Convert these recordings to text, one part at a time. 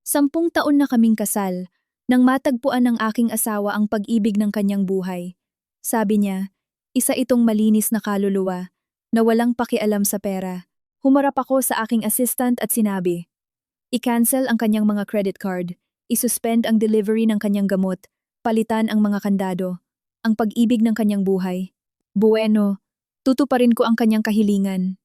10 taon na kaming kasal, nang matagpuan ng aking asawa ang pag-ibig ng kanyang buhay. Sabi niya, isa itong malinis na kaluluwa, na walang pakialam sa pera. Humarap ako sa aking assistant at sinabi, i-cancel ang kanyang mga credit card, isuspend ang delivery ng kanyang gamot, palitan ang mga kandado, ang pag-ibig ng kanyang buhay. Bueno, tutuparin ko ang kanyang kahilingan.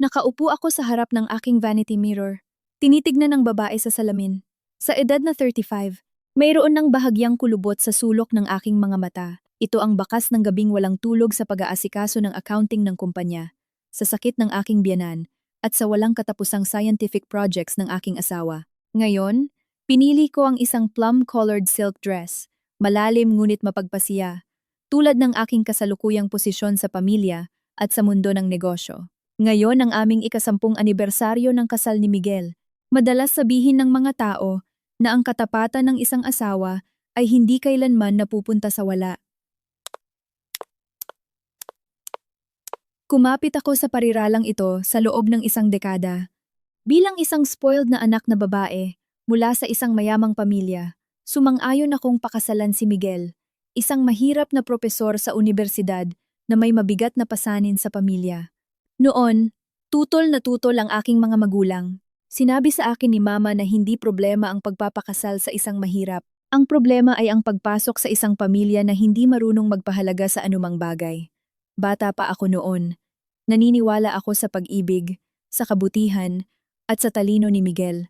Nakaupo ako sa harap ng aking vanity mirror. Tinitignan ng babae sa salamin. Sa edad na 35, mayroon ng bahagyang kulubot sa sulok ng aking mga mata. Ito ang bakas ng gabing walang tulog sa pag-aasikaso ng accounting ng kumpanya, sa sakit ng aking biyanan, at sa walang katapusang scientific projects ng aking asawa. Ngayon, pinili ko ang isang plum-colored silk dress, malalim ngunit mapagpasiya, tulad ng aking kasalukuyang posisyon sa pamilya at sa mundo ng negosyo. Ngayon ang aming ika-10 anibersaryo ng kasal ni Miguel. Madalas sabihin ng mga tao na ang katapatan ng isang asawa ay hindi kailanman napupunta sa wala. Kumapit ako sa pariralang ito sa loob ng isang dekada. Bilang isang spoiled na anak na babae mula sa isang mayamang pamilya, sumang-ayon akong pakasalan si Miguel, isang mahirap na propesor sa universidad na may mabigat na pasanin sa pamilya. Noon, tutol na tutol ang aking mga magulang. Sinabi sa akin ni Mama na hindi problema ang pagpapakasal sa isang mahirap. Ang problema ay ang pagpasok sa isang pamilya na hindi marunong magpahalaga sa anumang bagay. Bata pa ako noon. Naniniwala ako sa pag-ibig, sa kabutihan, at sa talino ni Miguel.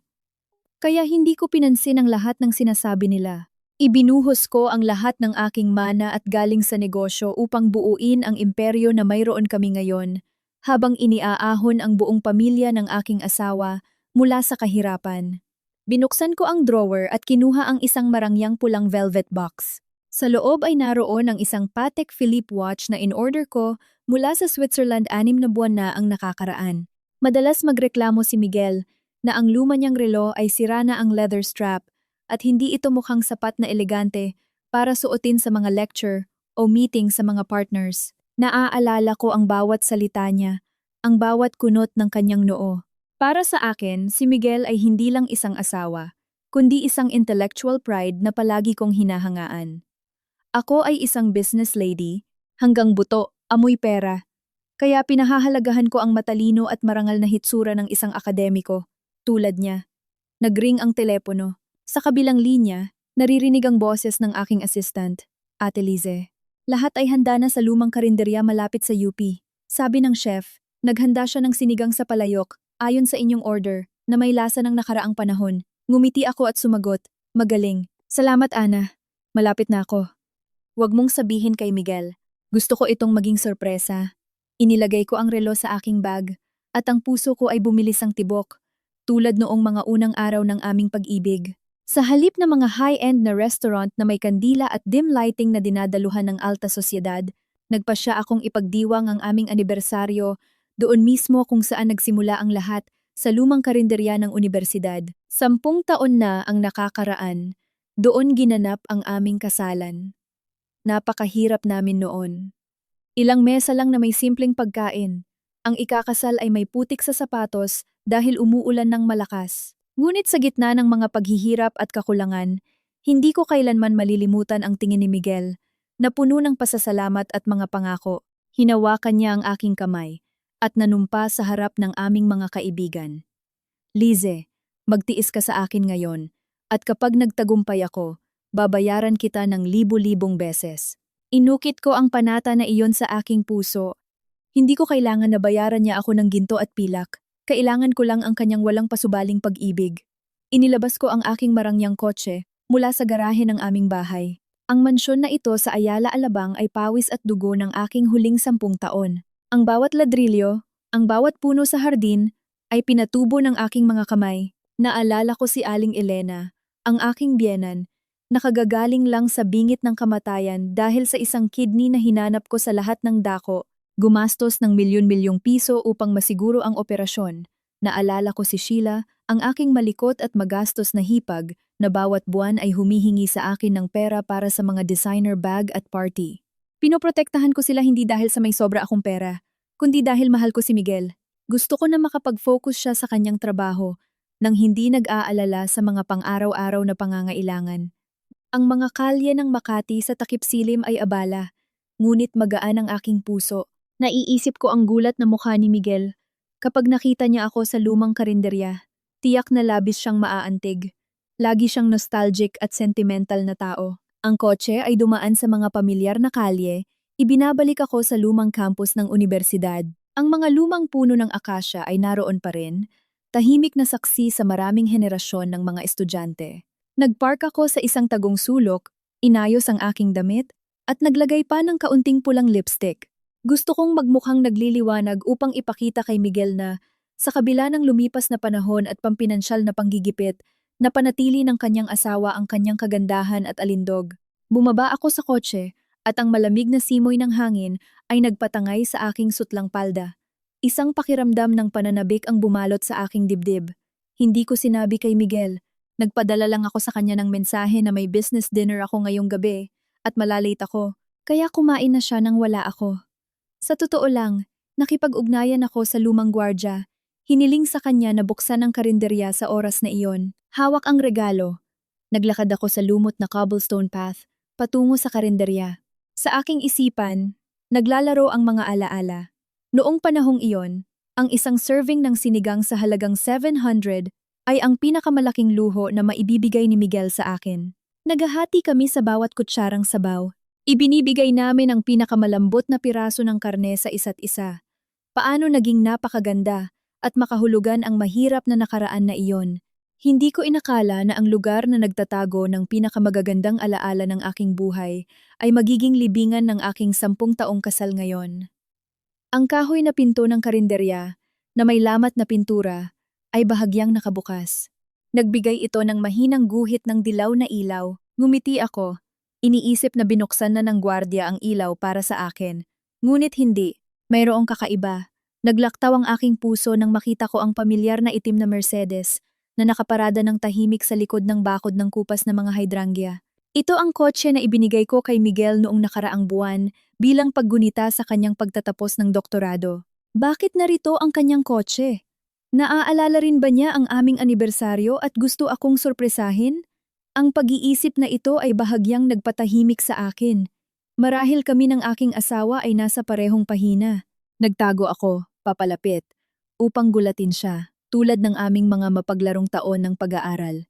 Kaya hindi ko pinansin ang lahat ng sinasabi nila. Ibinuhos ko ang lahat ng aking mana at galing sa negosyo upang buuin ang imperyo na mayroon kami ngayon, habang iniaahon ang buong pamilya ng aking asawa mula sa kahirapan. Binuksan ko ang drawer at kinuha ang isang marangyang pulang velvet box. Sa loob ay naroon ang isang Patek Philippe watch na in-order ko mula sa Switzerland 6 na buwan na ang nakakaraan. Madalas magreklamo si Miguel na ang luma niyang relo ay sira na ang leather strap at hindi ito mukhang sapat na elegante para suotin sa mga lecture o meeting sa mga partners. Naaalala ko ang bawat salita niya, ang bawat kunot ng kanyang noo. Para sa akin, si Miguel ay hindi lang isang asawa, kundi isang intellectual pride na palagi kong hinahangaan. Ako ay isang business lady, hanggang buto, amoy pera. Kaya pinahahalagahan ko ang matalino at marangal na hitsura ng isang akademiko, tulad niya. Nagring ang telepono. Sa kabilang linya, naririnig ang boses ng aking assistant, Ate Lize. Lahat ay handa na sa lumang karinderya malapit sa UP. Sabi ng chef, naghanda siya ng sinigang sa palayok, ayon sa inyong order, na may lasa ng nakaraang panahon. Ngumiti ako at sumagot, magaling. Salamat Ana. Malapit na ako. Huwag mong sabihin kay Miguel. Gusto ko itong maging sorpresa. Inilagay ko ang relo sa aking bag, at ang puso ko ay bumilis ang tibok, tulad noong mga unang araw ng aming pag-ibig. Sa halip na mga high-end na restaurant na may kandila at dim lighting na dinadaluhan ng alta sosyedad, nagpasya akong ipagdiwang ang aming anibersaryo doon mismo kung saan nagsimula ang lahat, sa lumang karinderya ng universidad. 10 taon na ang nakakaraan, doon ginanap ang aming kasalan. Napakahirap namin noon. Ilang mesa lang na may simpleng pagkain. Ang ikakasal ay may putik sa sapatos dahil umuulan ng malakas. Ngunit sa gitna ng mga paghihirap at kakulangan, hindi ko kailanman malilimutan ang tingin ni Miguel, na puno ng pasasalamat at mga pangako. Hinawakan niya ang aking kamay at nanumpa sa harap ng aming mga kaibigan. Lize, magtiis ka sa akin ngayon, at kapag nagtagumpay ako, babayaran kita ng libu-libong beses. Inukit ko ang panata na iyon sa aking puso. Hindi ko kailangan na bayaran niya ako ng ginto at pilak. Kailangan ko lang ang kanyang walang pasubaling pag-ibig. Inilabas ko ang aking marangyang kotse mula sa garahe ng aming bahay. Ang mansyon na ito sa Ayala Alabang ay pawis at dugo ng aking huling 10 taon. Ang bawat ladrilyo, ang bawat puno sa hardin, ay pinatubo ng aking mga kamay. Naalala ko si Aling Elena, ang aking biyenan, nakagagaling lang sa bingit ng kamatayan dahil sa isang kidney na hinanap ko sa lahat ng dako. Gumastos ng milyon-milyong piso upang masiguro ang operasyon. Naalala ko si Sheila, ang aking malikot at magastos na hipag, na bawat buwan ay humihingi sa akin ng pera para sa mga designer bag at party. Pinoprotektahan ko sila hindi dahil sa may sobra akong pera, kundi dahil mahal ko si Miguel. Gusto ko na makapag-focus siya sa kanyang trabaho, nang hindi nag-aalala sa mga pang-araw-araw na pangangailangan. Ang mga kalye ng Makati sa takip silim ay abala, ngunit magaan ang aking puso. Naiisip ko ang gulat na mukha ni Miguel kapag nakita niya ako sa lumang karinderya. Tiyak na labis siyang maaantig. Lagi siyang nostalgic at sentimental na tao. Ang kotse ay dumaan sa mga pamilyar na kalye, ibinabalik ako sa lumang campus ng universidad. Ang mga lumang puno ng akasya ay naroon pa rin, tahimik na saksi sa maraming henerasyon ng mga estudyante. Nagpark ako sa isang tagong sulok, inayos ang aking damit, at naglagay pa ng kaunting pulang lipstick. Gusto kong magmukhang nagliliwanag upang ipakita kay Miguel na, sa kabila ng lumipas na panahon at pampinansyal na panggigipit, napanatili ng kanyang asawa ang kanyang kagandahan at alindog. Bumaba ako sa kotse, at ang malamig na simoy ng hangin ay nagpatangay sa aking sutlang palda. Isang pakiramdam ng pananabik ang bumalot sa aking dibdib. Hindi ko sinabi kay Miguel. Nagpadala lang ako sa kanya ng mensahe na may business dinner ako ngayong gabi at malalate ako, kaya kumain na siya nang wala ako. Sa totoo lang, nakipag-ugnayan ako sa lumang gwardya. Hiniling sa kanya na buksan ang karinderya sa oras na iyon. Hawak ang regalo. Naglakad ako sa lumot na cobblestone path, patungo sa karinderya. Sa aking isipan, naglalaro ang mga alaala. Noong panahong iyon, ang isang serving ng sinigang sa halagang 700 ay ang pinakamalaking luho na maibibigay ni Miguel sa akin. Naghahati kami sa bawat kutsarang sabaw. Ibinibigay namin ang pinakamalambot na piraso ng karne sa isa't isa. Paano naging napakaganda at makahulugan ang mahirap na nakaraan na iyon. Hindi ko inakala na ang lugar na nagtatago ng pinakamagagandang alaala ng aking buhay ay magiging libingan ng aking 10 taong kasal ngayon. Ang kahoy na pinto ng karinderya, na may lamat na pintura, ay bahagyang nakabukas. Nagbigay ito ng mahinang guhit ng dilaw na ilaw. Ngumiti ako. Iniisip na binuksan na ng gwardiya ang ilaw para sa akin. Ngunit hindi. Mayroong kakaiba. Naglaktaw ang aking puso nang makita ko ang pamilyar na itim na Mercedes na nakaparada ng tahimik sa likod ng bakod ng kupas na mga hydrangea. Ito ang kotse na ibinigay ko kay Miguel noong nakaraang buwan bilang paggunita sa kanyang pagtatapos ng doktorado. Bakit narito ang kanyang kotse? Naaalala rin ba niya ang aming anibersaryo at gusto akong sorpresahin? Ang pag-iisip na ito ay bahagyang nagpatahimik sa akin. Marahil kami ng aking asawa ay nasa parehong pahina. Nagtago ako, papalapit, upang gulatin siya, tulad ng aming mga mapaglarong taon ng pag-aaral.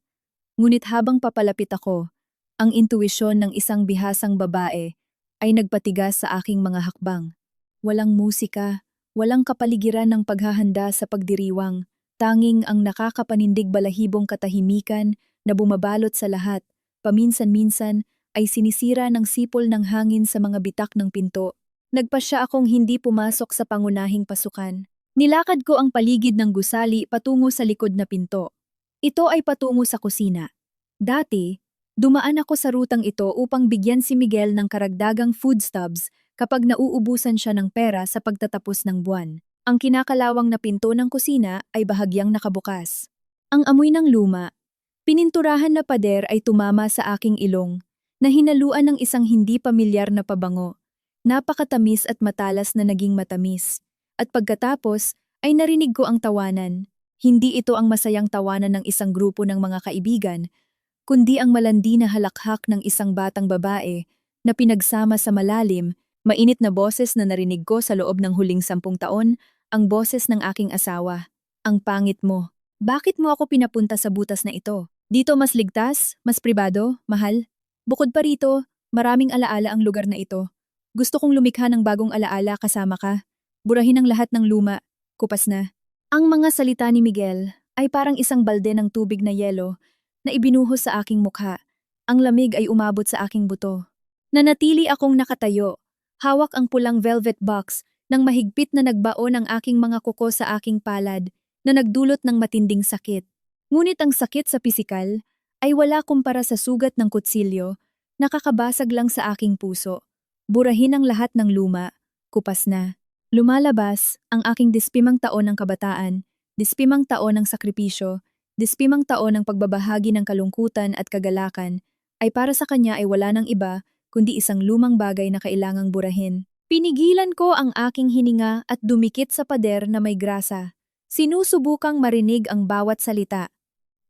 Ngunit habang papalapit ako, ang intuwisyon ng isang bihasang babae ay nagpatigas sa aking mga hakbang. Walang musika, walang kapaligiran ng paghahanda sa pagdiriwang, tanging ang nakakapanindig balahibong katahimikan na bumabalot sa lahat, paminsan-minsan ay sinisira ng sipol ng hangin sa mga bitak ng pinto. Nagpasya akong hindi pumasok sa pangunahing pasukan. Nilakad ko ang paligid ng gusali patungo sa likod na pinto. Ito ay patungo sa kusina. Dati, dumaan ako sa rutang ito upang bigyan si Miguel ng karagdagang food stubs kapag nauubusan siya ng pera sa pagtatapos ng buwan. Ang kinakalawang na pinto ng kusina ay bahagyang nakabukas. Ang amoy ng luma, pininturahan na pader ay tumama sa aking ilong, na hinaluan ng isang hindi pamilyar na pabango. Napakatamis at matalas na naging matamis. At pagkatapos, ay narinig ko ang tawanan. Hindi ito ang masayang tawanan ng isang grupo ng mga kaibigan, kundi ang malandi na halakhak ng isang batang babae na pinagsama sa malalim, mainit na boses na narinig ko sa loob ng huling 10 taon, ang boses ng aking asawa. Ang pangit mo. Bakit mo ako pinapunta sa butas na ito? Dito mas ligtas, mas pribado, mahal. Bukod pa rito, maraming alaala ang lugar na ito. Gusto kong lumikha ng bagong alaala kasama ka. Burahin ang lahat ng luma, kupas na. Ang mga salita ni Miguel ay parang isang balde ng tubig na yelo na ibinuhos sa aking mukha. Ang lamig ay umabot sa aking buto. Nanatili akong nakatayo, hawak ang pulang velvet box nang mahigpit na nagbaon ang aking mga kuko sa aking palad na nagdulot ng matinding sakit. Ngunit ang sakit sa pisikal ay wala kumpara sa sugat ng kutsilyo, nakakabasag lang sa aking puso. Burahin ang lahat ng luma, kupas na. Lumalabas ang aking 15 taon ng kabataan, 15 taon ng sakripisyo, 15 taon ng pagbabahagi ng kalungkutan at kagalakan, ay para sa kanya ay wala nang iba kundi isang lumang bagay na kailangang burahin. Pinigilan ko ang aking hininga at dumikit sa pader na may grasa. Sinusubukang marinig ang bawat salita.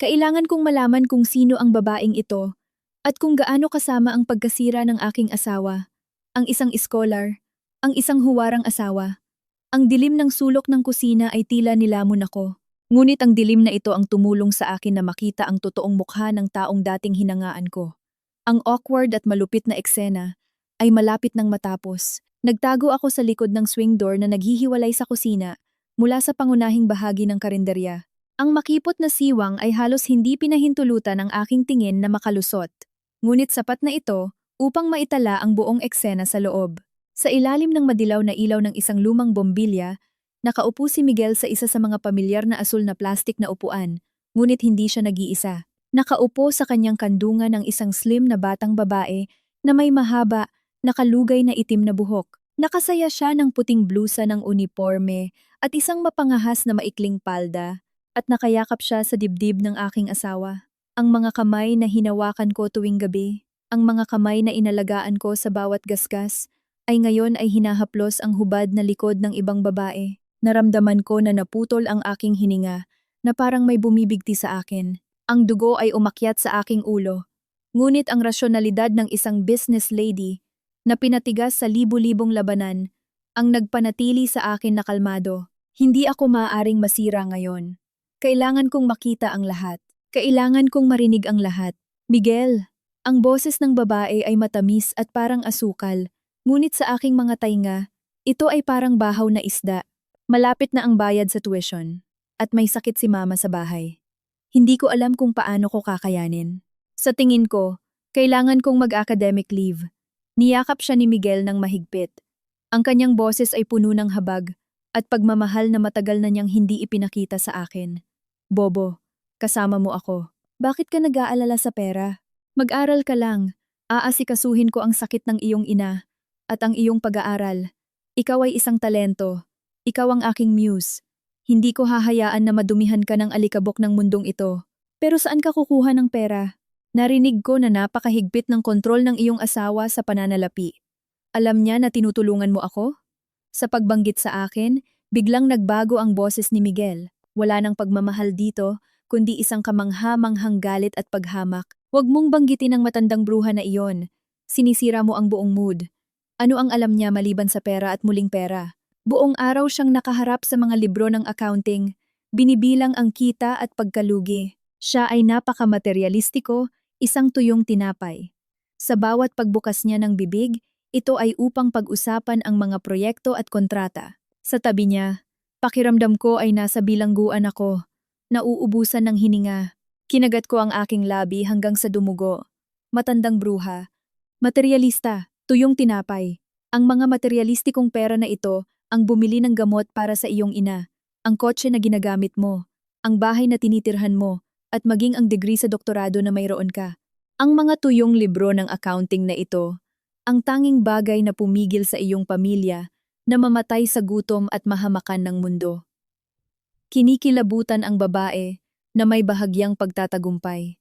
Kailangan kong malaman kung sino ang babaeng ito at kung gaano kasama ang pagkasira ng aking asawa, ang isang scholar, ang isang huwarang asawa. Ang dilim ng sulok ng kusina ay tila nilamon ako. Ngunit ang dilim na ito ang tumulong sa akin na makita ang totoong mukha ng taong dating hinangaan ko. Ang awkward at malupit na eksena ay malapit nang matapos. Nagtago ako sa likod ng swing door na naghihiwalay sa kusina mula sa pangunahing bahagi ng karinderya. Ang makipot na siwang ay halos hindi pinahintulutan ang aking tingin na makalusot. Ngunit sapat na ito upang maitala ang buong eksena sa loob. Sa ilalim ng madilaw na ilaw ng isang lumang bombilya, nakaupo si Miguel sa isa sa mga pamilyar na asul na plastik na upuan, ngunit hindi siya nag-iisa. Nakaupo sa kanyang kandungan ng isang slim na batang babae na may mahaba, nakalugay na itim na buhok. Nakasaya siya ng puting blusa ng uniforme at isang mapangahas na maikling palda, at nakayakap siya sa dibdib ng aking asawa. Ang mga kamay na hinawakan ko tuwing gabi, ang mga kamay na inalagaan ko sa bawat gasgas, ay ngayon ay hinahaplos ang hubad na likod ng ibang babae. Naramdaman ko na naputol ang aking hininga, na parang may bumibigti sa akin. Ang dugo ay umakyat sa aking ulo. Ngunit ang rasyonalidad ng isang business lady na pinatigas sa libu-libong labanan ang nagpanatili sa akin na kalmado. Hindi ako maaaring masira ngayon. Kailangan kong makita ang lahat. Kailangan kong marinig ang lahat. Miguel, ang boses ng babae ay matamis at parang asukal. Ngunit sa aking mga tainga, ito ay parang bahaw na isda. Malapit na ang bayad sa tuition. At may sakit si mama sa bahay. Hindi ko alam kung paano ko kakayanin. Sa tingin ko, kailangan kong mag-academic leave. Niyakap siya ni Miguel ng mahigpit. Ang kanyang boses ay puno ng habag at pagmamahal na matagal na niyang hindi ipinakita sa akin. Bobo, kasama mo ako. Bakit ka nag-aalala sa pera? Mag-aral ka lang. Aasikasuhin ko ang sakit ng iyong ina at ang iyong pag-aaral. Ikaw ay isang talento. Ikaw ang aking muse. Hindi ko hahayaan na madumihan ka ng alikabok ng mundong ito. Pero saan ka kukuha ng pera? Narinig ko na napakahigpit ng kontrol ng iyong asawa sa pananalapi. Alam niya na tinutulungan mo ako? Sa pagbanggit sa akin, biglang nagbago ang boses ni Miguel. Wala nang pagmamahal dito, kundi isang kamangha-manghang galit at paghamak. Huwag mong banggitin ang matandang bruha na iyon. Sinisira mo ang buong mood. Ano ang alam niya maliban sa pera at muling pera? Buong araw siyang nakaharap sa mga libro ng accounting, binibilang ang kita at pagkalugi. Siya ay napaka-materialistiko, isang tuyong tinapay. Sa bawat pagbukas niya ng bibig, ito ay upang pag-usapan ang mga proyekto at kontrata. Sa tabi niya, pakiramdam ko ay nasa bilangguan ako. Nauubusan ng hininga. Kinagat ko ang aking labi hanggang sa dumugo. Matandang bruha. Materialista, tuyong tinapay. Ang mga materialistikong pera na ito ang bumili ng gamot para sa iyong ina, ang kotse na ginagamit mo, ang bahay na tinitirhan mo, at maging ang degree sa doktorado na mayroon ka. Ang mga tuyong libro ng accounting na ito, ang tanging bagay na pumigil sa iyong pamilya na mamatay sa gutom at mahamakan ng mundo. Kinikilabutan ang babae na may bahagyang pagtatagumpay.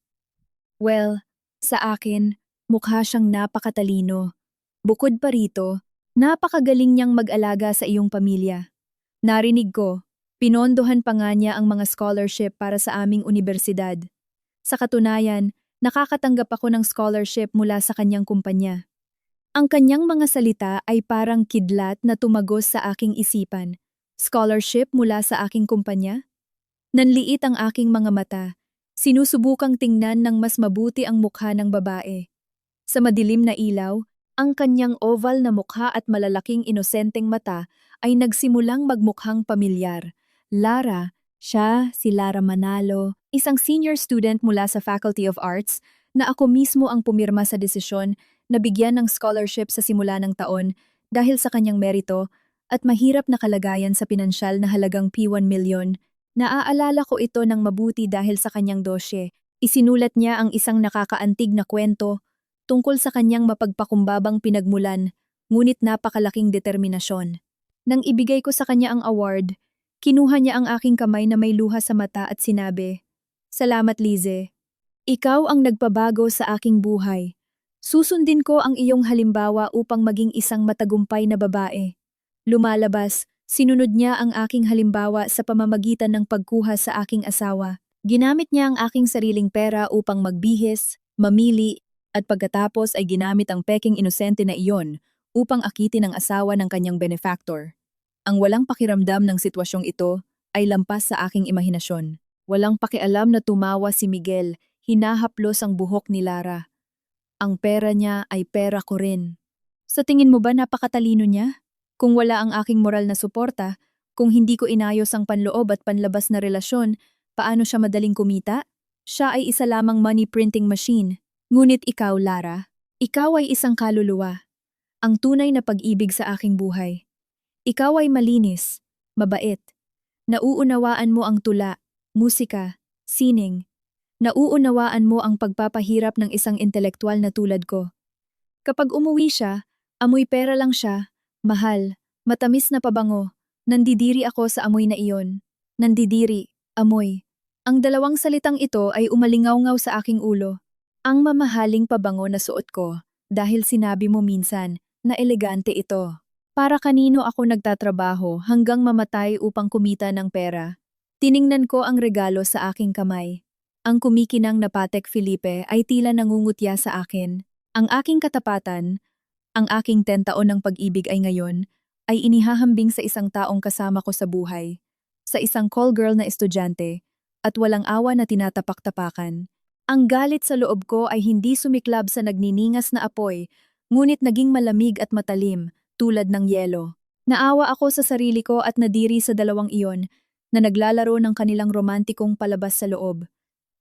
Well, sa akin, mukha siyang napakatalino. Bukod pa rito, napakagaling niyang mag-alaga sa iyong pamilya. Narinig ko, pinondohan pa nga niya ang mga scholarship para sa aming unibersidad. Sa katunayan, nakakatanggap ako ng scholarship mula sa kanyang kumpanya. Ang kanyang mga salita ay parang kidlat na tumagos sa aking isipan. Scholarship mula sa aking kumpanya? Nanliit ang aking mga mata. Sinusubukang tingnan ng mas mabuti ang mukha ng babae. Sa madilim na ilaw, ang kanyang oval na mukha at malalaking inosenteng mata ay nagsimulang magmukhang pamilyar. Lara, siya si Lara Manalo, isang senior student mula sa Faculty of Arts na ako mismo ang pumirma sa desisyon na bigyan ng scholarship sa simula ng taon dahil sa kanyang merito at mahirap na kalagayan sa pinansyal na halagang P1 million. Naaalala ko ito ng mabuti dahil sa kanyang dosye. Isinulat niya ang isang nakakaantig na kwento tungkol sa kanyang mapagpakumbabang pinagmulan, ngunit napakalaking determinasyon. Nang ibigay ko sa kanya ang award, kinuha niya ang aking kamay na may luha sa mata at sinabi, "Salamat, Lize. Ikaw ang nagpabago sa aking buhay. Susundin ko ang iyong halimbawa upang maging isang matagumpay na babae." Lumalabas, sinunod niya ang aking halimbawa sa pamamagitan ng pagkuha sa aking asawa. Ginamit niya ang aking sariling pera upang magbihis, mamili, at pagkatapos ay ginamit ang peking inosente na iyon upang akitin ang asawa ng kanyang benefactor. Ang walang pakiramdam ng sitwasyong ito ay lampas sa aking imahinasyon. Walang pakialam na tumawa si Miguel, hinahaplos ang buhok ni Lara. Ang pera niya ay pera ko rin. Sa tingin mo ba napakatalino niya? Kung wala ang aking moral na suporta, kung hindi ko inayos ang panloob at panlabas na relasyon, paano siya madaling kumita? Siya ay isa lamang money printing machine. Ngunit ikaw, Lara, ikaw ay isang kaluluwa. Ang tunay na pag-ibig sa aking buhay. Ikaw ay malinis, mabait. Nauunawaan mo ang tula, musika, sining. Nauunawaan mo ang pagpapahirap ng isang intelektual na tulad ko. Kapag umuwi siya, amoy pera lang siya, mahal, matamis na pabango. Nandidiri ako sa amoy na iyon. Nandidiri, amoy. Ang dalawang salitang ito ay umalingaw-ngaw sa aking ulo. Ang mamahaling pabango na suot ko dahil sinabi mo minsan na elegante ito. Para kanino ako nagtatrabaho hanggang mamatay upang kumita ng pera? Tiningnan ko ang regalo sa aking kamay. Ang kumikinang na Patek Philippe ay tila nangungutya sa akin. Ang aking katapatan, ang aking 10 taon ng pag-ibig ay ngayon, ay inihahambing sa isang taong kasama ko sa buhay. Sa isang call girl na estudyante, at walang awa na tinatapak-tapakan. Ang galit sa loob ko ay hindi sumiklab sa nagniningas na apoy, ngunit naging malamig at matalim, tulad ng yelo. Naawa ako sa sarili ko at nadiri sa dalawang iyon, na naglalaro ng kanilang romantikong palabas sa loob.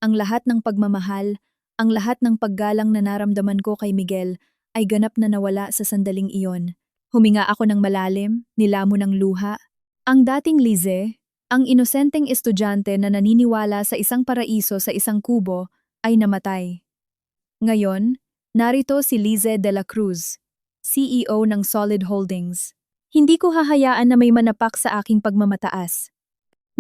Ang lahat ng pagmamahal, ang lahat ng paggalang na naramdaman ko kay Miguel ay ganap na nawala sa sandaling iyon. Huminga ako ng malalim, nilamon ng luha. Ang dating Lize, ang inosenteng estudyante na naniniwala sa isang paraiso sa isang kubo, ay namatay. Ngayon, narito si Lize de la Cruz, CEO ng Solid Holdings. Hindi ko hahayaan na may manapak sa aking pagmamataas.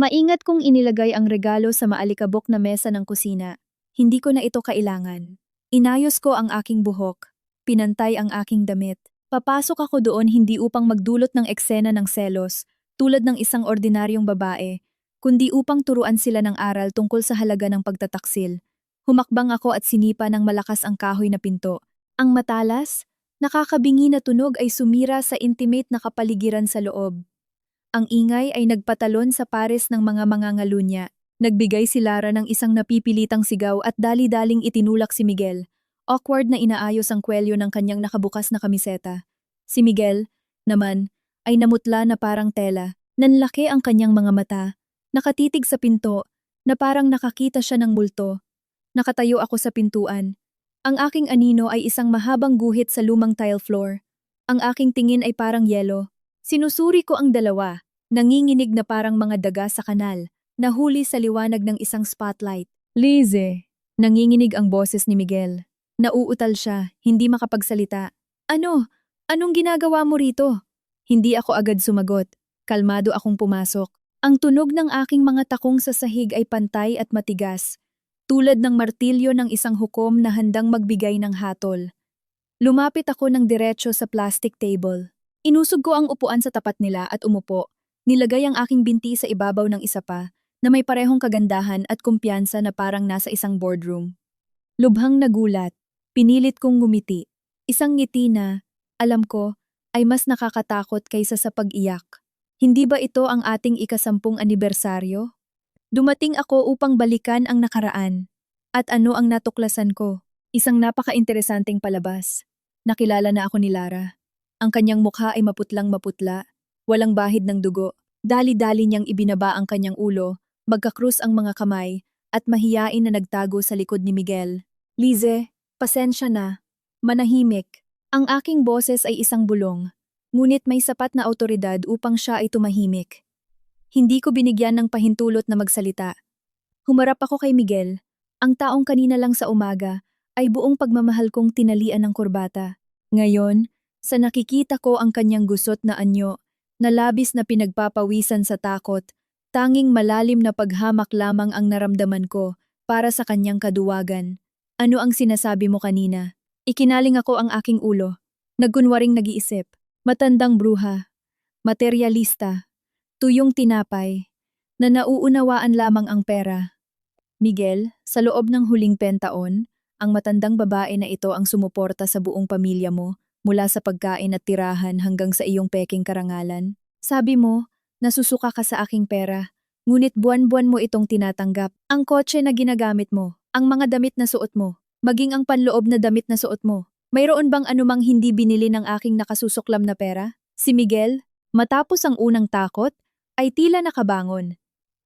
Maingat kong inilagay ang regalo sa maalikabok na mesa ng kusina. Hindi ko na ito kailangan. Inayos ko ang aking buhok. Pinantay ang aking damit. Papasok ako doon hindi upang magdulot ng eksena ng selos, tulad ng isang ordinaryong babae, kundi upang turuan sila ng aral tungkol sa halaga ng pagtataksil. Humakbang ako at sinipa ng malakas ang kahoy na pinto. Ang matalas, nakakabingi na tunog ay sumira sa intimate na kapaligiran sa loob. Ang ingay ay nagpatalon sa pares ng mga mangangalunya. Nagbigay si Lara ng isang napipilitang sigaw at dali-daling itinulak si Miguel. Awkward na inaayos ang kwelyo ng kanyang nakabukas na kamiseta. Si Miguel, naman, ay namutla na parang tela. Nanlaki ang kanyang mga mata. Nakatitig sa pinto, na parang nakakita siya ng multo. Nakatayo ako sa pintuan. Ang aking anino ay isang mahabang guhit sa lumang tile floor. Ang aking tingin ay parang yelo. Sinusuri ko ang dalawa, nanginginig na parang mga daga sa kanal, nahuli sa liwanag ng isang spotlight. Lize, nanginginig ang boses ni Miguel. Nauutal siya, hindi makapagsalita. Ano? Anong ginagawa mo rito? Hindi ako agad sumagot. Kalmado akong pumasok. Ang tunog ng aking mga takong sa sahig ay pantay at matigas, tulad ng martilyo ng isang hukom na handang magbigay ng hatol. Lumapit ako ng diretso sa plastic table. Inusog ko ang upuan sa tapat nila at umupo. Nilagay ang aking binti sa ibabaw ng isa pa, na may parehong kagandahan at kumpiyansa na parang nasa isang boardroom. Lubhang nagulat, pinilit kong ngumiti. Isang ngiti na, alam ko, ay mas nakakatakot kaysa sa pag-iyak. Hindi ba ito ang ating ika-10 anibersaryo? Dumating ako upang balikan ang nakaraan. At ano ang natuklasan ko? Isang napaka-interesanteng palabas. Nakilala na ako ni Lara. Ang kanyang mukha ay maputlang-maputla, walang bahid ng dugo. Dali-dali niyang ibinaba ang kanyang ulo, magkakrus ang mga kamay, at mahiyain na nagtago sa likod ni Miguel. Lize, pasensya na. Manahimik. Ang aking boses ay isang bulong, ngunit may sapat na awtoridad upang siya ay tumahimik. Hindi ko binigyan ng pahintulot na magsalita. Humarap ako kay Miguel. Ang taong kanina lang sa umaga ay buong pagmamahal kong tinalian ng kurbata. Ngayon, sa nakikita ko ang kanyang gusot na anyo, na labis na pinagpapawisan sa takot, tanging malalim na paghamak lamang ang naramdaman ko para sa kanyang kaduwagan. Ano ang sinasabi mo kanina? Ikinaling ako ang aking ulo. Nagkunwaring nag-iisip. Matandang bruha. Materialista. Tuyong tinapay. Na nauunawaan lamang ang pera. Miguel, sa loob ng huling pentaon, ang matandang babae na ito ang sumuporta sa buong pamilya mo, mula sa pagkain at tirahan hanggang sa iyong peking karangalan. Sabi mo, nasusuka ka sa aking pera, ngunit buwan-buwan mo itong tinatanggap. Ang kotse na ginagamit mo, ang mga damit na suot mo, maging ang panloob na damit na suot mo. Mayroon bang anumang hindi binili ng aking nakasusuklam na pera? Si Miguel, matapos ang unang takot, ay tila nakabangon.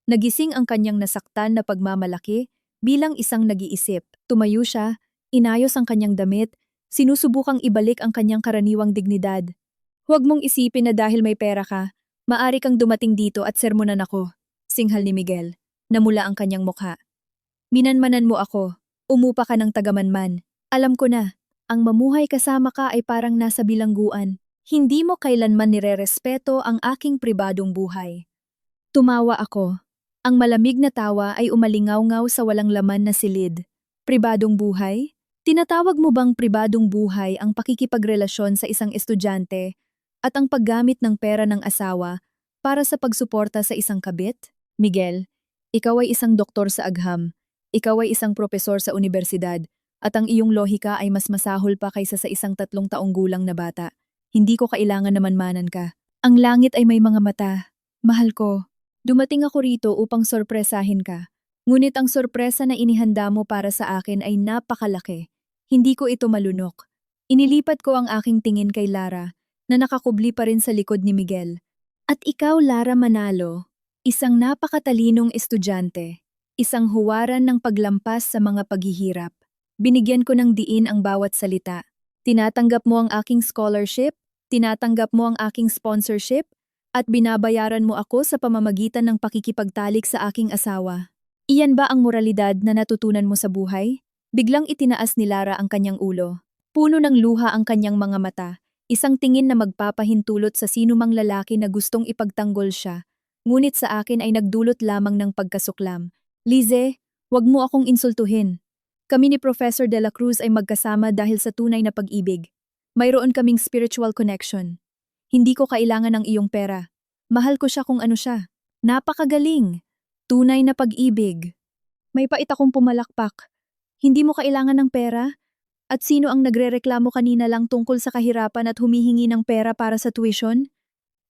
Nagising ang kanyang nasaktan na pagmamalaki bilang isang nag-iisip. Tumayo siya, inayos ang kanyang damit, sinusubukang ibalik ang kanyang karaniwang dignidad. Huwag mong isipin na dahil may pera ka, maari kang dumating dito at sermonan ako, singhal ni Miguel, namula ang kanyang mukha. Minanmanan mo ako, umupa ka ng tagamanman. Alam ko na, ang mamuhay kasama ka ay parang nasa bilangguan. Hindi mo kailanman nirerespeto ang aking pribadong buhay. Tumawa ako. Ang malamig na tawa ay umalingaw-ngaw sa walang laman na silid. Pribadong buhay? Tinatawag mo bang pribadong buhay ang pakikipagrelasyon sa isang estudyante at ang paggamit ng pera ng asawa para sa pagsuporta sa isang kabit? Miguel, ikaw ay isang doktor sa agham, ikaw ay isang propesor sa universidad, at ang iyong lohika ay mas masahol pa kaysa sa isang 3 taong gulang na bata. Hindi ko kailangan na manmanan ka. Ang langit ay may mga mata. Mahal ko. Dumating ako rito upang sorpresahin ka. Ngunit ang sorpresa na inihanda mo para sa akin ay napakalaki. Hindi ko ito malunok. Inilipat ko ang aking tingin kay Lara, na nakakubli pa rin sa likod ni Miguel. At ikaw, Lara Manalo, isang napakatalinong estudyante, isang huwaran ng paglampas sa mga paghihirap. Binigyan ko ng diin ang bawat salita. Tinatanggap mo ang aking scholarship, tinatanggap mo ang aking sponsorship, at binabayaran mo ako sa pamamagitan ng pakikipagtalik sa aking asawa. Iyan ba ang moralidad na natutunan mo sa buhay? Biglang itinaas ni Lara ang kanyang ulo. Puno ng luha ang kanyang mga mata, isang tingin na magpapahintulot sa sinumang lalaki na gustong ipagtanggol siya, ngunit sa akin ay nagdulot lamang ng pagkasuklam. Lize, wag mo akong insultuhin. Kami ni Professor De La Cruz ay magkasama dahil sa tunay na pag-ibig. Mayroon kaming spiritual connection. Hindi ko kailangan ng iyong pera. Mahal ko siya kung ano siya. Napakagaling. Tunay na pag-ibig. May pait akong pumalakpak. Hindi mo kailangan ng pera? At sino ang nagrereklamo kanina lang tungkol sa kahirapan at humihingi ng pera para sa tuition?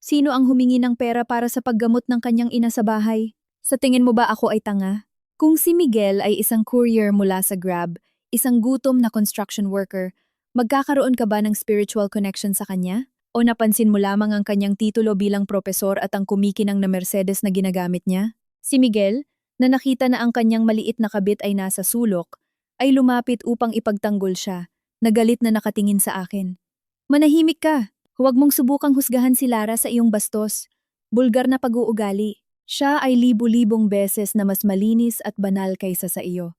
Sino ang humingi ng pera para sa paggamot ng kanyang ina sa bahay? Sa tingin mo ba ako ay tanga? Kung si Miguel ay isang courier mula sa Grab, isang gutom na construction worker, magkakaroon ka ba ng spiritual connection sa kanya? O napansin mo lamang ang kanyang titulo bilang propesor at ang kumikinang na Mercedes na ginagamit niya? Si Miguel, na nakita na ang kanyang maliit na kabit ay nasa sulok, ay lumapit upang ipagtanggol siya, nagalit na nakatingin sa akin. Manahimik ka! Huwag mong subukang husgahan si Lara sa iyong bastos. Bulgar na pag-uugali. Siya ay libu-libong beses na mas malinis at banal kaysa sa iyo.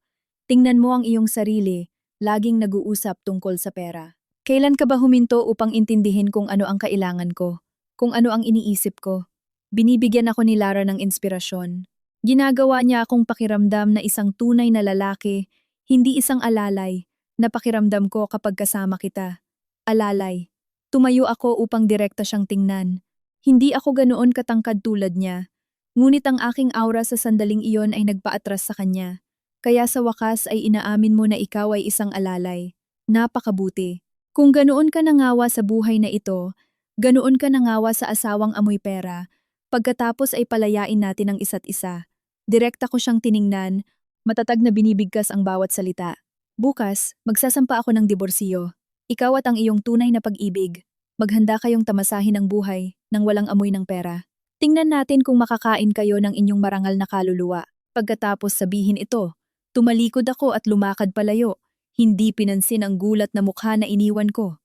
Tingnan mo ang iyong sarili, laging nag-uusap tungkol sa pera. Kailan ka ba huminto upang intindihin kung ano ang kailangan ko? Kung ano ang iniisip ko? Binibigyan ako ni Lara ng inspirasyon. Ginagawa niya akong pakiramdam na isang tunay na lalaki, hindi isang alalay, na pakiramdam ko kapag kasama kita. Alalay. Tumayo ako upang direkta siyang tingnan. Hindi ako ganoon katangkad tulad niya. Ngunit ang aking aura sa sandaling iyon ay nagpaatras sa kanya. Kaya sa wakas ay inaamin mo na ikaw ay isang alalay. Napakabuti. Kung ganoon ka nangawa sa buhay na ito, ganoon ka nangawa sa asawang amoy pera, pagkatapos ay palayain natin ang isa't isa. Direkta ko siyang tiningnan, matatag na binibigkas ang bawat salita. Bukas, magsasampa ako ng diborsiyo. Ikaw at ang iyong tunay na pag-ibig. Maghanda kayong tamasahin ang buhay nang walang amoy ng pera. Tingnan natin kung makakain kayo ng inyong marangal na kaluluwa. Pagkatapos sabihin ito, tumalikod ako at lumakad palayo. Hindi pinansin ang gulat na mukha na iniwan ko.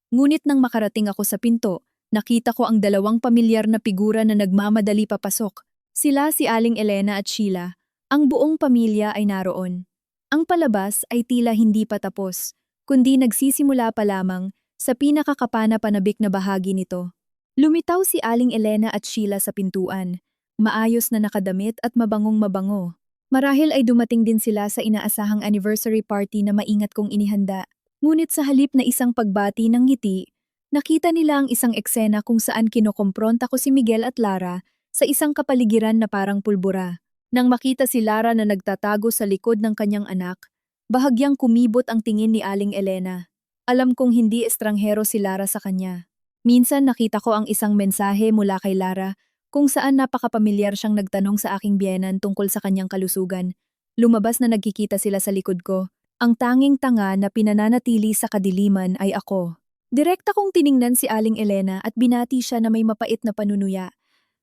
Ngunit nang makarating ako sa pinto, nakita ko ang 2 pamilyar na figura na nagmamadali papasok. Sila si Aling Elena at Sheila. Ang buong pamilya ay naroon. Ang palabas ay tila hindi pa tapos, kundi nagsisimula pa lamang sa pinakakapana-panabik na bahagi nito. Lumitaw si Aling Elena at Sheila sa pintuan, maayos na nakadamit at mabangong-mabango. Marahil ay dumating din sila sa inaasahang anniversary party na maingat kong inihanda. Ngunit sa halip na isang pagbati ng ngiti, nakita nila ang isang eksena kung saan kinokompronta ko si Miguel at Lara sa isang kapaligiran na parang pulbura. Nang makita si Lara na nagtatago sa likod ng kanyang anak, bahagyang kumibot ang tingin ni Aling Elena. Alam kong hindi estranghero si Lara sa kanya. Minsan nakita ko ang isang mensahe mula kay Lara kung saan napakapamilyar siyang nagtanong sa aking biyenan tungkol sa kanyang kalusugan. Lumabas na nagkikita sila sa likod ko. Ang tanging tanga na pinananatili sa kadiliman ay ako. Direkta kong tiningnan si Aling Elena at binati siya na may mapait na panunuya.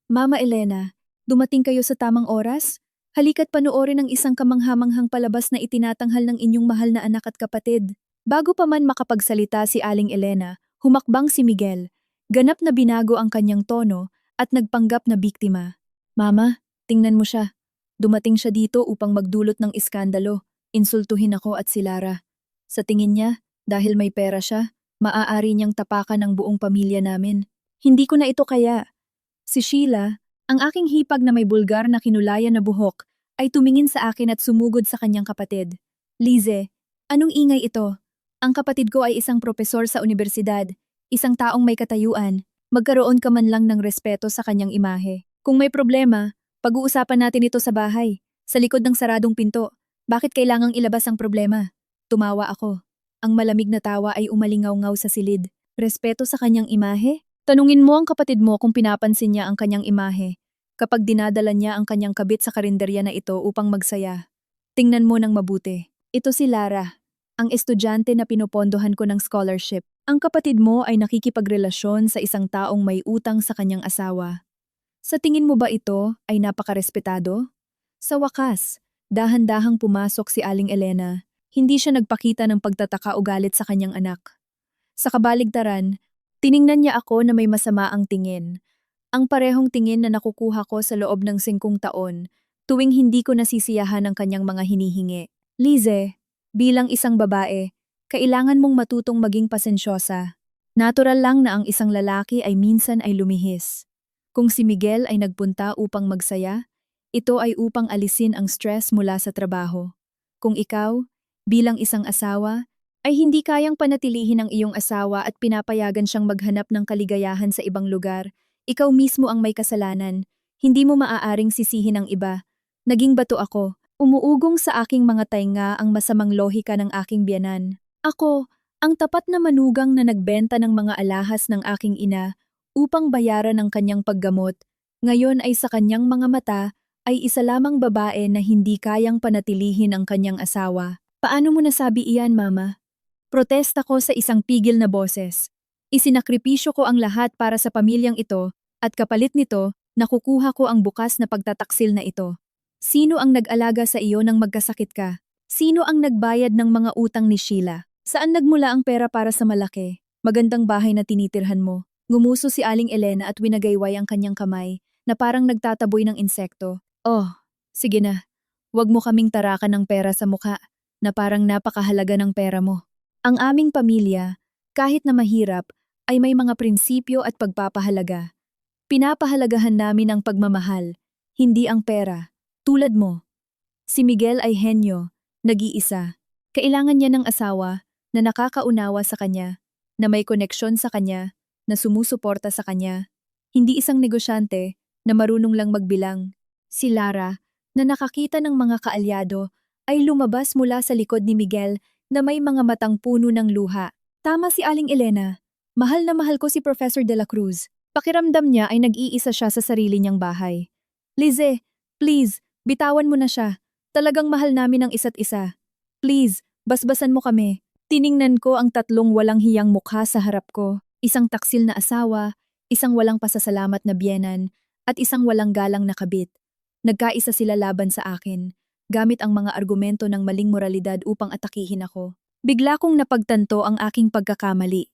Mama Elena, dumating kayo sa tamang oras? Halika't panoorin ang isang kamanghamanghang palabas na itinatanghal ng inyong mahal na anak at kapatid. Bago pa man makapagsalita si Aling Elena, humakbang si Miguel. Ganap na binago ang kanyang tono at nagpanggap na biktima. Mama, tingnan mo siya. Dumating siya dito upang magdulot ng iskandalo. Insultuhin ako at si Lara. Sa tingin niya, dahil may pera siya, maaari niyang tapakan ang buong pamilya namin. Hindi ko na ito kaya. Si Sheila, ang aking hipag na may bulgar na kinulayan na buhok, ay tumingin sa akin at sumugod sa kanyang kapatid. Lize, anong ingay ito? Ang kapatid ko ay isang propesor sa universidad, isang taong may katayuan. Magkaroon ka man lang ng respeto sa kanyang imahe. Kung may problema, pag-uusapan natin ito sa bahay, sa likod ng saradong pinto. Bakit kailangang ilabas ang problema? Tumawa ako. Ang malamig na tawa ay umalingaw-ngaw sa silid. Respeto sa kanyang imahe? Tanungin mo ang kapatid mo kung pinapansin niya ang kanyang imahe kapag dinadala niya ang kanyang kabit sa karinderya na ito upang magsaya. Tingnan mo ng mabuti. Ito si Lara, ang estudyante na pinopondohan ko ng scholarship. Ang kapatid mo ay nakikipagrelasyon sa isang taong may utang sa kanyang asawa. Sa tingin mo ba ito ay napakarespetado? Sa wakas, dahan-dahang pumasok si Aling Elena. Hindi siya nagpakita ng pagtataka o galit sa kanyang anak. Sa kabaligtaran, tiningnan niya ako na may masama ang tingin. Ang parehong tingin na nakukuha ko sa loob ng 5 taon, tuwing hindi ko nasisiyahan ang kanyang mga hinihingi. Lize, bilang isang babae, kailangan mong matutong maging pasensyosa. Natural lang na ang isang lalaki ay minsan ay lumihis. Kung si Miguel ay nagpunta upang magsaya, ito ay upang alisin ang stress mula sa trabaho. Kung ikaw, bilang isang asawa, ay hindi kayang panatilihin ang iyong asawa at pinapayagan siyang maghanap ng kaligayahan sa ibang lugar, ikaw mismo ang may kasalanan, hindi mo maaaring sisihin ang iba. Naging bato ako, umuugong sa aking mga tainga ang masamang lohika ng aking biyanan. Ako, ang tapat na manugang na nagbenta ng mga alahas ng aking ina upang bayaran ang kanyang paggamot, ngayon ay sa kanyang mga mata ay isa lamang babae na hindi kayang panatilihin ang kanyang asawa. Paano mo nasabi iyan, Mama? Protesta ko sa isang pigil na boses. Isinakripisyo ko ang lahat para sa pamilyang ito at kapalit nito, nakukuha ko ang bukas na pagtataksil na ito. Sino ang nag-alaga sa iyo nang magkasakit ka? Sino ang nagbayad ng mga utang ni Sheila? Saan nagmula ang pera para sa malaki, magandang bahay na tinitirhan mo? Gumuso si Aling Elena at winagayway ang kanyang kamay na parang nagtataboy ng insekto. Oh, sige na. Huwag mo kaming tarakan ng pera sa mukha na parang napakahalaga ng pera mo. Ang aming pamilya, kahit na mahirap, ay may mga prinsipyo at pagpapahalaga. Pinapahalagahan namin ang pagmamahal, hindi ang pera. Tulad mo. Si Miguel ay henyo, nag-iisa. Kailangan niya ng asawa na nakakaunawa sa kanya, na may koneksyon sa kanya, na sumusuporta sa kanya. Hindi isang negosyante na marunong lang magbilang. Si Lara, na nakakita ng mga kaalyado, ay lumabas mula sa likod ni Miguel na may mga matang puno ng luha. Tama si Aling Elena. Mahal na mahal ko si Professor De La Cruz. Pakiramdam niya ay nag-iisa siya sa sarili niyang bahay. Lize, please, bitawan mo na siya. Talagang mahal namin ang isa't isa. Please, basbasan mo kami. Tiningnan ko ang 3 walang hiyang mukha sa harap ko. Isang taksil na asawa, isang walang pasasalamat na biyenan, at isang walang galang na kabit. Nagkaisa sila laban sa akin, gamit ang mga argumento ng maling moralidad upang atakihin ako. Bigla kong napagtanto ang aking pagkakamali.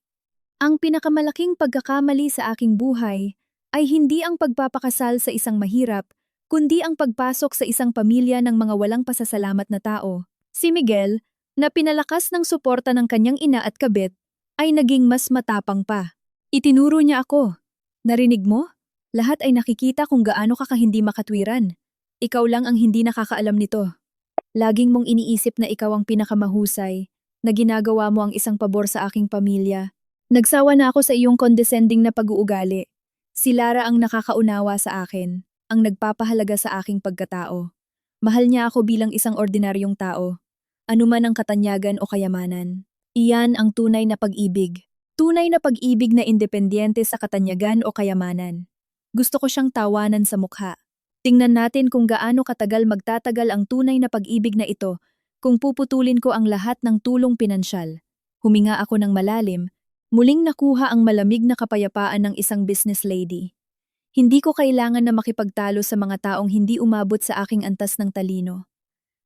Ang pinakamalaking pagkakamali sa aking buhay ay hindi ang pagpapakasal sa isang mahirap, kundi ang pagpasok sa isang pamilya ng mga walang pasasalamat na tao. Si Miguel, na pinalakas ng suporta ng kanyang ina at kabit, ay naging mas matapang pa. Itinuro niya ako. Narinig mo? Lahat ay nakikita kung gaano ka hindi makatwiran. Ikaw lang ang hindi nakakaalam nito. Laging mong iniisip na ikaw ang pinakamahusay, na ginagawa mo ang isang pabor sa aking pamilya. Nagsawa na ako sa iyong condescending na pag-uugali. Si Lara ang nakakaunawa sa akin, ang nagpapahalaga sa aking pagkatao. Mahal niya ako bilang isang ordinaryong tao, anuman ang katanyagan o kayamanan. Iyan ang tunay na pag-ibig. Tunay na pag-ibig na independyente sa katanyagan o kayamanan. Gusto ko siyang tawanan sa mukha. Tingnan natin kung gaano katagal magtatagal ang tunay na pag-ibig na ito kung puputulin ko ang lahat ng tulong pinansyal. Huminga ako ng malalim, muling nakuha ang malamig na kapayapaan ng isang business lady. Hindi ko kailangan na makipagtalo sa mga taong hindi umabot sa aking antas ng talino.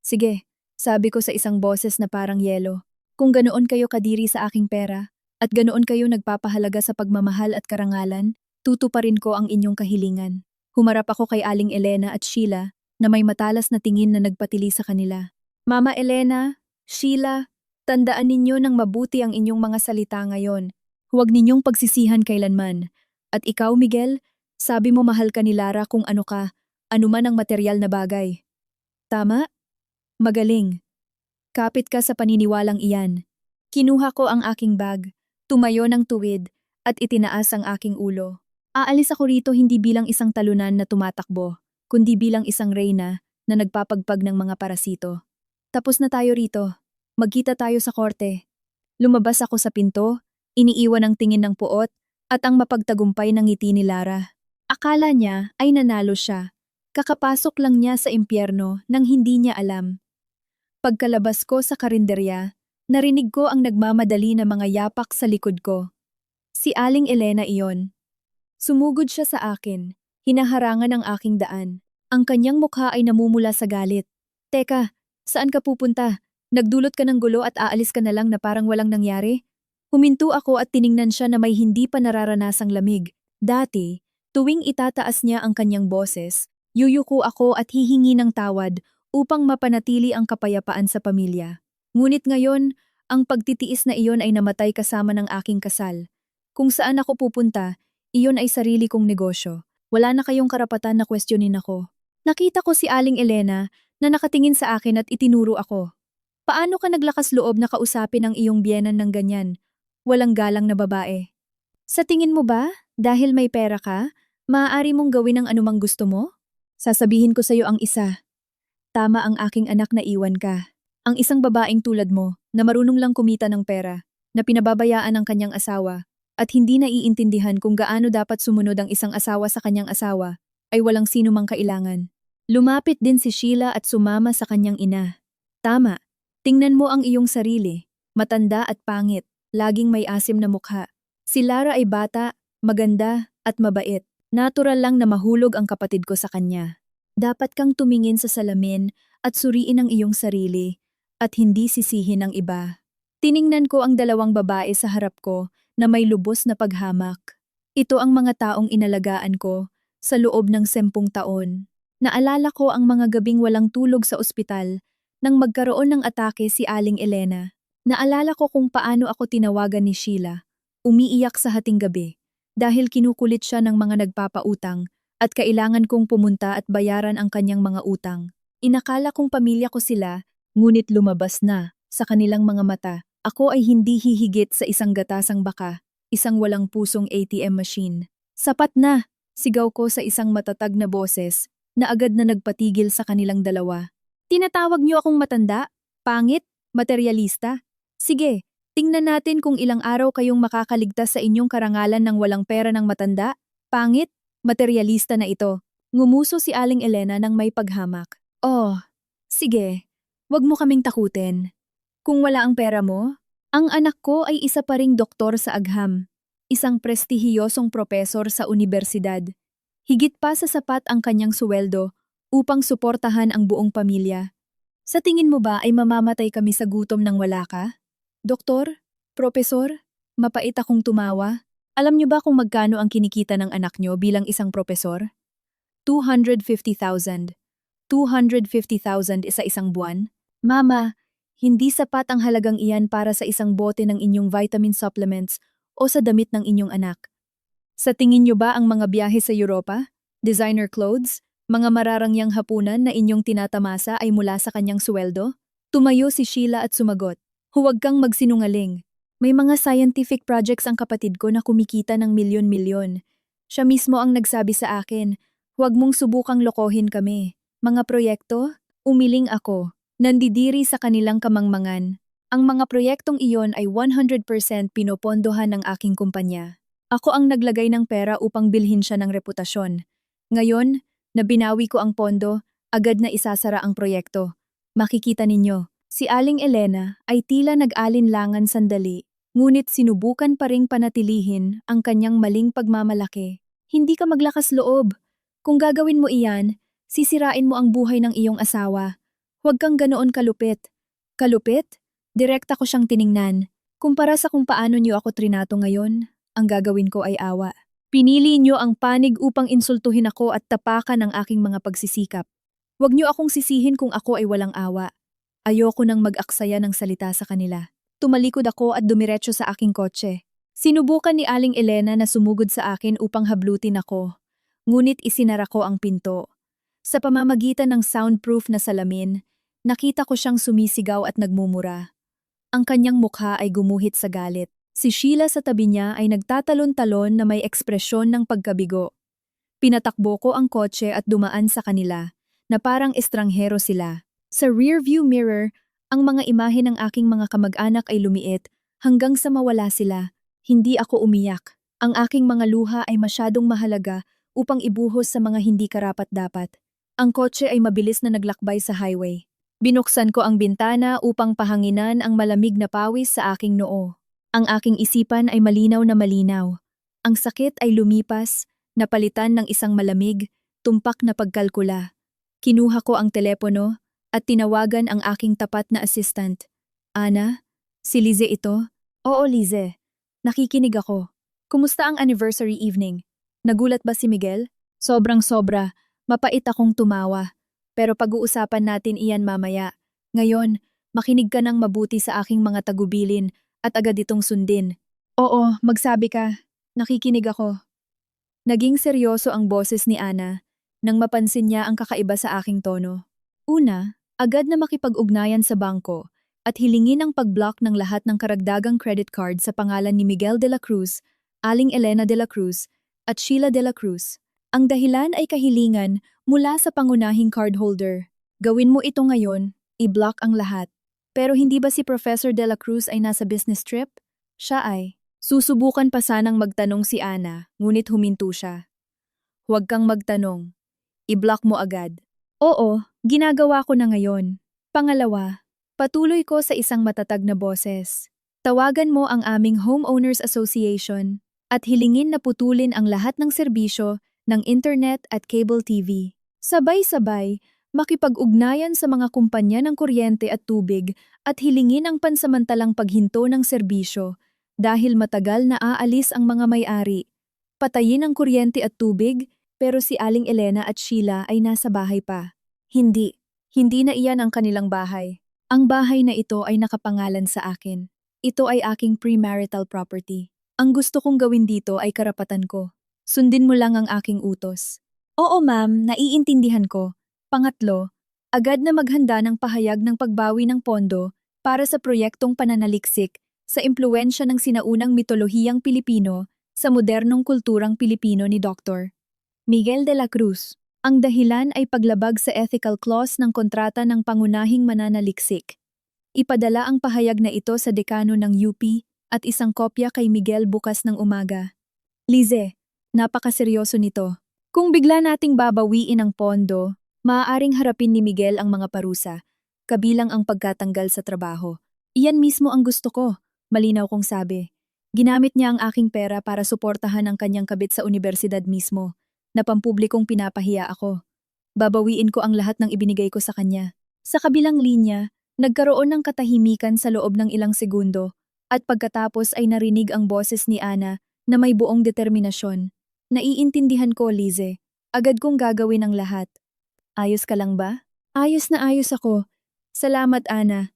Sige, sabi ko sa isang boses na parang yelo, kung ganoon kayo kadiri sa aking pera, at ganoon kayo nagpapahalaga sa pagmamahal at karangalan, tutuparin ko ang inyong kahilingan. Humarap ako kay Aling Elena at Sheila na may matalas na tingin na nagpatili sa kanila. Mama Elena, Sheila, tandaan ninyo ng mabuti ang inyong mga salita ngayon. Huwag ninyong pagsisihan kailanman. At ikaw, Miguel, sabi mo mahal ka ni Lara kung ano ka, anuman ang material na bagay. Tama? Magaling. Kapit ka sa paniniwalang iyan. Kinuha ko ang aking bag, tumayo ng tuwid, at itinaas ang aking ulo. Aalis ako rito hindi bilang isang talunan na tumatakbo, kundi bilang isang reyna na nagpapagpag ng mga parasito. Tapos na tayo rito. Magkita tayo sa korte. Lumabas ako sa pinto, iniiwan ang tingin ng puot, at ang mapagtagumpay ng ngiti ni Lara. Akala niya ay nanalo siya. Kakapasok lang niya sa impyerno nang hindi niya alam. Pagkalabas ko sa karinderya, narinig ko ang nagmamadali na mga yapak sa likod ko. Si Aling Elena iyon. Sumugod siya sa akin, hinaharangan ang aking daan. Ang kanyang mukha ay namumula sa galit. Teka, saan ka pupunta? Nagdulot ka ng gulo at aalis ka na lang na parang walang nangyari? Huminto ako at tiningnan siya na may hindi pa nararanasang lamig. Dati, tuwing itataas niya ang kanyang boses, yuyuko ako at hihingi ng tawad upang mapanatili ang kapayapaan sa pamilya. Ngunit ngayon, ang pagtitiis na iyon ay namatay kasama ng aking kasal. Kung saan ako pupunta, iyon ay sarili kong negosyo. Wala na kayong karapatan na kwestiyonin ako. Nakita ko si Aling Elena na nakatingin sa akin at itinuro ako. Paano ka naglakas loob na kausapin ang iyong biyenan ng ganyan? Walang galang na babae. Sa tingin mo ba, dahil may pera ka, maaari mong gawin ang anumang gusto mo? Sasabihin ko sa iyo ang isa. Tama ang aking anak na iwan ka. Ang isang babaeng tulad mo, na marunong lang kumita ng pera, na pinababayaan ng kanyang asawa, at hindi naiintindihan kung gaano dapat sumunod ang isang asawa sa kanyang asawa, ay walang sino mang kailangan. Lumapit din si Sheila at sumama sa kanyang ina. Tama, tingnan mo ang iyong sarili, matanda at pangit, laging may asim na mukha. Si Lara ay bata, maganda, at mabait. Natural lang na mahulog ang kapatid ko sa kanya. Dapat kang tumingin sa salamin at suriin ang iyong sarili, at hindi sisihin ang iba. Tiningnan ko ang dalawang babae sa harap ko na may lubos na paghamak. Ito ang mga taong inalagaan ko sa loob ng 10 taon. Naalala ko ang mga gabing walang tulog sa ospital nang magkaroon ng atake si Aling Elena. Naalala ko kung paano ako tinawagan ni Sheila, umiiyak sa hating gabi, dahil kinukulit siya ng mga nagpapautang at kailangan kong pumunta at bayaran ang kanyang mga utang. Inakala kong pamilya ko sila, ngunit lumabas na sa kanilang mga mata. Ako ay hindi hihigit sa isang gatasang baka, isang walang pusong ATM machine. Sapat na, sigaw ko sa isang matatag na boses na agad na nagpatigil sa kanilang dalawa. Tinatawag niyo akong matanda, pangit, materialista? Sige, tingnan natin kung ilang araw kayong makakaligtas sa inyong karangalan ng walang pera ng matanda, pangit, materialista na ito. Ngumuso si Aling Elena ng may paghamak. Oh, sige, wag mo kaming takutin. Kung wala ang pera mo, ang anak ko ay isa pa ring doktor sa agham, isang prestihiyosong propesor sa universidad. Higit pa sa sapat ang kanyang suweldo upang suportahan ang buong pamilya. Sa tingin mo ba ay mamamatay kami sa gutom nang wala ka? Doktor? Propesor? Mapait akong tumawa. Alam niyo ba kung magkano ang kinikita ng anak niyo bilang isang propesor? 250,000. 250,000 sa isang buwan? Mama, hindi sapat ang halagang iyan para sa isang bote ng inyong vitamin supplements o sa damit ng inyong anak. Sa tingin niyo ba ang mga biyahe sa Europa, designer clothes, mga mararangyang hapunan na inyong tinatamasa ay mula sa kanyang sweldo? Tumayo si Sheila at sumagot. Huwag kang magsinungaling. May mga scientific projects ang kapatid ko na kumikita ng milyon-milyon. Siya mismo ang nagsabi sa akin, huwag mong subukang lokohin kami. Mga proyekto? Umiling ako. Nandidiri sa kanilang kamangmangan. Ang mga proyektong iyon ay 100% pinopondohan ng aking kumpanya. Ako ang naglagay ng pera upang bilhin siya ng reputasyon. Ngayon, na binawi ko ang pondo, agad na isasara ang proyekto. Makikita ninyo, si Aling Elena ay tila nag-alinlangan sandali, ngunit sinubukan pa ring panatilihin ang kanyang maling pagmamalaki. Hindi ka maglakas loob. Kung gagawin mo iyan, sisirain mo ang buhay ng iyong asawa. Huwag kang ganoon kalupit. Kalupit? Direkta ko siyang tiningnan. Kumpara sa kung paano niyo ako trinato ngayon, ang gagawin ko ay awa. Pinili niyo ang panig upang insultuhin ako at tapakan ang aking mga pagsisikap. Huwag niyo akong sisihin kung ako ay walang awa. Ayoko nang mag-aksaya ng salita sa kanila. Tumalikod ako at dumiretso sa aking kotse. Sinubukan ni Aling Elena na sumugod sa akin upang hablutin ako. Ngunit isinara ko ang pinto. Sa pamamagitan ng soundproof na salamin, nakita ko siyang sumisigaw at nagmumura. Ang kanyang mukha ay gumuhit sa galit. Si Sheila sa tabi niya ay nagtatalon-talon na may ekspresyon ng pagkabigo. Pinatakbo ko ang kotse at dumaan sa kanila, na parang estranghero sila. Sa rearview mirror, ang mga imahe ng aking mga kamag-anak ay lumiit hanggang sa mawala sila. Hindi ako umiyak. Ang aking mga luha ay masyadong mahalaga upang ibuhos sa mga hindi karapat-dapat. Ang kotse ay mabilis na naglakbay sa highway. Binuksan ko ang bintana upang pahanginan ang malamig na pawis sa aking noo. Ang aking isipan ay malinaw na malinaw. Ang sakit ay lumipas, napalitan ng isang malamig, tumpak na pagkalkula. Kinuha ko ang telepono at tinawagan ang aking tapat na assistant. Ana? Si Lize ito? Oo, Lize. Nakikinig ako. Kumusta ang anniversary evening? Nagulat ba si Miguel? Sobrang-sobra. Mapait akong tumawa. Pero pag-uusapan natin iyan mamaya. Ngayon, makinig ka ng mabuti sa aking mga tagubilin at agad itong sundin. Oo, magsabi ka. Nakikinig ako. Naging seryoso ang boses ni Ana nang mapansin niya ang kakaiba sa aking tono. Una, agad na makipag-ugnayan sa bangko at hilingin ang pag-block ng lahat ng karagdagang credit card sa pangalan ni Miguel de la Cruz, Aling Elena de la Cruz, at Sheila de la Cruz. Ang dahilan ay kahilingan mula sa pangunahing cardholder. Gawin mo ito ngayon, i-block ang lahat. Pero hindi ba si Professor de la Cruz ay nasa business trip? Siya ay. Susubukan pa sanang magtanong si Ana, ngunit huminto siya. Huwag kang magtanong. I-block mo agad. Oo, ginagawa ko na ngayon. Pangalawa, patuloy ko sa isang matatag na boses. Tawagan mo ang aming Homeowners Association at hilingin na putulin ang lahat ng serbisyo ng internet at cable TV. Sabay-sabay, makipag-ugnayan sa mga kumpanya ng kuryente at tubig at hilingin ang pansamantalang paghinto ng serbisyo dahil matagal na aalis ang mga may-ari. Patayin ang kuryente at tubig, pero si Aling Elena at Sheila ay nasa bahay pa. Hindi na iyan ang kanilang bahay. Ang bahay na ito ay nakapangalan sa akin. Ito ay aking premarital property. Ang gusto kong gawin dito ay karapatan ko. Sundin mo lang ang aking utos. Oo ma'am, naiintindihan ko. Pangatlo, agad na maghanda ng pahayag ng pagbawi ng pondo para sa proyektong pananaliksik sa impluwensya ng sinaunang mitolohiyang Pilipino sa modernong kulturang Pilipino ni Dr. Miguel de la Cruz. Ang dahilan ay paglabag sa ethical clause ng kontrata ng pangunahing mananaliksik. Ipadala ang pahayag na ito sa dekano ng UP at isang kopya kay Miguel bukas ng umaga. Lize, napakaseryoso nito. Kung bigla nating babawiin ang pondo, maaaring harapin ni Miguel ang mga parusa, kabilang ang pagkatanggal sa trabaho. Iyan mismo ang gusto ko, malinaw kong sabi. Ginamit niya ang aking pera para suportahan ang kanyang kabit sa universidad mismo, na pampublikong pinapahiya ako. Babawiin ko ang lahat ng ibinigay ko sa kanya. Sa kabilang linya, nagkaroon ng katahimikan sa loob ng ilang segundo, at pagkatapos ay narinig ang boses ni Ana na may buong determinasyon. Naiintindihan ko, Lize. Agad kong gagawin ang lahat. Ayos ka lang ba? Ayos na ayos ako. Salamat, Ana.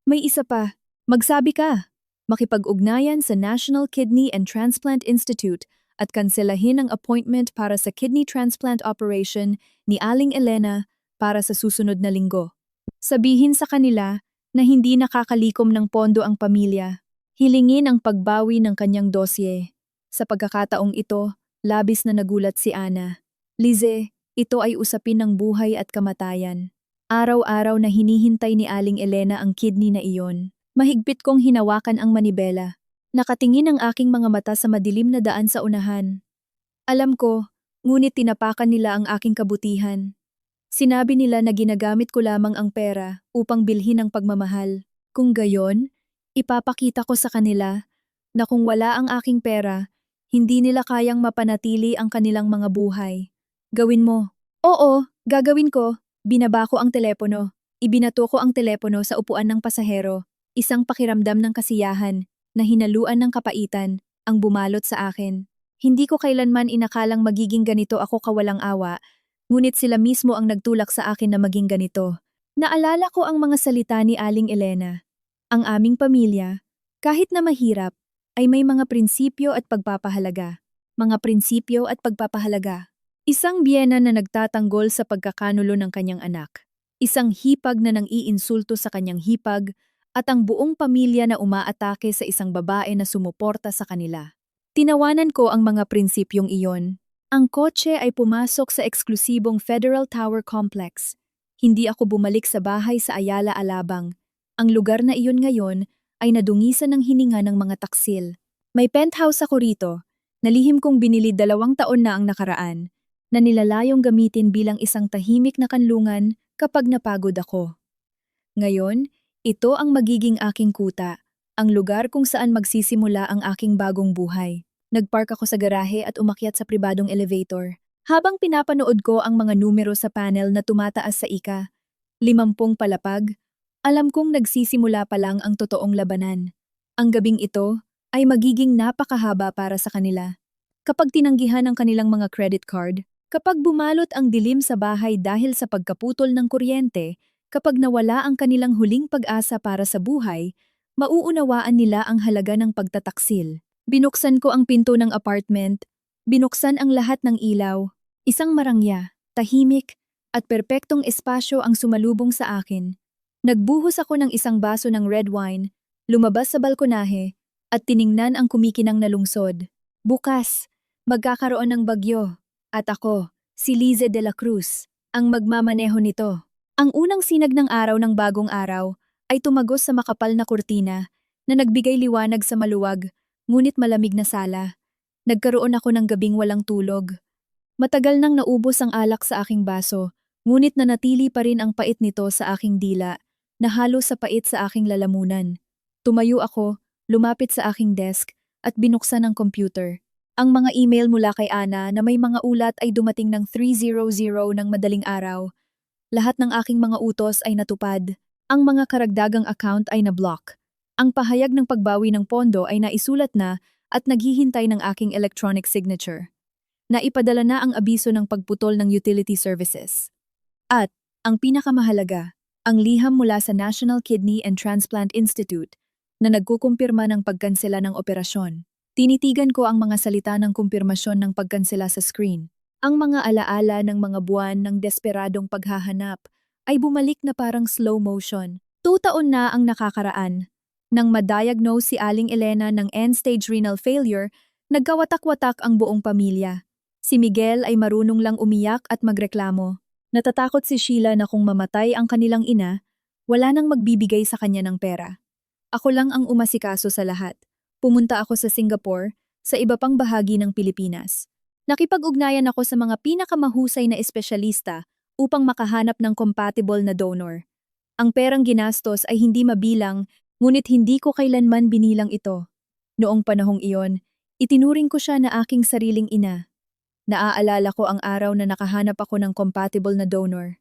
May isa pa. Magsabi ka. Makipag-ugnayan sa National Kidney and Transplant Institute at kanselahin ang appointment para sa kidney transplant operation ni Aling Elena para sa susunod na linggo. Sabihin sa kanila na hindi nakakalikom ng pondo ang pamilya. Hilingin ang pagbawi ng kanyang dosye. Sa pagkakataong ito, labis na nagulat si Ana. Lize, Ito ay usapin ng buhay at kamatayan. Araw-araw na hinihintay ni Aling Elena ang kidney na iyon. Mahigpit kong hinawakan ang manibela. Nakatingin ang aking mga mata sa madilim na daan sa unahan. Alam ko, ngunit tinapakan nila ang aking kabutihan. Sinabi nila na ginagamit ko lamang ang pera upang bilhin ang pagmamahal. Kung gayon, ipapakita ko sa kanila na kung wala ang aking pera, hindi nila kayang mapanatili ang kanilang mga buhay. Gawin mo. Oo, gagawin ko. Binaba ko ang telepono. Ibinato ko ang telepono sa upuan ng pasahero. Isang pakiramdam ng kasiyahan na hinaluan ng kapaitan ang bumalot sa akin. Hindi ko kailanman inakalang magiging ganito ako kawalang awa, ngunit sila mismo ang nagtulak sa akin na maging ganito. Naalala ko ang mga salita ni Aling Elena. Ang aming pamilya, kahit na mahirap, ay may mga prinsipyo at pagpapahalaga. Mga prinsipyo at pagpapahalaga. Isang biyena na nagtatanggol sa pagkakanulo ng kanyang anak. Isang hipag na nang-iinsulto sa kanyang hipag at ang buong pamilya na umaatake sa isang babae na sumuporta sa kanila. Tinawanan ko ang mga prinsipyong iyon. Ang kotse ay pumasok sa eksklusibong Federal Tower Complex. Hindi ako bumalik sa bahay sa Ayala Alabang. Ang lugar na iyon ngayon ay nadungisan ng hininga ng mga taksil. May penthouse ako rito, na lihim kong binili 2 taon na ang nakaraan, na nilalayong gamitin bilang isang tahimik na kanlungan kapag napagod ako. Ngayon, ito ang magiging aking kuta, ang lugar kung saan magsisimula ang aking bagong buhay. Nagpark ako sa garahe at umakyat sa pribadong elevator. Habang pinapanood ko ang mga numero sa panel na tumataas sa ika, 50 palapag, alam kong nagsisimula pa lang ang totoong labanan. Ang gabing ito ay magiging napakahaba para sa kanila. Kapag tinanggihan ang kanilang mga credit card, kapag bumalot ang dilim sa bahay dahil sa pagkaputol ng kuryente, kapag nawala ang kanilang huling pag-asa para sa buhay, mauunawaan nila ang halaga ng pagtataksil. Binuksan ko ang pinto ng apartment, binuksan ang lahat ng ilaw, isang marangya, tahimik, at perpektong espasyo ang sumalubong sa akin. Nagbuhos ako ng isang baso ng red wine, lumabas sa balkonahe, at tiningnan ang kumikinang na lungsod. Bukas, magkakaroon ng bagyo, at ako, si Lize de la Cruz, ang magmamaneho nito. Ang unang sinag ng araw ng bagong araw ay tumagos sa makapal na kurtina na nagbigay liwanag sa maluwag, ngunit malamig na sala. Nagkaroon ako ng gabing walang tulog. Matagal nang naubos ang alak sa aking baso, ngunit nanatili pa rin ang pait nito sa aking dila, na halos sa pait sa aking lalamunan. Tumayo ako, lumapit sa aking desk, at binuksan ang computer. Ang mga email mula kay Ana na may mga ulat ay dumating ng 3:00 ng madaling araw. Lahat ng aking mga utos ay natupad. Ang mga karagdagang account ay na-block. Ang pahayag ng pagbawi ng pondo ay naisulat na at naghihintay ng aking electronic signature. Naipadala na ang abiso ng pagputol ng utility services. At, ang pinakamahalaga, ang liham mula sa National Kidney and Transplant Institute na nagkukumpirma ng pagkansela ng operasyon. Tinitigan ko ang mga salita ng kumpirmasyon ng pagkansela sa screen. Ang mga alaala ng mga buwan ng desperadong paghahanap ay bumalik na parang slow motion. 2 taon na ang nakakaraan. Nang madiagnose si Aling Elena ng end-stage renal failure, nagkawatak-watak ang buong pamilya. Si Miguel ay marunong lang umiyak at magreklamo. Natatakot si Sheila na kung mamatay ang kanilang ina, wala nang magbibigay sa kanya ng pera. Ako lang ang umasikaso sa lahat. Pumunta ako sa Singapore, sa iba pang bahagi ng Pilipinas. Nakipag-ugnayan ako sa mga pinakamahusay na espesyalista upang makahanap ng compatible na donor. Ang perang ginastos ay hindi mabilang, ngunit hindi ko kailanman binilang ito. Noong panahong iyon, itinuring ko siya na aking sariling ina. Naaalala ko ang araw na nakahanap ako ng compatible na donor.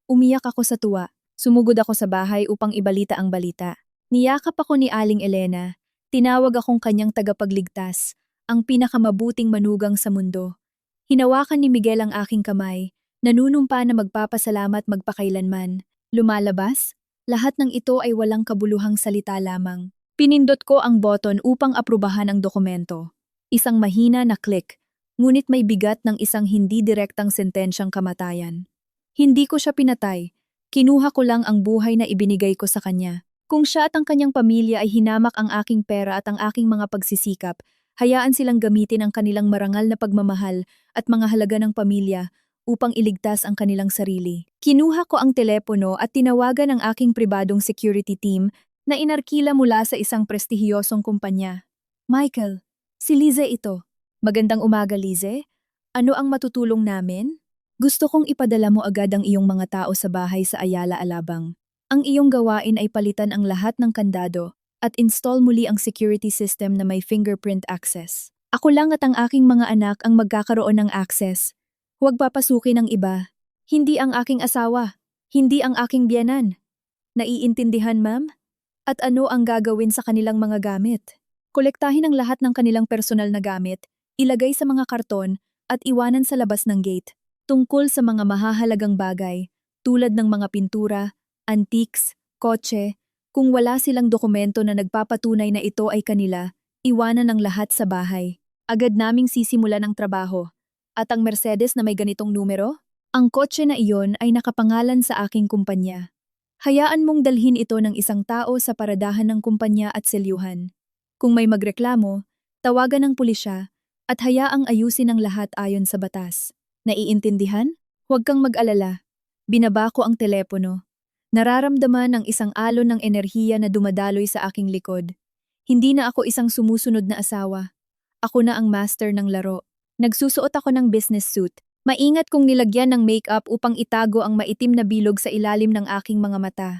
Umiyak ako sa tuwa. Sumugod ako sa bahay upang ibalita ang balita. Niyakap ako ni Aling Elena. Tinawag akong kanyang tagapagligtas, ang pinakamabuting manugang sa mundo. Hinawakan ni Miguel ang aking kamay, nanunumpa na magpapasalamat magpakailanman. Lumalabas, lahat ng ito ay walang kabuluhang salita lamang. Pinindot ko ang button upang aprubahan ang dokumento. Isang mahina na click, ngunit may bigat ng isang hindi direktang sentensyang kamatayan. Hindi ko siya pinatay, kinuha ko lang ang buhay na ibinigay ko sa kanya. Kung siya at ang kanyang pamilya ay hinamak ang aking pera at ang aking mga pagsisikap, hayaan silang gamitin ang kanilang marangal na pagmamahal at mga halaga ng pamilya upang iligtas ang kanilang sarili. Kinuha ko ang telepono at tinawagan ang aking pribadong security team na inarkila mula sa isang prestihiyosong kumpanya. Michael, si Lize ito. Magandang umaga, Lize. Ano ang matutulong namin? Gusto kong ipadala mo agad ang iyong mga tao sa bahay sa Ayala Alabang. Ang iyong gawain ay palitan ang lahat ng kandado at install muli ang security system na may fingerprint access. Ako lang at ang aking mga anak ang magkakaroon ng access. Huwag papasukin ng iba. Hindi ang aking asawa. Hindi ang aking biyenan. Naiintindihan, ma'am? At ano ang gagawin sa kanilang mga gamit? Kolektahin ang lahat ng kanilang personal na gamit, ilagay sa mga karton, at iwanan sa labas ng gate. Tungkol sa mga mahahalagang bagay, tulad ng mga pintura, antiques, kotse, kung wala silang dokumento na nagpapatunay na ito ay kanila, iwanan ang lahat sa bahay. Agad naming sisimulan ang trabaho. At ang Mercedes na may ganitong numero? Ang kotse na iyon ay nakapangalan sa aking kumpanya. Hayaan mong dalhin ito ng isang tao sa paradahan ng kumpanya at selyuhan. Kung may magreklamo, tawagan ng pulisya at hayaang ayusin ang lahat ayon sa batas. Naiintindihan? Huwag kang mag-alala. Binaba ko ang telepono. Nararamdaman ang isang alon ng enerhiya na dumadaloy sa aking likod. Hindi na ako isang sumusunod na asawa. Ako na ang master ng laro. Nagsusuot ako ng business suit. Maingat kong nilagyan ng makeup upang itago ang maitim na bilog sa ilalim ng aking mga mata.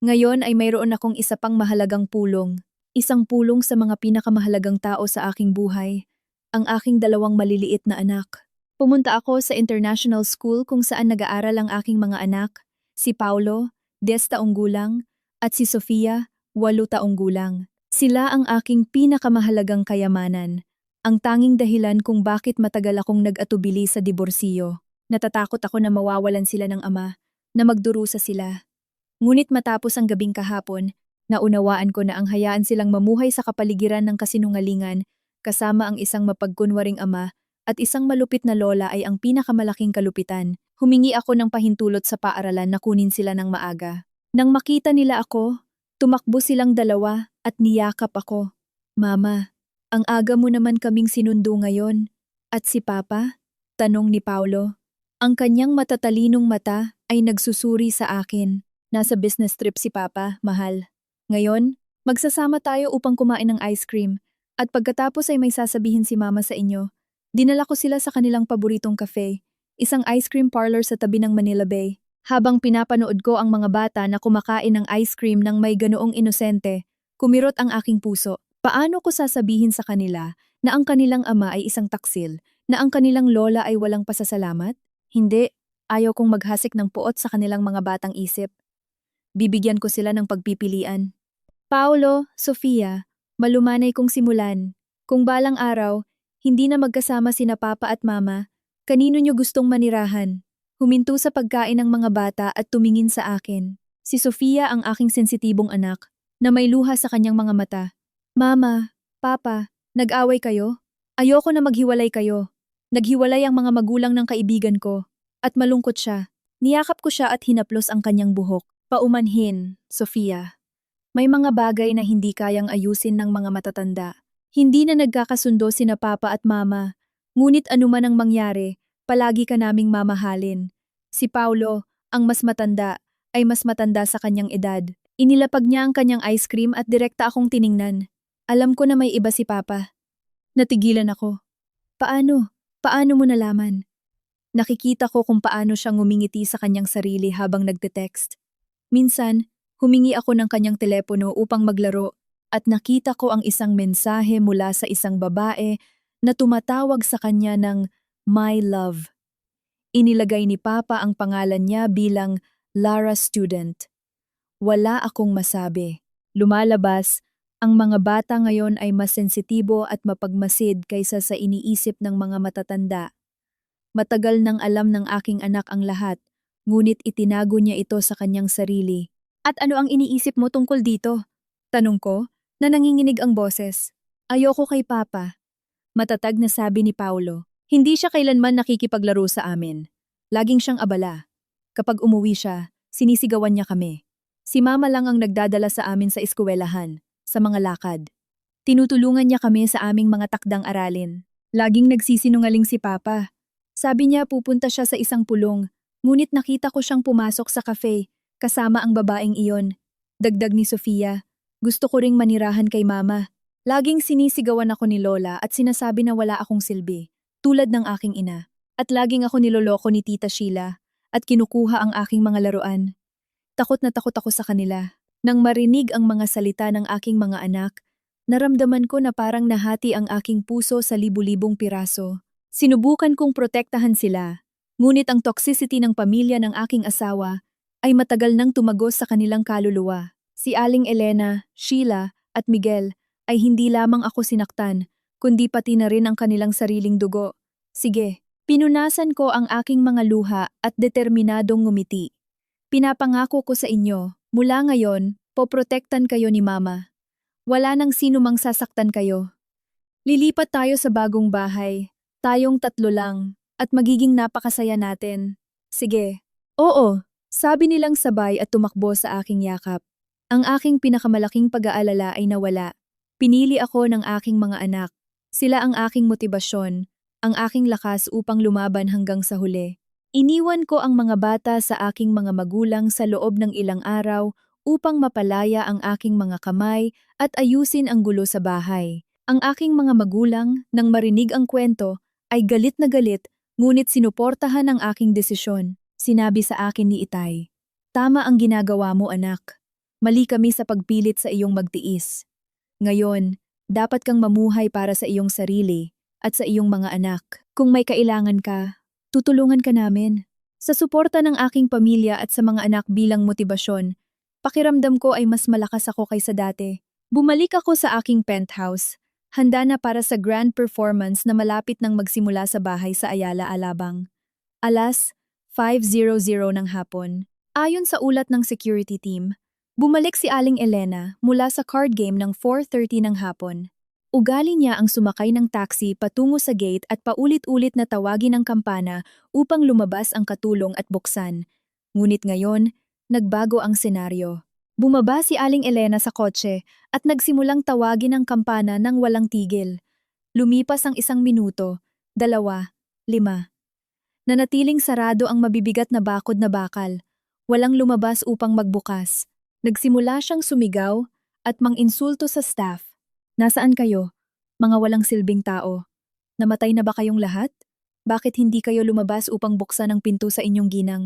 Ngayon ay mayroon akong isa pang mahalagang pulong. Isang pulong sa mga pinakamahalagang tao sa aking buhay. Ang aking dalawang maliliit na anak. Pumunta ako sa international school kung saan nag-aaral ang aking mga anak. Si Paulo, 10 taong gulang, at si Sofia, 8 taong gulang. Sila ang aking pinakamahalagang kayamanan. Ang tanging dahilan kung bakit matagal akong nag-atubili sa diborsiyo. Natatakot ako na mawawalan sila ng ama, na magdurusa sila. Ngunit matapos ang gabing kahapon, naunawaan ko na ang hayaan silang mamuhay sa kapaligiran ng kasinungalingan, kasama ang isang mapagkunwaring ama at isang malupit na lola ay ang pinakamalaking kalupitan. Humingi ako ng pahintulot sa paaralan na kunin sila ng maaga. Nang makita nila ako, tumakbo silang dalawa at niyakap ako. Mama, ang aga mo naman kaming sinundo ngayon. At si Papa? Tanong ni Paulo. Ang kanyang matatalinong mata ay nagsusuri sa akin. Nasa business trip si Papa, mahal. Ngayon, magsasama tayo upang kumain ng ice cream. At pagkatapos ay may sasabihin si Mama sa inyo. Dinala ko sila sa kanilang paboritong cafe, isang ice cream parlor sa tabi ng Manila Bay. Habang pinapanood ko ang mga bata na kumakain ng ice cream ng may ganoong inosente, kumirot ang aking puso. Paano ko sasabihin sa kanila na ang kanilang ama ay isang taksil, na ang kanilang lola ay walang pasasalamat? Hindi, ayaw kong maghasik ng puot sa kanilang mga batang isip. Bibigyan ko sila ng pagpipilian. Paulo, Sofia, malumanay kong simulan. Kung balang araw, hindi na magkasama sina Papa at Mama, kanino nyo gustong manirahan? Huminto sa pagkain ng mga bata at tumingin sa akin. Si Sofia ang aking sensitibong anak, na may luha sa kanyang mga mata. Mama, Papa, nag-away kayo? Ayoko na maghiwalay kayo. Naghiwalay ang mga magulang ng kaibigan ko. At malungkot siya. Niyakap ko siya at hinaplos ang kanyang buhok. Paumanhin, Sofia. May mga bagay na hindi kayang ayusin ng mga matatanda. Hindi na nagkakasundo sina Papa at Mama. Ngunit anuman ang mangyari, palagi ka naming mamahalin. Si Paulo, ang mas matanda, ay mas matanda sa kanyang edad. Inilapag niya ang kanyang ice cream at direkta akong tiningnan. Alam ko na may iba si Papa. Natigilan ako. Paano? Paano mo nalaman? Nakikita ko kung paano siya ngumingiti sa kanyang sarili habang nagte-text. Minsan, humingi ako ng kanyang telepono upang maglaro at nakita ko ang isang mensahe mula sa isang babae na tumatawag sa kanya ng My Love. Inilagay ni Papa ang pangalan niya bilang Lara Student. Wala akong masabi. Lumalabas, ang mga bata ngayon ay mas sensitibo at mapagmasid kaysa sa iniisip ng mga matatanda. Matagal nang alam ng aking anak ang lahat, ngunit itinago niya ito sa kanyang sarili. At ano ang iniisip mo tungkol dito? Tanong ko, na nanginginig ang boses. Ayoko kay Papa. Matatag na sabi ni Paulo. Hindi siya kailanman nakikipaglaro sa amin. Laging siyang abala. Kapag umuwi siya, sinisigawan niya kami. Si Mama lang ang nagdadala sa amin sa eskwelahan, sa mga lakad. Tinutulungan niya kami sa aming mga takdang aralin. Laging nagsisinungaling si Papa. Sabi niya pupunta siya sa isang pulong, ngunit nakita ko siyang pumasok sa cafe, kasama ang babaeng iyon. Dagdag ni Sofia, gusto ko ring manirahan kay mama. Laging sinisigawan ako ni Lola at sinasabi na wala akong silbi, tulad ng aking ina. At laging ako niloloko ni Tita Sheila at kinukuha ang aking mga laruan. Takot na takot ako sa kanila. Nang marinig ang mga salita ng aking mga anak, naramdaman ko na parang nahati ang aking puso sa libu-libong piraso. Sinubukan kong protektahan sila, ngunit ang toxicity ng pamilya ng aking asawa ay matagal nang tumagos sa kanilang kaluluwa. Si Aling Elena, Sheila at Miguel ay hindi lamang ako sinaktan, kundi pati na rin ang kanilang sariling dugo. Sige, pinunasan ko ang aking mga luha at determinadong ngumiti. Pinapangako ko sa inyo, mula ngayon, poprotektan kayo ni Mama. Wala nang sino mang sasaktan kayo. Lilipat tayo sa bagong bahay, tayong tatlo lang, at magiging napakasaya natin. Sige. Oo, sabi nilang sabay at tumakbo sa aking yakap. Ang aking pinakamalaking pag-aalala ay nawala. Pinili ako ng aking mga anak. Sila ang aking motibasyon, ang aking lakas upang lumaban hanggang sa huli. Iniwan ko ang mga bata sa aking mga magulang sa loob ng ilang araw upang mapalaya ang aking mga kamay at ayusin ang gulo sa bahay. Ang aking mga magulang, nang marinig ang kwento, ay galit na galit, ngunit sinuportahan ang aking desisyon. Sinabi sa akin ni Itay, "Tama ang ginagawa mo, anak. Mali kami sa pagpilit sa iyong magtiis. Ngayon, dapat kang mamuhay para sa iyong sarili at sa iyong mga anak. Kung may kailangan ka, tutulungan ka namin." Sa suporta ng aking pamilya at sa mga anak bilang motibasyon, pakiramdam ko ay mas malakas ako kaysa dati. Bumalik ako sa aking penthouse, handa na para sa grand performance na malapit nang magsimula sa bahay sa Ayala, Alabang. Alas 5:00 ng hapon. Ayon sa ulat ng security team, bumalik si Aling Elena mula sa card game ng 4:30 ng hapon. Ugali niya ang sumakay ng taxi patungo sa gate at paulit-ulit na tawagin ang kampana upang lumabas ang katulong at buksan. Ngunit ngayon, nagbago ang senaryo. Bumaba si Aling Elena sa kotse at nagsimulang tawagin ang kampana ng walang tigil. Lumipas ang 1 minuto, 2, 5. Nanatiling sarado ang mabibigat na bakod na bakal. Walang lumabas upang magbukas. Nagsimula siyang sumigaw at manginsulto sa staff. "Nasaan kayo? Mga walang silbing tao. Namatay na ba kayong lahat? Bakit hindi kayo lumabas upang buksan ang pinto sa inyong ginang?"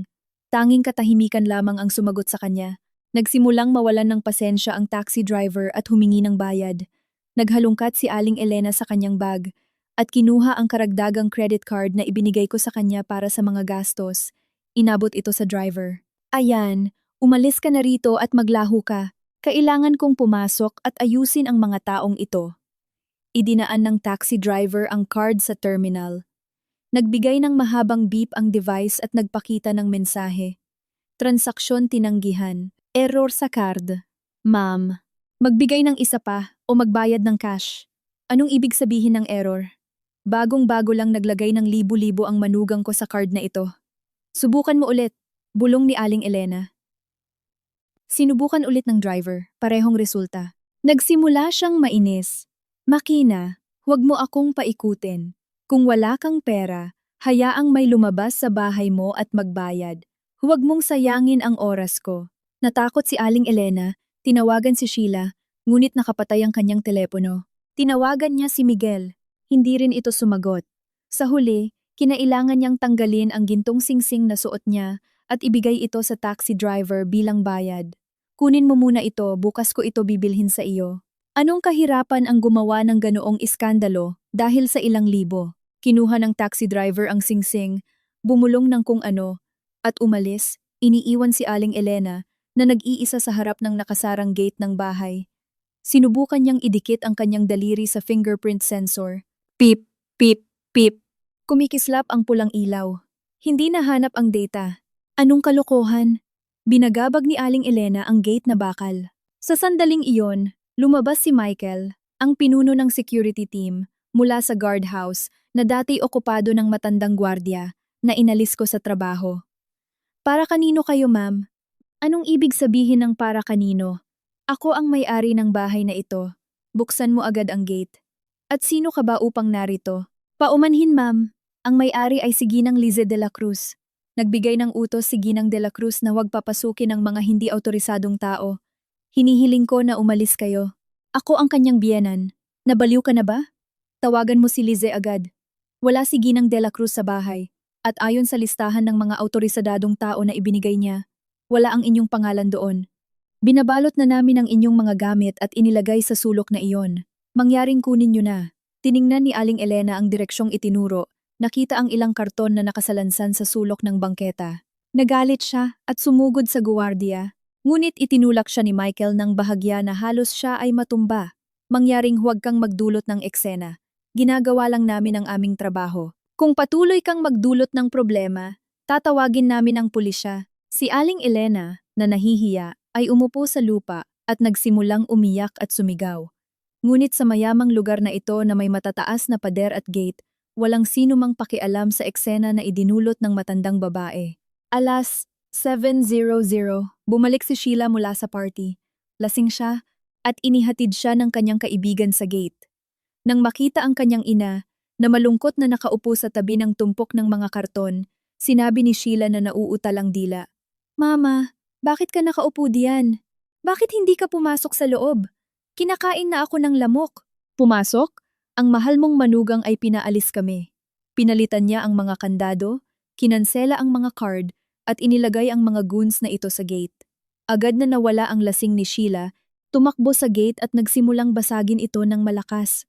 Tanging katahimikan lamang ang sumagot sa kanya. Nagsimulang mawalan ng pasensya ang taxi driver at humingi ng bayad. Naghalungkat si Aling Elena sa kanyang bag at kinuha ang karagdagang credit card na ibinigay ko sa kanya para sa mga gastos. Inabot ito sa driver. "Ayan, umalis ka na rito at maglaho ka. Kailangan kong pumasok at ayusin ang mga taong ito." Idinaan ng taxi driver ang card sa terminal. Nagbigay ng mahabang beep ang device at nagpakita ng mensahe. "Transaksyon tinanggihan. Error sa card. Ma'am, magbigay ng isa pa o magbayad ng cash." Anong ibig sabihin ng error? Bagong-bago lang naglagay ng libu-libo ang manugang ko sa card na ito. "Subukan mo ulit," bulong ni Aling Elena. Sinubukan ulit ng driver, parehong resulta. Nagsimula siyang mainis. "Makina, huwag mo akong paikutin. Kung wala kang pera, hayaang may lumabas sa bahay mo at magbayad. Huwag mong sayangin ang oras ko." Natakot si Aling Elena, tinawagan si Sheila, ngunit nakapatay ang kanyang telepono. Tinawagan niya si Miguel, hindi rin ito sumagot. Sa huli, kinailangan niyang tanggalin ang gintong singsing na suot niya at ibigay ito sa taxi driver bilang bayad. "Kunin mo muna ito, bukas ko ito bibilhin sa iyo." Anong kahirapan ang gumawa ng ganoong iskandalo dahil sa ilang libo? Kinuha ng taxi driver ang singsing, bumulong ng kung ano, at umalis, iniiwan si Aling Elena na nag-iisa sa harap ng nakasarang gate ng bahay. Sinubukan niyang idikit ang kanyang daliri sa fingerprint sensor. Pip, pip, pip. Kumikislap ang pulang ilaw. Hindi nahanap ang data. Anong kalokohan? Binagabag ni Aling Elena ang gate na bakal. Sa sandaling iyon, lumabas si Michael, ang pinuno ng security team, mula sa guardhouse na dati okupado ng matandang gwardya na inalis ko sa trabaho. "Para kanino kayo, ma'am?" Anong ibig sabihin ng para kanino? Ako ang may-ari ng bahay na ito. Buksan mo agad ang gate. At sino ka ba upang narito? Paumanhin, ma'am. Ang may-ari ay si Ginang Lize de la Cruz. Nagbigay ng utos si Ginang de la Cruz na huwag papasukin ng mga hindi autorisadong tao. Hinihiling ko na umalis kayo. Ako ang kanyang biyenan. Nabaliw ka na ba? Tawagan mo si Lize agad. Wala si Ginang de la Cruz sa bahay. At ayon sa listahan ng mga autorisadadong tao na ibinigay niya, wala ang inyong pangalan doon. Binabalot na namin ang inyong mga gamit at inilagay sa sulok na iyon. Mangyaring kunin niyo na. Tiningnan ni Aling Elena ang direksyong itinuro. Nakita ang ilang karton na nakasalansan sa sulok ng bangketa. Nagalit siya at sumugod sa guwardiya. Ngunit itinulak siya ni Michael ng bahagya na halos siya ay matumba. Mangyaring huwag kang magdulot ng eksena. Ginagawa lang namin ang aming trabaho. Kung patuloy kang magdulot ng problema, tatawagin namin ang pulisya. Si Aling Elena, na nahihiya, ay umupo sa lupa at nagsimulang umiyak at sumigaw. Ngunit sa mayamang lugar na ito na may matataas na pader at gate, walang sino mang pakialam sa eksena na idinulot ng matandang babae. Alas 7:00, bumalik si Sheila mula sa party. Lasing siya at inihatid siya ng kanyang kaibigan sa gate. Nang makita ang kanyang ina, na malungkot na nakaupo sa tabi ng tumpok ng mga karton, sinabi ni Sheila na nauutal ang dila. Mama, bakit ka nakaupo diyan? Bakit hindi ka pumasok sa loob? Kinakain na ako ng lamok. Pumasok? Ang mahal mong manugang ay pinaalis kami. Pinalitan niya ang mga kandado, kinansela ang mga card, at inilagay ang mga goons na ito sa gate. Agad na nawala ang lasing ni Sheila, tumakbo sa gate at nagsimulang basagin ito ng malakas.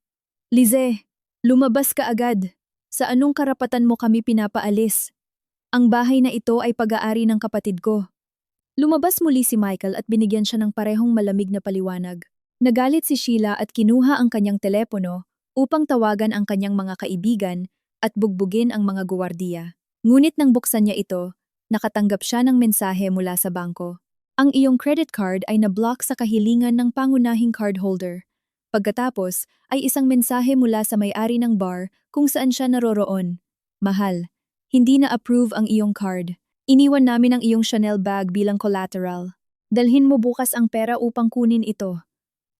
Lize, lumabas ka agad. Sa anong karapatan mo kami pinapaalis? Ang bahay na ito ay pag-aari ng kapatid ko. Lumabas muli si Michael at binigyan siya ng parehong malamig na paliwanag. Nagalit si Sheila at kinuha ang kanyang telepono upang tawagan ang kanyang mga kaibigan at bugbugin ang mga guwardiya. Ngunit nang buksan niya ito, nakatanggap siya ng mensahe mula sa bangko. Ang iyong credit card ay na-block sa kahilingan ng pangunahing cardholder. Pagkatapos ay isang mensahe mula sa may-ari ng bar kung saan siya naroroon. Mahal, hindi na-approve ang iyong card. Iniwan namin ang iyong Chanel bag bilang collateral. Dalhin mo bukas ang pera upang kunin ito.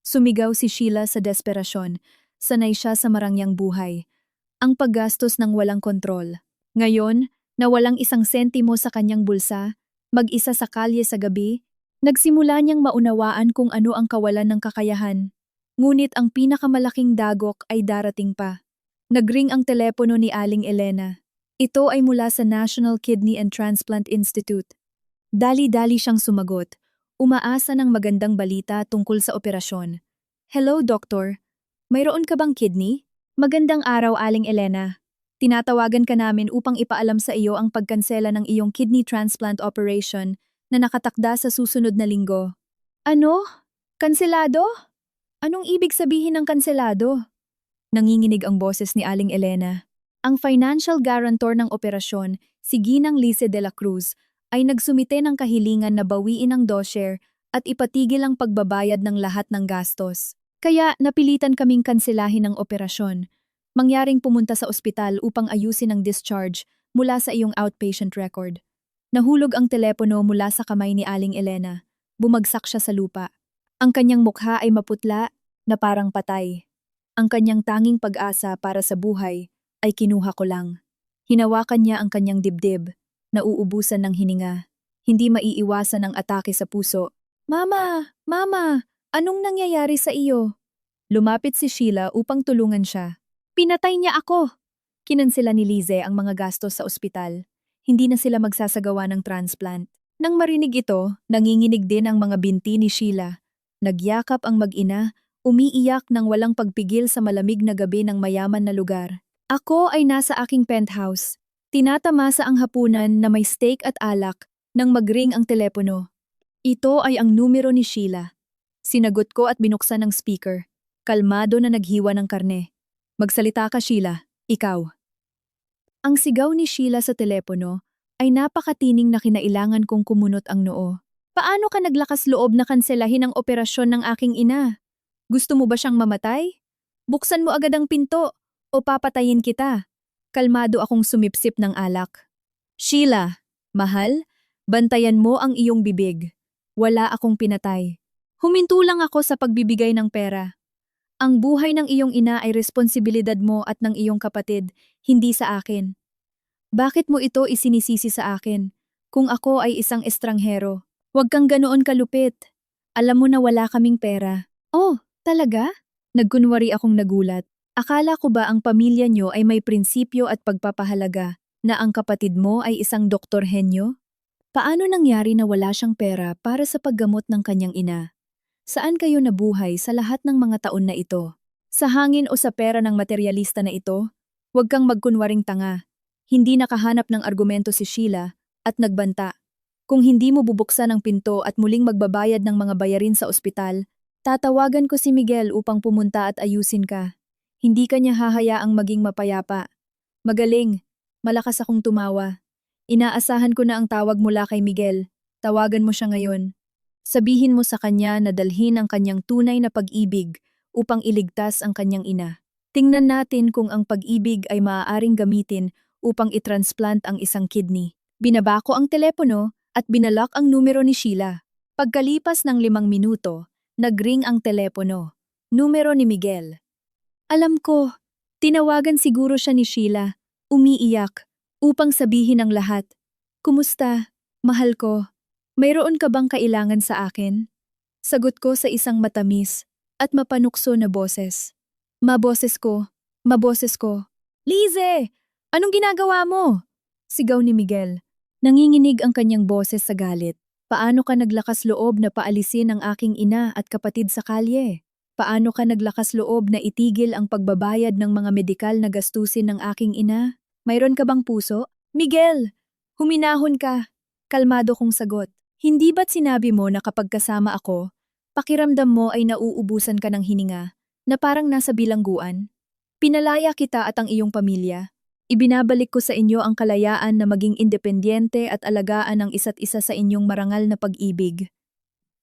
Sumigaw si Sheila sa desperasyon. Sanay siya sa marangyang buhay. Ang paggastos ng walang kontrol. Ngayon, na walang isang sentimo sa kanyang bulsa, mag-isa sa kalye sa gabi, nagsimula niyang maunawaan kung ano ang kawalan ng kakayahan. Ngunit ang pinakamalaking dagok ay darating pa. Nagring ang telepono ni Aling Elena. Ito ay mula sa National Kidney and Transplant Institute. Dali-dali siyang sumagot, umaasa ng magandang balita tungkol sa operasyon. Hello, Doktor. Mayroon ka bang kidney? Magandang araw, Aling Elena. Tinatawagan ka namin upang ipaalam sa iyo ang pagkansela ng iyong kidney transplant operation na nakatakda sa susunod na linggo. Ano? Kanselado? Anong ibig sabihin ng kanselado? Nanginginig ang boses ni Aling Elena. Ang financial guarantor ng operasyon, si Ginang Lize de la Cruz, ay nagsumite ng kahilingan na bawiin ang dossier at ipatigil ang pagbabayad ng lahat ng gastos. Kaya napilitan kaming kanselahin ang operasyon. Mangyaring pumunta sa ospital upang ayusin ang discharge mula sa iyong outpatient record. Nahulog ang telepono mula sa kamay ni Aling Elena. Bumagsak siya sa lupa. Ang kanyang mukha ay maputla na parang patay. Ang kanyang tanging pag-asa para sa buhay ay kinuha ko lang. Hinawakan niya ang kanyang dibdib, nauubusan ng hininga. Hindi maiiwasan ang atake sa puso. Mama! Mama! Anong nangyayari sa iyo? Lumapit si Sheila upang tulungan siya. Pinatay niya ako! Kinansela ni Lize ang mga gastos sa ospital. Hindi na sila magsasagawa ng transplant. Nang marinig ito, nanginginig din ang mga binti ni Sheila. Nagyakap ang mag-ina, umiiyak ng walang pagpigil sa malamig na gabi ng mayaman na lugar. Ako ay nasa aking penthouse. Tinatamasa ang hapunan na may steak at alak nang magring ang telepono. Ito ay ang numero ni Sheila. Sinagot ko at binuksan ang speaker. Kalmado na naghiwa ng karne. Magsalita ka, Sheila. Ikaw. Ang sigaw ni Sheila sa telepono ay napakatining na kinailangan kong kumunot ang noo. Paano ka naglakas loob na kanselahin ang operasyon ng aking ina? Gusto mo ba siyang mamatay? Buksan mo agad ang pinto o papatayin kita. Kalmado akong sumipsip ng alak. Sheila, mahal, bantayan mo ang iyong bibig. Wala akong pinatay. Huminto lang ako sa pagbibigay ng pera. Ang buhay ng iyong ina ay responsibilidad mo at ng iyong kapatid, hindi sa akin. Bakit mo ito isinisisi sa akin? Kung ako ay isang estranghero, huwag kang ganoon kalupit. Alam mo na wala kaming pera. Oh, talaga? Nagkunwari akong nagulat. Akala ko ba ang pamilya nyo ay may prinsipyo at pagpapahalaga na ang kapatid mo ay isang doktor henyo? Paano nangyari na wala siyang pera para sa paggamot ng kanyang ina? Saan kayo nabuhay sa lahat ng mga taon na ito? Sa hangin o sa pera ng materyalista na ito? Huwag kang magkunwaring tanga. Hindi nakahanap ng argumento si Sheila at nagbanta. Kung hindi mo bubuksan ang pinto at muling magbabayad ng mga bayarin sa ospital, tatawagan ko si Miguel upang pumunta at ayusin ka. Hindi ka niya hahayaang maging mapayapa. Magaling, malakas akong tumawa. Inaasahan ko na ang tawag mula kay Miguel. Tawagan mo siya ngayon. Sabihin mo sa kanya na dalhin ang kanyang tunay na pag-ibig upang iligtas ang kanyang ina. Tingnan natin kung ang pag-ibig ay maaaring gamitin upang i-transplant ang isang kidney. Binaba ko ang telepono at binalak ang numero ni Sheila. Pagkalipas ng 5 minuto, nagring ang telepono. Numero ni Miguel. Alam ko, tinawagan siguro siya ni Sheila, umiiyak, upang sabihin ang lahat. Kumusta? Mahal ko. Mayroon ka bang kailangan sa akin? Sagot ko sa isang matamis at mapanukso na boses. Maboses ko, maboses ko. Lize! Anong ginagawa mo? Sigaw ni Miguel. Nanginginig ang kanyang boses sa galit. Paano ka naglakas loob na paalisin ang aking ina at kapatid sa kalye? Paano ka naglakas loob na itigil ang pagbabayad ng mga medikal na gastusin ng aking ina? Mayroon ka bang puso? Miguel! Huminahon ka. Kalmado kong sagot. Hindi ba't sinabi mo na kapag kasama ako, pakiramdam mo ay nauubusan ka ng hininga, na parang nasa bilangguan? Pinalaya kita at ang iyong pamilya. Ibinabalik ko sa inyo ang kalayaan na maging independyente at alagaan ang isa't isa sa inyong marangal na pag-ibig.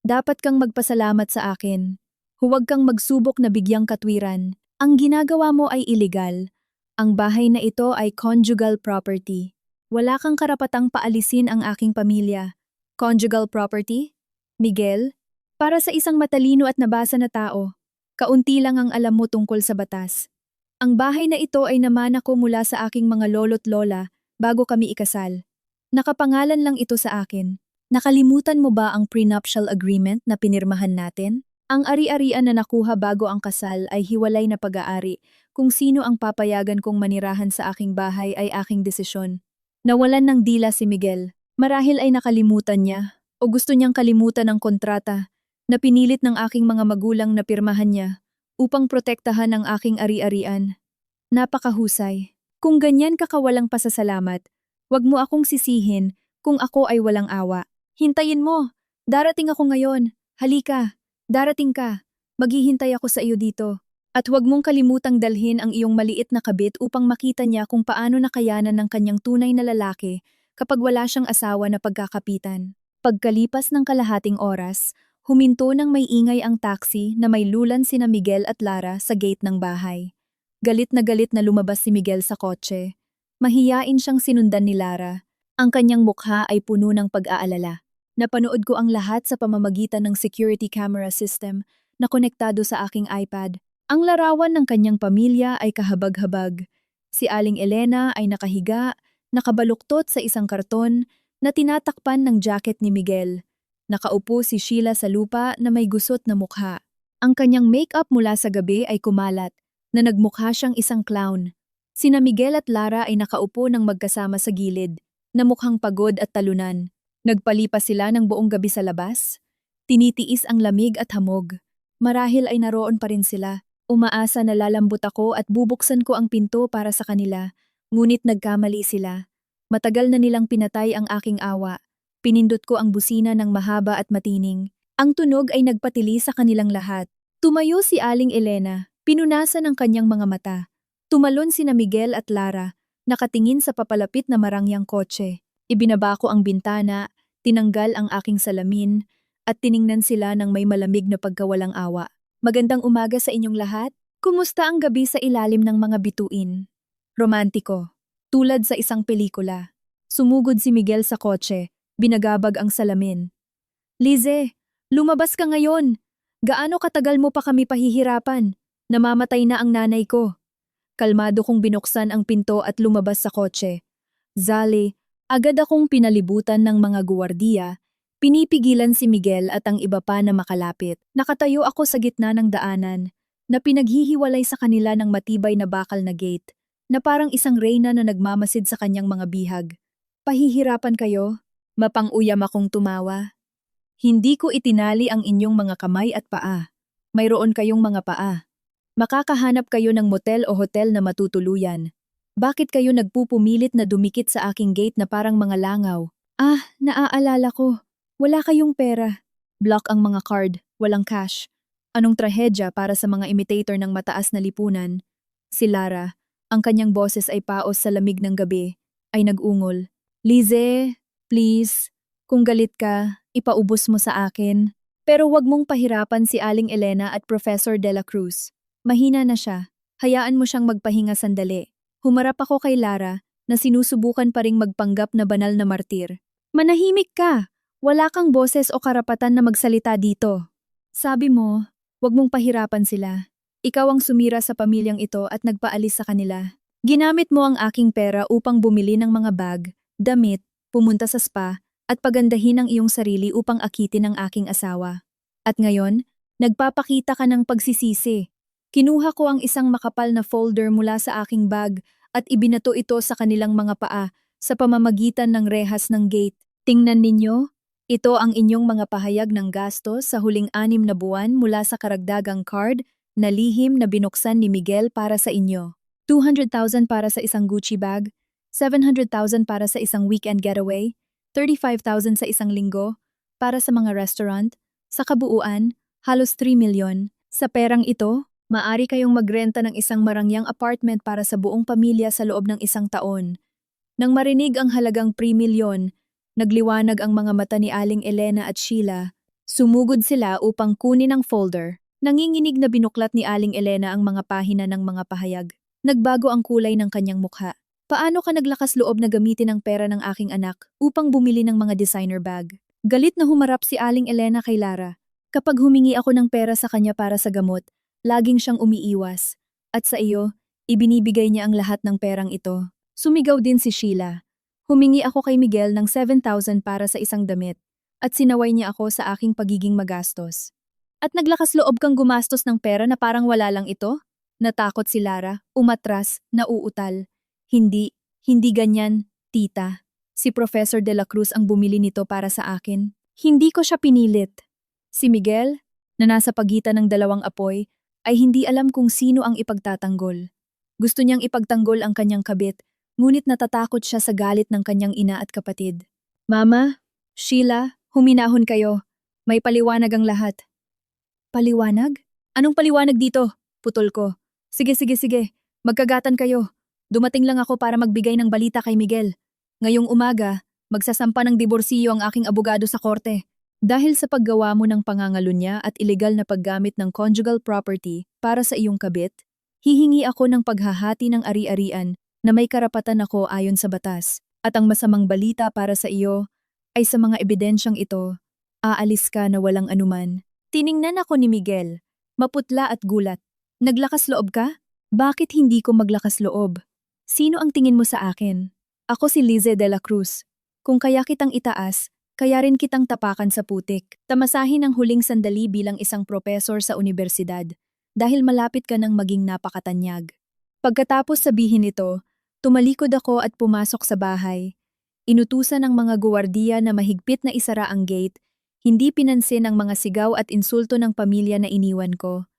Dapat kang magpasalamat sa akin. Huwag kang magsubok na bigyang katwiran. Ang ginagawa mo ay iligal. Ang bahay na ito ay conjugal property. Wala kang karapatang paalisin ang aking pamilya. Conjugal property? Miguel? Para sa isang matalino at nabasa na tao, kaunti lang ang alam mo tungkol sa batas. Ang bahay na ito ay namana ko mula sa aking mga lolo't lola bago kami ikasal. Nakapangalan lang ito sa akin. Nakalimutan mo ba ang prenuptial agreement na pinirmahan natin? Ang ari-arian na nakuha bago ang kasal ay hiwalay na pag-aari. Kung sino ang papayagan kong manirahan sa aking bahay ay aking desisyon. Nawalan ng dila si Miguel. Marahil ay nakalimutan niya o gusto niyang kalimutan ang kontrata na pinilit ng aking mga magulang na pirmahan niya upang protektahan ang aking ari-arian. Napakahusay. Kung ganyan ka kawalang pasasalamat, wag mo akong sisihin kung ako ay walang awa. Hintayin mo. Darating ako ngayon. Halika. Darating ka. Maghihintay ako sa iyo dito. At huwag mong kalimutang dalhin ang iyong maliit na kabit upang makita niya kung paano nakayanan ng kanyang tunay na lalaki kapag wala siyang asawa na pagkakapitan. Pagkalipas ng kalahating oras, huminto ng may ingay ang taxi na may lulan sina Miguel at Lara sa gate ng bahay. Galit na lumabas si Miguel sa kotse. Mahiyain siyang sinundan ni Lara. Ang kanyang mukha ay puno ng pag-aalala. Napanood ko ang lahat sa pamamagitan ng security camera system na konektado sa aking iPad. Ang larawan ng kanyang pamilya ay kahabag-habag. Si Aling Elena ay nakahiga, nakabaluktot sa isang karton na tinatakpan ng jacket ni Miguel. Nakaupo si Sheila sa lupa na may gusot na mukha. Ang kanyang make-up mula sa gabi ay kumalat, na nagmukha siyang isang clown. Sina Miguel at Lara ay nakaupo ng magkasama sa gilid, na mukhang pagod at talunan. Nagpalipas sila ng buong gabi sa labas. Tinitiis ang lamig at hamog. Marahil ay naroon pa rin sila. Umaasa na lalambot ako at bubuksan ko ang pinto para sa kanila. Ngunit nagkamali sila. Matagal na nilang pinatay ang aking awa. Pinindot ko ang busina ng mahaba at matining. Ang tunog ay nagpatili sa kanilang lahat. Tumayo si Aling Elena, pinunasan ang kanyang mga mata. Tumalon sina Miguel at Lara, nakatingin sa papalapit na marangyang kotse. Ibinaba ko ang bintana, tinanggal ang aking salamin, at tiningnan sila ng may malamig na pagkawalang awa. Magandang umaga sa inyong lahat. Kumusta ang gabi sa ilalim ng mga bituin? Romantiko. Tulad sa isang pelikula. Sumugod si Miguel sa kotse, binagabag ang salamin. Lize, lumabas ka ngayon. Gaano katagal mo pa kami pahihirapan? Namamatay na ang nanay ko. Kalmado kong binuksan ang pinto at lumabas sa kotse. Zale, agad akong pinalibutan ng mga guwardiya, pinipigilan si Miguel at ang iba pa na makalapit. Nakatayo ako sa gitna ng daanan, na pinaghihiwalay sa kanila ng matibay na bakal na gate, na parang isang reyna na nagmamasid sa kanyang mga bihag. Pahihirapan kayo? Mapang-uyam akong tumawa. Hindi ko itinali ang inyong mga kamay at paa. Mayroon kayong mga paa. Makakahanap kayo ng motel o hotel na matutuluyan. Bakit kayo nagpupumilit na dumikit sa aking gate na parang mga langaw? Ah, naaalala ko. Wala kayong pera. Block ang mga card, walang cash. Anong trahedya para sa mga imitator ng mataas na lipunan? Si Lara, ang kanyang boses ay paos sa lamig ng gabi, ay nag-ungol. Lize, please, kung galit ka, ipaubos mo sa akin. Pero wag mong pahirapan si Aling Elena at Professor De La Cruz. Mahina na siya. Hayaan mo siyang magpahinga sandali. Humarap ako kay Lara na sinusubukan pa ring magpanggap na banal na martir. Manahimik ka! Wala kang boses o karapatan na magsalita dito. Sabi mo, wag mong pahirapan sila. Ikaw ang sumira sa pamilyang ito at nagpaalis sa kanila. Ginamit mo ang aking pera upang bumili ng mga bag, damit, pumunta sa spa, at pagandahin ang iyong sarili upang akitin ang aking asawa. At ngayon, nagpapakita ka ng pagsisisi. Kinuha ko ang isang makapal na folder mula sa aking bag at ibinato ito sa kanilang mga paa sa pamamagitan ng rehas ng gate. Tingnan ninyo, ito ang inyong mga pahayag ng gastos sa huling 6 na buwan mula sa karagdagang card na lihim na binuksan ni Miguel para sa inyo. 200,000 para sa isang Gucci bag, 700,000 para sa isang weekend getaway, 35,000 sa isang linggo, para sa mga restaurant, sa kabuuan, halos 3 milyon. Sa perang ito, maari kayong magrenta ng isang marangyang apartment para sa buong pamilya sa loob ng 1 taon. Nang marinig ang halagang 3 milyon, nagliwanag ang mga mata ni Aling Elena at Sheila. Sumugod sila upang kunin ang folder. Nanginginig na binuklat ni Aling Elena ang mga pahina ng mga pahayag. Nagbago ang kulay ng kanyang mukha. Paano ka naglakas loob na gamitin ang pera ng aking anak upang bumili ng mga designer bag? Galit na humarap si Aling Elena kay Lara. Kapag humingi ako ng pera sa kanya para sa gamot, laging siyang umiiwas. At sa iyo, ibinibigay niya ang lahat ng perang ito. Sumigaw din si Sheila. Humingi ako kay Miguel ng 7,000 para sa isang damit at sinaway niya ako sa aking pagiging magastos. At naglakas loob kang gumastos ng pera na parang wala lang ito? Natakot si Lara, umatras, nauutal. Hindi ganyan, tita. Si Professor De La Cruz ang bumili nito para sa akin. Hindi ko siya pinilit. Si Miguel, na nasa pagitan ng 2 apoy, ay hindi alam kung sino ang ipagtatanggol. Gusto niyang ipagtanggol ang kanyang kabit, ngunit natatakot siya sa galit ng kanyang ina at kapatid. Mama, Sheila, huminahon kayo. May paliwanag ang lahat. Paliwanag? Anong paliwanag dito? Putol ko. Sige. Magkagatan kayo. Dumating lang ako para magbigay ng balita kay Miguel. Ngayong umaga, magsasampa ng diborsiyo ang aking abogado sa korte. Dahil sa paggawa mo ng pangangalunya at ilegal na paggamit ng conjugal property para sa iyong kabit, hihingi ako ng paghahati ng ari-arian na may karapatan ako ayon sa batas. At ang masamang balita para sa iyo ay sa mga ebidensyang ito, aalis ka na walang anuman. Tiningnan ako ni Miguel, maputla at gulat. Naglakas loob ka? Bakit hindi ko maglakas loob? Sino ang tingin mo sa akin? Ako si Lize De La Cruz. Kung kaya kitang itaas, kaya rin kitang tapakan sa putik. Tamasahin ang huling sandali bilang isang propesor sa universidad dahil malapit ka nang maging napakatanyag. Pagkatapos sabihin ito, tumalikod ako at pumasok sa bahay. Inutusan ng mga guwardiya na mahigpit na isara ang gate. Hindi pinansin ang mga sigaw at insulto ng pamilya na iniwan ko.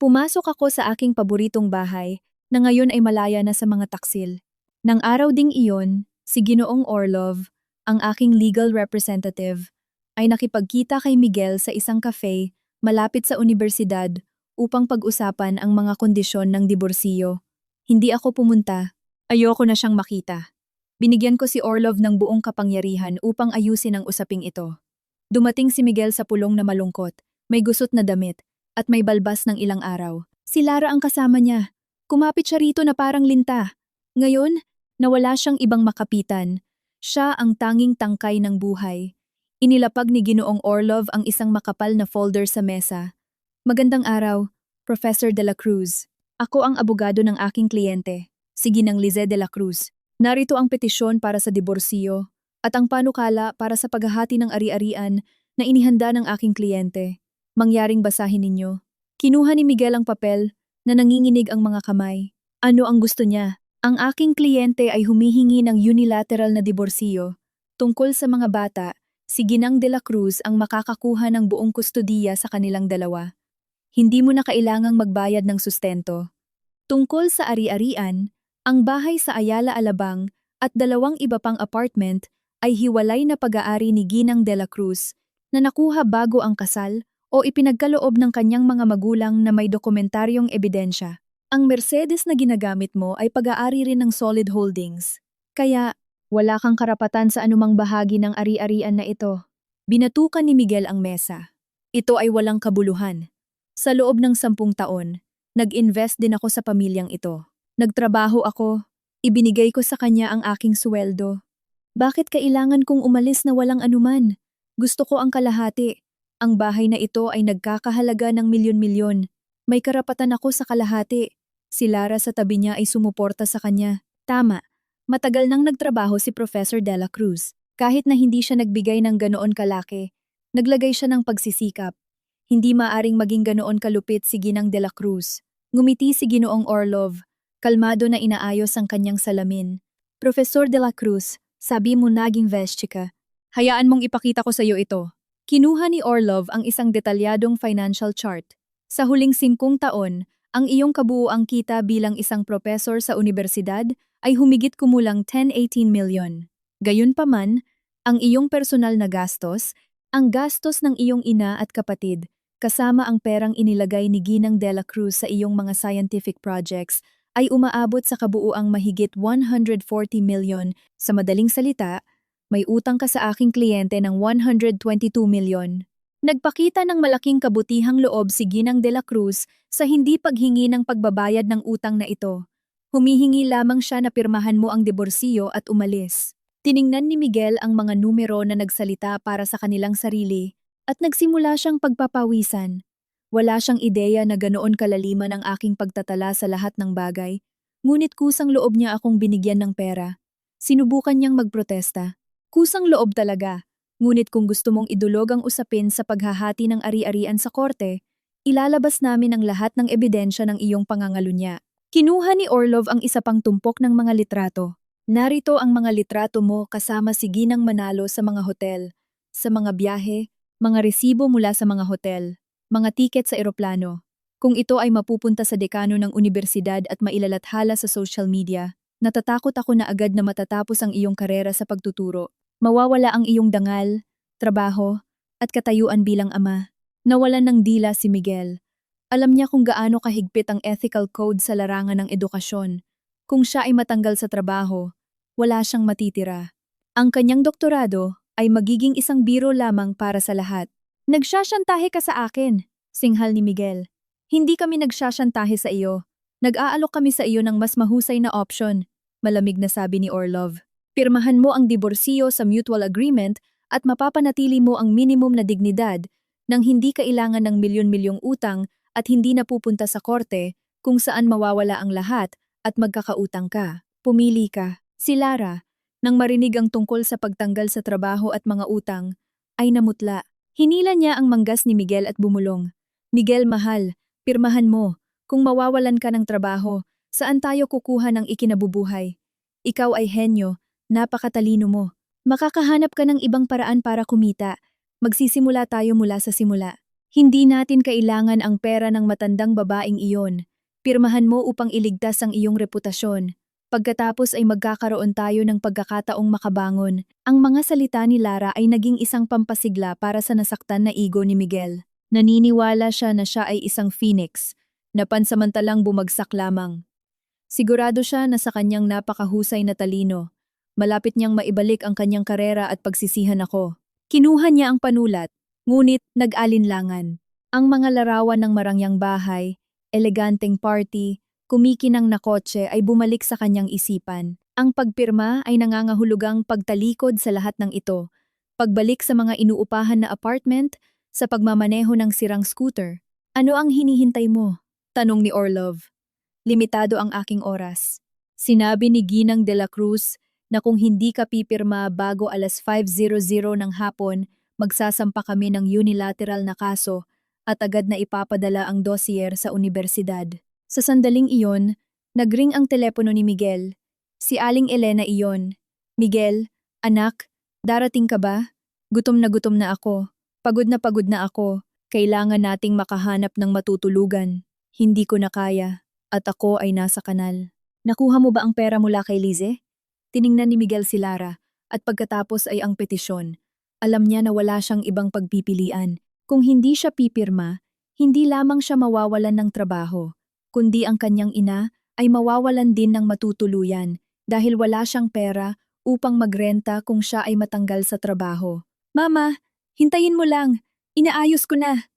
Pumasok ako sa aking paboritong bahay na ngayon ay malaya na sa mga taksil. Nang araw ding iyon, si Ginoong Orlov, ang aking legal representative, ay nakipagkita kay Miguel sa isang cafe malapit sa universidad upang pag-usapan ang mga kondisyon ng diborsiyo. Hindi ako pumunta. Ayoko na siyang makita. Binigyan ko si Orlov ng buong kapangyarihan upang ayusin ang usaping ito. Dumating si Miguel sa pulong na malungkot, may gusot na damit, at may balbas ng ilang araw. Si Lara ang kasama niya. Kumapit siya rito na parang linta. Ngayon, nawala siyang ibang makapitan. Siya ang tanging tangkay ng buhay. Inilapag ni Ginoong Orlov ang isang makapal na folder sa mesa. Magandang araw, Professor De La Cruz. Ako ang abogado ng aking kliyente, si Ginang Lize De La Cruz. Narito ang petisyon para sa diborsyo at ang panukala para sa paghahati ng ari-arian na inihanda ng aking kliyente. Mangyaring basahin ninyo. Kinuha ni Miguel ang papel na nanginginig ang mga kamay. Ano ang gusto niya? Ang aking kliyente ay humihingi ng unilateral na diborsyo. Tungkol sa mga bata, si Ginang de la Cruz ang makakakuha ng buong kustodiya sa kanilang dalawa. Hindi mo na kailangang magbayad ng sustento. Tungkol sa ari-arian, ang bahay sa Ayala Alabang at dalawang iba pang apartment ay hiwalay na pag-aari ni Ginang de la Cruz na nakuha bago ang kasal o ipinagkaloob ng kanyang mga magulang na may dokumentaryong ebidensya. Ang Mercedes na ginagamit mo ay pag-aari rin ng Solid Holdings. Kaya, wala kang karapatan sa anumang bahagi ng ari-arian na ito. Binatukan ni Miguel ang mesa. Ito ay walang kabuluhan. Sa loob ng 10 taon, nag-invest din ako sa pamilyang ito. Nagtrabaho ako, ibinigay ko sa kanya ang aking sweldo. Bakit kailangan kong umalis na walang anuman? Gusto ko ang kalahati. Ang bahay na ito ay nagkakahalaga ng milyon-milyon. May karapatan ako sa kalahati. Si Lara sa tabi niya ay sumuporta sa kanya. Tama, matagal nang nagtrabaho si Professor de la Cruz. Kahit na hindi siya nagbigay ng ganoon kalaki, naglagay siya ng pagsisikap. Hindi maaring maging ganoon kalupit si Ginang de la Cruz. Ngumiti si Ginoong Orlov, kalmado na inaayos ang kanyang salamin. Professor de la Cruz, sabi mo naging vestika. Hayaan mong ipakita ko sa iyo ito. Kinuha ni Orlov ang isang detalyadong financial chart. Sa huling 5 taon, ang iyong kabuuang kita bilang isang professor sa universidad ay humigit kumulang 10-18 milyon. Gayunpaman, ang iyong personal na gastos, ang gastos ng iyong ina at kapatid, kasama ang perang inilagay ni Ginang de la Cruz sa iyong mga scientific projects, ay umaabot sa kabuuang mahigit 140 milyon. Sa madaling salita, may utang ka sa aking kliyente ng 122 milyon. Nagpakita ng malaking kabutihang loob si Ginang de la Cruz sa hindi paghingi ng pagbabayad ng utang na ito. Humihingi lamang siya na pirmahan mo ang diborsyo at umalis. Tiningnan ni Miguel ang mga numero na nagsalita para sa kanilang sarili at nagsimula siyang pagpapawisan. Wala siyang ideya na ganoon kalaliman ang aking pagtatala sa lahat ng bagay, ngunit kusang loob niya akong binigyan ng pera. Sinubukan niyang magprotesta. Kusang loob talaga, ngunit kung gusto mong idulog ang usapin sa paghahati ng ari-arian sa korte, ilalabas namin ang lahat ng ebidensya ng iyong pangangalunya. Kinuha ni Orlov ang isa pang tumpok ng mga litrato. Narito ang mga litrato mo kasama si Ginang Manalo sa mga hotel, sa mga biyahe, mga resibo mula sa mga hotel, mga tiket sa eroplano. Kung ito ay mapupunta sa dekano ng universidad at mailalathala sa social media, natatakot ako na agad na matatapos ang iyong karera sa pagtuturo. Mawawala ang iyong dangal, trabaho, at katayuan bilang ama. Nawalan ng dila si Miguel. Alam niya kung gaano kahigpit ang ethical code sa larangan ng edukasyon. Kung siya ay matanggal sa trabaho, wala siyang matitira. Ang kanyang doktorado ay magiging isang biro lamang para sa lahat. Nagsasyantahe ka sa akin, singhal ni Miguel. Hindi kami nagsasyantahe sa iyo. Nag-aalok kami sa iyo ng mas mahusay na option, malamig na sabi ni Orlov. Pirmahan mo ang diborsyo sa mutual agreement at mapapanatili mo ang minimum na dignidad nang hindi kailangan ng milyon-milyong utang at hindi napupunta sa korte kung saan mawawala ang lahat at magkakautang ka. Pumili ka. Si Lara, nang marinig ang tungkol sa pagtanggal sa trabaho at mga utang, ay namutla. Hinila niya ang manggas ni Miguel at bumulong. Miguel, mahal, pirmahan mo. Kung mawawalan ka ng trabaho, saan tayo kukuha ng ikinabubuhay? Ikaw ay henyo, napakatalino mo. Makakahanap ka ng ibang paraan para kumita. Magsisimula tayo mula sa simula. Hindi natin kailangan ang pera ng matandang babaeng iyon. Pirmahan mo upang iligtas ang iyong reputasyon. Pagkatapos ay magkakaroon tayo ng pagkakataong makabangon. Ang mga salita ni Lara ay naging isang pampasigla para sa nasaktan na ego ni Miguel. Naniniwala siya na siya ay isang phoenix, na pansamantalang bumagsak lamang. Sigurado siya na sa kanyang napakahusay na talino, malapit niyang maibalik ang kanyang karera at pagsisihan ako. Kinuha niya ang panulat, ngunit nag-alinlangan. Ang mga larawan ng marangyang bahay, eleganteng party, kumikinang na kotse ay bumalik sa kanyang isipan. Ang pagpirma ay nangangahulugang pagtalikod sa lahat ng ito. Pagbalik sa mga inuupahan na apartment, sa pagmamaneho ng sirang scooter. Ano ang hinihintay mo? Tanong ni Orlov. Limitado ang aking oras. Sinabi ni Ginang de la Cruz na kung hindi ka pipirma bago alas 5:00 ng hapon, magsasampa kami ng unilateral na kaso at agad na ipapadala ang dossier sa universidad. Sa sandaling iyon, nagring ang telepono ni Miguel. Si Aling Elena iyon. Miguel, anak, darating ka ba? Gutom na ako. Pagod na ako. Kailangan nating makahanap ng matutulugan. Hindi ko na kaya. At ako ay nasa kanal. Nakuha mo ba ang pera mula kay Lize? Tiningnan ni Miguel si Lara at pagkatapos ay ang petisyon. Alam niya na wala siyang ibang pagpipilian. Kung hindi siya pipirma, hindi lamang siya mawawalan ng trabaho, kundi ang kanyang ina ay mawawalan din ng matutuluyan dahil wala siyang pera upang magrenta kung siya ay matanggal sa trabaho. Mama, hintayin mo lang. Inaayos ko na.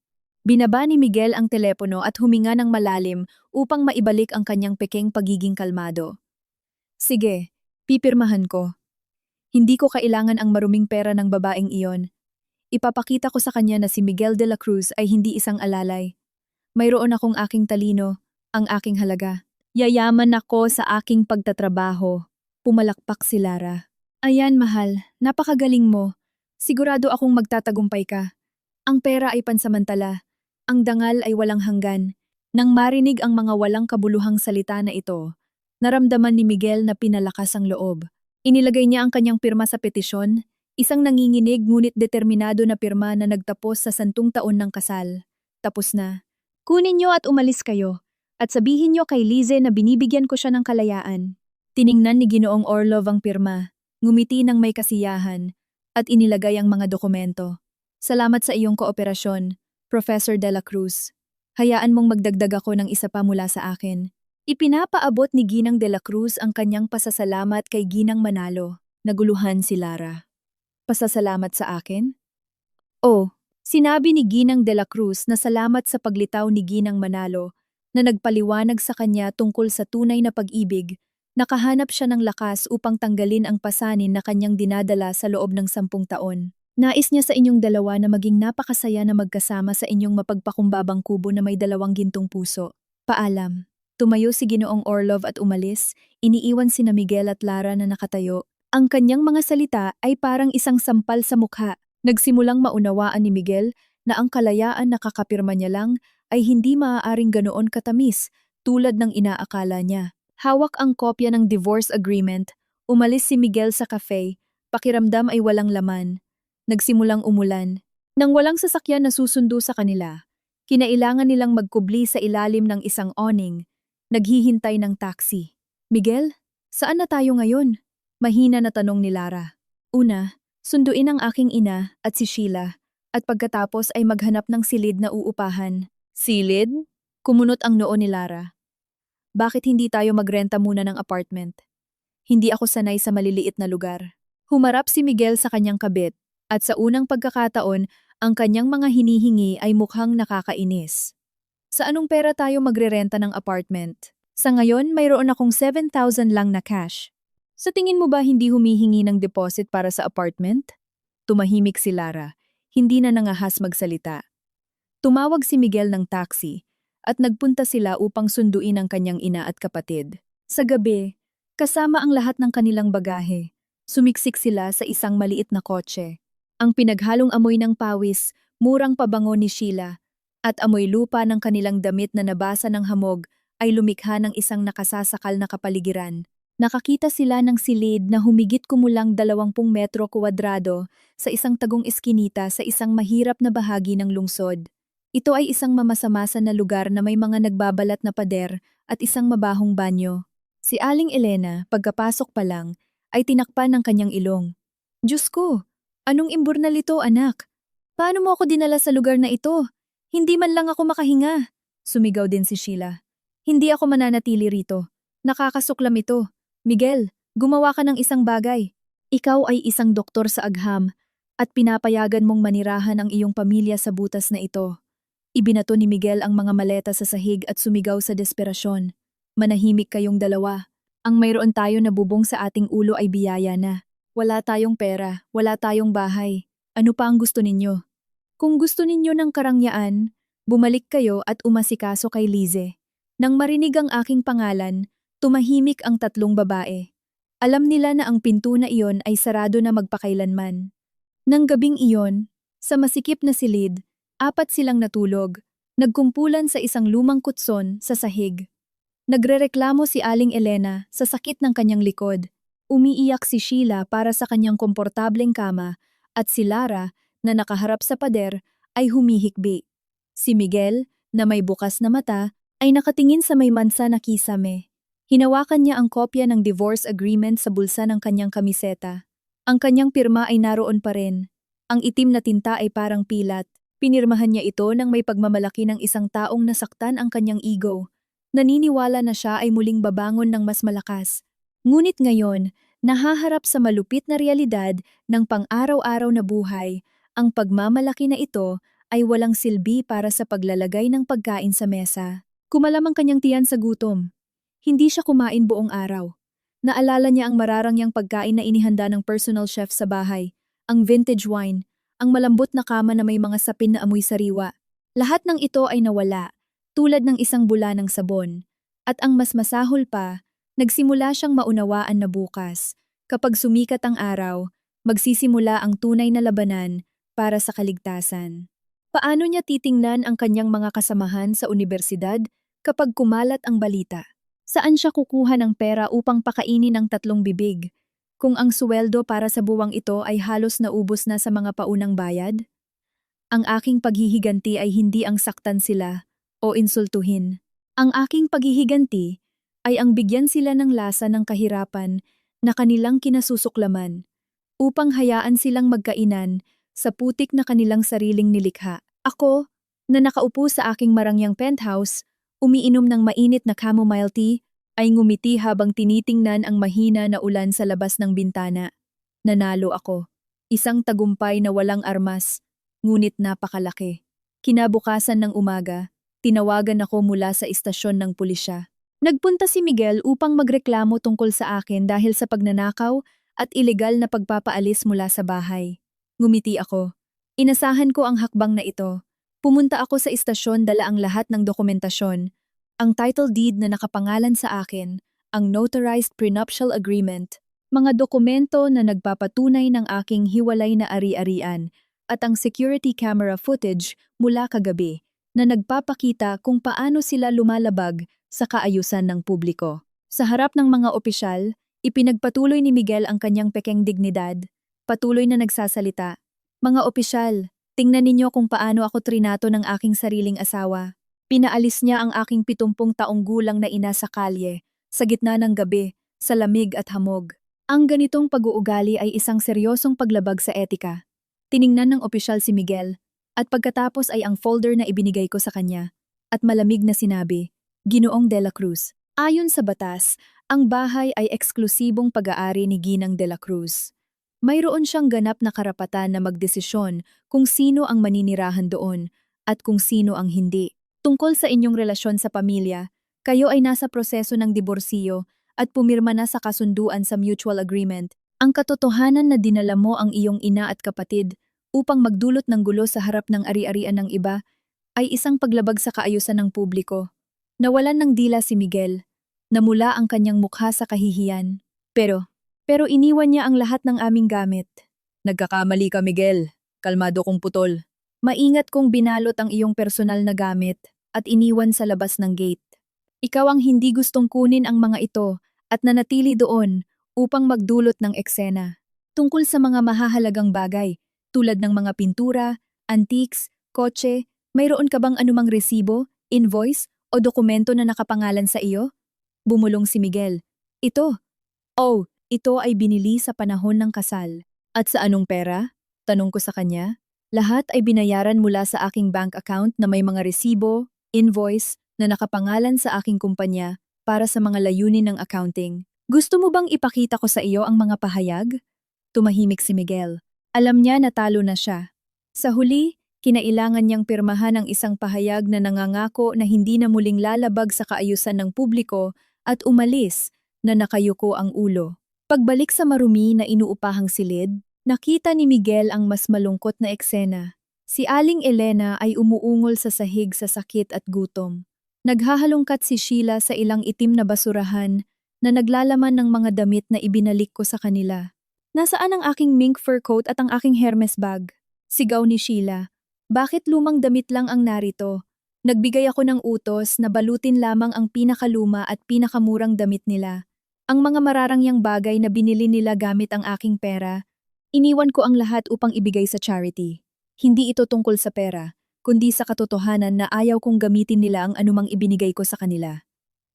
Binaba ni Miguel ang telepono at huminga ng malalim upang maibalik ang kanyang pekeng pagiging kalmado. Sige, pipirmahan ko. Hindi ko kailangan ang maruming pera ng babaeng iyon. Ipapakita ko sa kanya na si Miguel de la Cruz ay hindi isang alalay. Mayroon akong aking talino, ang aking halaga. Yayaman ako sa aking pagtatrabaho. Pumalakpak si Lara. Ayan mahal, napakagaling mo. Sigurado akong magtatagumpay ka. Ang pera ay pansamantala. Ang dangal ay walang hanggan. Nang marinig ang mga walang kabuluhang salita na ito, naramdaman ni Miguel na pinalakas ang loob. Inilagay niya ang kanyang pirma sa petisyon, isang nanginginig ngunit determinado na pirma na nagtapos sa 10 taon ng kasal. Tapos na. Kunin niyo at umalis kayo. At sabihin niyo kay Lize na binibigyan ko siya ng kalayaan. Tiningnan ni Ginoong Orlov ang pirma, ngumiti ng may kasiyahan, at inilagay ang mga dokumento. Salamat sa iyong kooperasyon, Professor de la Cruz. Hayaan mong magdagdag ako ng isa pa mula sa akin. Ipinapaabot ni Ginang de la Cruz ang kanyang pasasalamat kay Ginang Manalo. Naguluhan si Lara. Pasasalamat sa akin? Oh, sinabi ni Ginang de la Cruz na salamat sa paglitaw ni Ginang Manalo na nagpaliwanag sa kanya tungkol sa tunay na pag-ibig. Nakahanap siya ng lakas upang tanggalin ang pasanin na kanyang dinadala sa loob ng 10 taon. Nais niya sa inyong dalawa na maging napakasaya na magkasama sa inyong mapagpakumbabang kubo na may 2 gintong puso. Paalam. Tumayo si Ginoong Orlov at umalis, iniiwan sina Miguel at Lara na nakatayo. Ang kanyang mga salita ay parang isang sampal sa mukha. Nagsimulang maunawaan ni Miguel na ang kalayaan na kakapirma niya lang ay hindi maaaring ganoon katamis tulad ng inaakala niya. Hawak ang kopya ng divorce agreement, umalis si Miguel sa cafe, pakiramdam ay walang laman. Nagsimulang umulan. Nang walang sasakyan na susundo sa kanila, kinailangan nilang magkubli sa ilalim ng isang awning, naghihintay ng taxi. Miguel, saan na tayo ngayon? Mahina na tanong ni Lara. Una, sunduin ang aking ina at si Sheila, at pagkatapos ay maghanap ng silid na uupahan. Silid? Kumunot ang noo ni Lara. Bakit hindi tayo magrenta muna ng apartment? Hindi ako sanay sa maliliit na lugar. Humarap si Miguel sa kanyang kabit, at sa unang pagkakataon, ang kanyang mga hinihingi ay mukhang nakakainis. Sa anong pera tayo magrerenta ng apartment? Sa ngayon, mayroon akong 7,000 lang na cash. Sa tingin mo ba hindi humihingi ng deposit para sa apartment? Tumahimik si Lara, hindi na nangahas magsalita. Tumawag si Miguel ng taxi, at nagpunta sila upang sunduin ang kanyang ina at kapatid. Sa gabi, kasama ang lahat ng kanilang bagahe, sumiksik sila sa isang maliit na kotse. Ang pinaghalong amoy ng pawis, murang pabango ni Sheila, at amoy lupa ng kanilang damit na nabasa ng hamog ay lumikha ng isang nakasasakal na kapaligiran. Nakakita sila ng silid na humigit kumulang 20 metro kuwadrado sa isang tagong eskinita sa isang mahirap na bahagi ng lungsod. Ito ay isang mamasamasa na lugar na may mga nagbabalat na pader at isang mabahong banyo. Si Aling Elena, pagkapasok pa lang, ay tinakpan ng kanyang ilong. Diyos ko! Anong imburnal ito, anak? Paano mo ako dinala sa lugar na ito? Hindi man lang ako makahinga. Sumigaw din si Sheila. Hindi ako mananatili rito. Nakakasuklam ito. Miguel, gumawa ka ng isang bagay. Ikaw ay isang doktor sa agham at pinapayagan mong manirahan ang iyong pamilya sa butas na ito. Ibinato ni Miguel ang mga maleta sa sahig at sumigaw sa desperasyon. Manahimik kayong dalawa. Ang mayroon tayo na bubong sa ating ulo ay biyaya na. Wala tayong pera, wala tayong bahay. Ano pa ang gusto ninyo? Kung gusto ninyo ng karangyaan, bumalik kayo at umasikaso kay Lize. Nang marinig ang aking pangalan, Tumahimik ang tatlong babae. Alam nila na ang pinto na iyon ay sarado na magpakailanman. Nang gabing iyon, sa masikip na silid, apat silang natulog, nagkumpulan sa isang lumang kutson sa sahig. Nagrereklamo si Aling Elena sa sakit ng kanyang likod. Umiiyak si Sheila para sa kanyang komportableng kama at si Lara na nakaharap sa pader ay humihikbi. Si Miguel, na may bukas na mata, ay nakatingin sa may mansa na kisame. Hinawakan niya ang kopya ng divorce agreement sa bulsa ng kanyang kamiseta. Ang kanyang pirma ay naroon pa rin. Ang itim na tinta ay parang pilat. Pinirmahan niya ito nang may pagmamalaki ng isang taong nasaktan ang kanyang ego. Naniniwala na siya ay muling babangon ng mas malakas. Ngunit ngayon, nahaharap sa malupit na realidad ng pang-araw-araw na buhay, ang pagmamalaki na ito ay walang silbi para sa paglalagay ng pagkain sa mesa. Kumalam ang kanyang tiyan sa gutom. Hindi siya kumain buong araw. Naalala niya ang mararangyang pagkain na inihanda ng personal chef sa bahay, ang vintage wine, ang malambot na kama na may mga sapin na amoy sariwa. Lahat ng ito ay nawala, tulad ng isang bula ng sabon. At ang mas masahol pa, nagsimula siyang maunawaan na bukas. Kapag sumikat ang araw, magsisimula ang tunay na labanan para sa kaligtasan. Paano niya titingnan ang kanyang mga kasamahan sa unibersidad kapag kumalat ang balita? Saan siya kukuha ng pera upang pakainin ang tatlong bibig? Kung ang suweldo para sa buwang ito ay halos naubos na sa mga paunang bayad? Ang aking paghihiganti ay hindi ang saktan sila o insultuhin. Ang aking paghihiganti ay ang bigyan sila ng lasa ng kahirapan na kanilang kinasusuklaman upang hayaan silang magkainan sa putik na kanilang sariling nilikha. Ako, na nakaupo sa aking marangyang penthouse, umiinom ng mainit na chamomile tea, ay ngumiti habang tinitingnan ang mahina na ulan sa labas ng bintana. Nanalo ako. Isang tagumpay na walang armas, ngunit napakalaki. Kinabukasan ng umaga, tinawagan ako mula sa istasyon ng pulisya. Nagpunta si Miguel upang magreklamo tungkol sa akin dahil sa pagnanakaw at ilegal na pagpapaalis mula sa bahay. Ngumiti ako. Inasahan ko ang hakbang na ito. Pumunta ako sa istasyon, dala ang lahat ng dokumentasyon. Ang title deed na nakapangalan sa akin, ang notarized prenuptial agreement, mga dokumento na nagpapatunay ng aking hiwalay na ari-arian, at ang security camera footage mula kagabi na nagpapakita kung paano sila lumalabag sa kaayusan ng publiko. Sa harap ng mga opisyal, ipinagpatuloy ni Miguel ang kanyang pekeng dignidad. Patuloy na nagsasalita. Mga opisyal, tingnan ninyo kung paano ako trinato ng aking sariling asawa. Pinaalis niya ang aking 70 taong gulang na ina sa kalye, sa gitna ng gabi, sa lamig at hamog. Ang ganitong pag-uugali ay isang seryosong paglabag sa etika. Tiningnan ng opisyal si Miguel, at pagkatapos ay ang folder na ibinigay ko sa kanya, at malamig na sinabi, Ginoong De La Cruz. Ayon sa batas, ang bahay ay eksklusibong pag-aari ni Ginang De La Cruz. Mayroon siyang ganap na karapatan na magdesisyon kung sino ang maninirahan doon at kung sino ang hindi. Tungkol sa inyong relasyon sa pamilya, kayo ay nasa proseso ng diborsiyo at pumirma na sa kasunduan sa mutual agreement. Ang katotohanan na dinala mo ang iyong ina at kapatid upang magdulot ng gulo sa harap ng ari-arian ng iba ay isang paglabag sa kaayusan ng publiko. Nawalan ng dila si Miguel. Namula ang kanyang mukha sa kahihiyan. Pero iniwan niya ang lahat ng aming gamit. Nagkakamali ka, Miguel. Kalmado kong putol. Maingat kong binalot ang iyong personal na gamit at iniwan sa labas ng gate. Ikaw ang hindi gustong kunin ang mga ito at nanatili doon upang magdulot ng eksena. Tungkol sa mga mahahalagang bagay, tulad ng mga pintura, antiques, kotse, mayroon ka bang anumang resibo, invoice, o dokumento na nakapangalan sa iyo? Bumulong si Miguel. Ito. Oh, ito ay binili sa panahon ng kasal. At sa anong pera? Tanong ko sa kanya. Lahat ay binayaran mula sa aking bank account na may mga resibo, invoice, na nakapangalan sa aking kumpanya para sa mga layunin ng accounting. Gusto mo bang ipakita ko sa iyo ang mga pahayag? Tumahimik si Miguel. Alam niya na talo na siya. Sa huli, kinailangan niyang pirmahan ang isang pahayag na nangangako na hindi na muling lalabag sa kaayusan ng publiko at umalis na nakayuko ang ulo. Pagbalik sa marumi na inuupahang silid, nakita ni Miguel ang mas malungkot na eksena. Si Aling Elena ay umuungol sa sahig sa sakit at gutom. Naghahalongkat si Sheila sa ilang itim na basurahan na naglalaman ng mga damit na ibinalik ko sa kanila. Nasaan ang aking mink fur coat at ang aking Hermes bag? Sigaw ni Sheila. Bakit lumang damit lang ang narito? Nagbigay ako ng utos na balutin lamang ang pinakaluma at pinakamurang damit nila. Ang mga mararangyang bagay na binili nila gamit ang aking pera, iniwan ko ang lahat upang ibigay sa charity. Hindi ito tungkol sa pera, kundi sa katotohanan na ayaw kong gamitin nila ang anumang ibinigay ko sa kanila.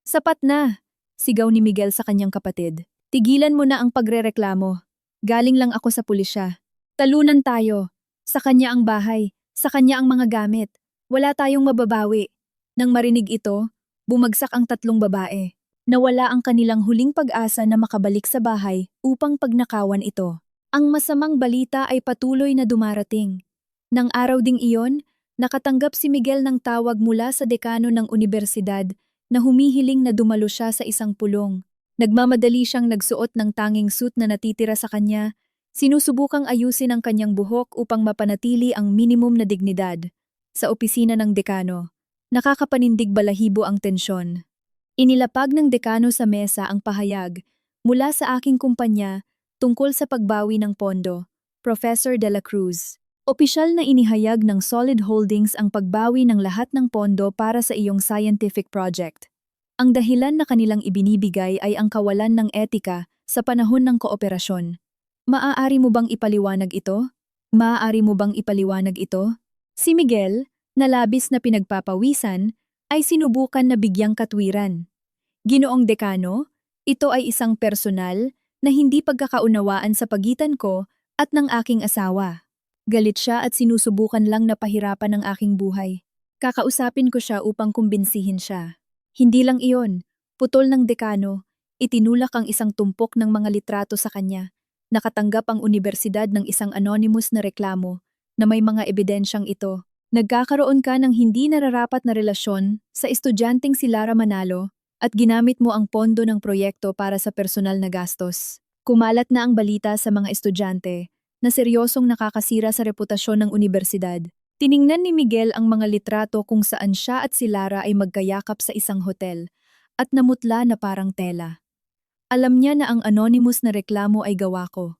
Sapat na! Sigaw ni Miguel sa kanyang kapatid. Tigilan mo na ang pagrereklamo. Galing lang ako sa pulisya. Talunan tayo. Sa kanya ang bahay, sa kanya ang mga gamit. Wala tayong mababawi. Nang marinig ito, bumagsak ang tatlong babae. Nawala ang kanilang huling pag-asa na makabalik sa bahay upang pagnakawan ito. Ang masamang balita ay patuloy na dumarating. Nang araw ding iyon, nakatanggap si Miguel ng tawag mula sa dekano ng unibersidad na humihiling na dumalo siya sa isang pulong. Nagmamadali siyang nagsuot ng tanging suit na natitira sa kanya, sinusubukang ayusin ang kanyang buhok upang mapanatili ang minimum na dignidad. Sa opisina ng dekano, nakakapanindig balahibo ang tensyon. Inilapag ng dekano sa mesa ang pahayag mula sa aking kumpanya tungkol sa pagbawi ng pondo, Professor De La Cruz. Opisyal na inihayag ng Solid Holdings ang pagbawi ng lahat ng pondo para sa iyong scientific project. Ang dahilan na kanilang ibinibigay ay ang kawalan ng etika sa panahon ng kooperasyon. Maaari mo bang ipaliwanag ito? Maaari mo bang ipaliwanag ito? Si Miguel, na labis na pinagpapawisan, ay sinubukan na bigyang katwiran. Ginoong dekano, ito ay isang personal na hindi pagkakaunawaan sa pagitan ko at ng aking asawa. Galit siya at sinusubukan lang na pahirapan ang aking buhay. Kakausapin ko siya upang kumbinsihin siya. Hindi lang iyon, putol ng dekano, itinulak ang isang tumpok ng mga litrato sa kanya. Nakatanggap ang unibersidad ng isang anonymous na reklamo na may mga ebidensyang ito. Nagkakaroon ka ng hindi nararapat na relasyon sa estudyanteng si Lara Manalo at ginamit mo ang pondo ng proyekto para sa personal na gastos. Kumalat na ang balita sa mga estudyante na seryosong nakakasira sa reputasyon ng unibersidad. Tiningnan ni Miguel ang mga litrato kung saan siya at si Lara ay magkayakap sa isang hotel at namutla na parang tela. Alam niya na ang anonymous na reklamo ay gawa ko.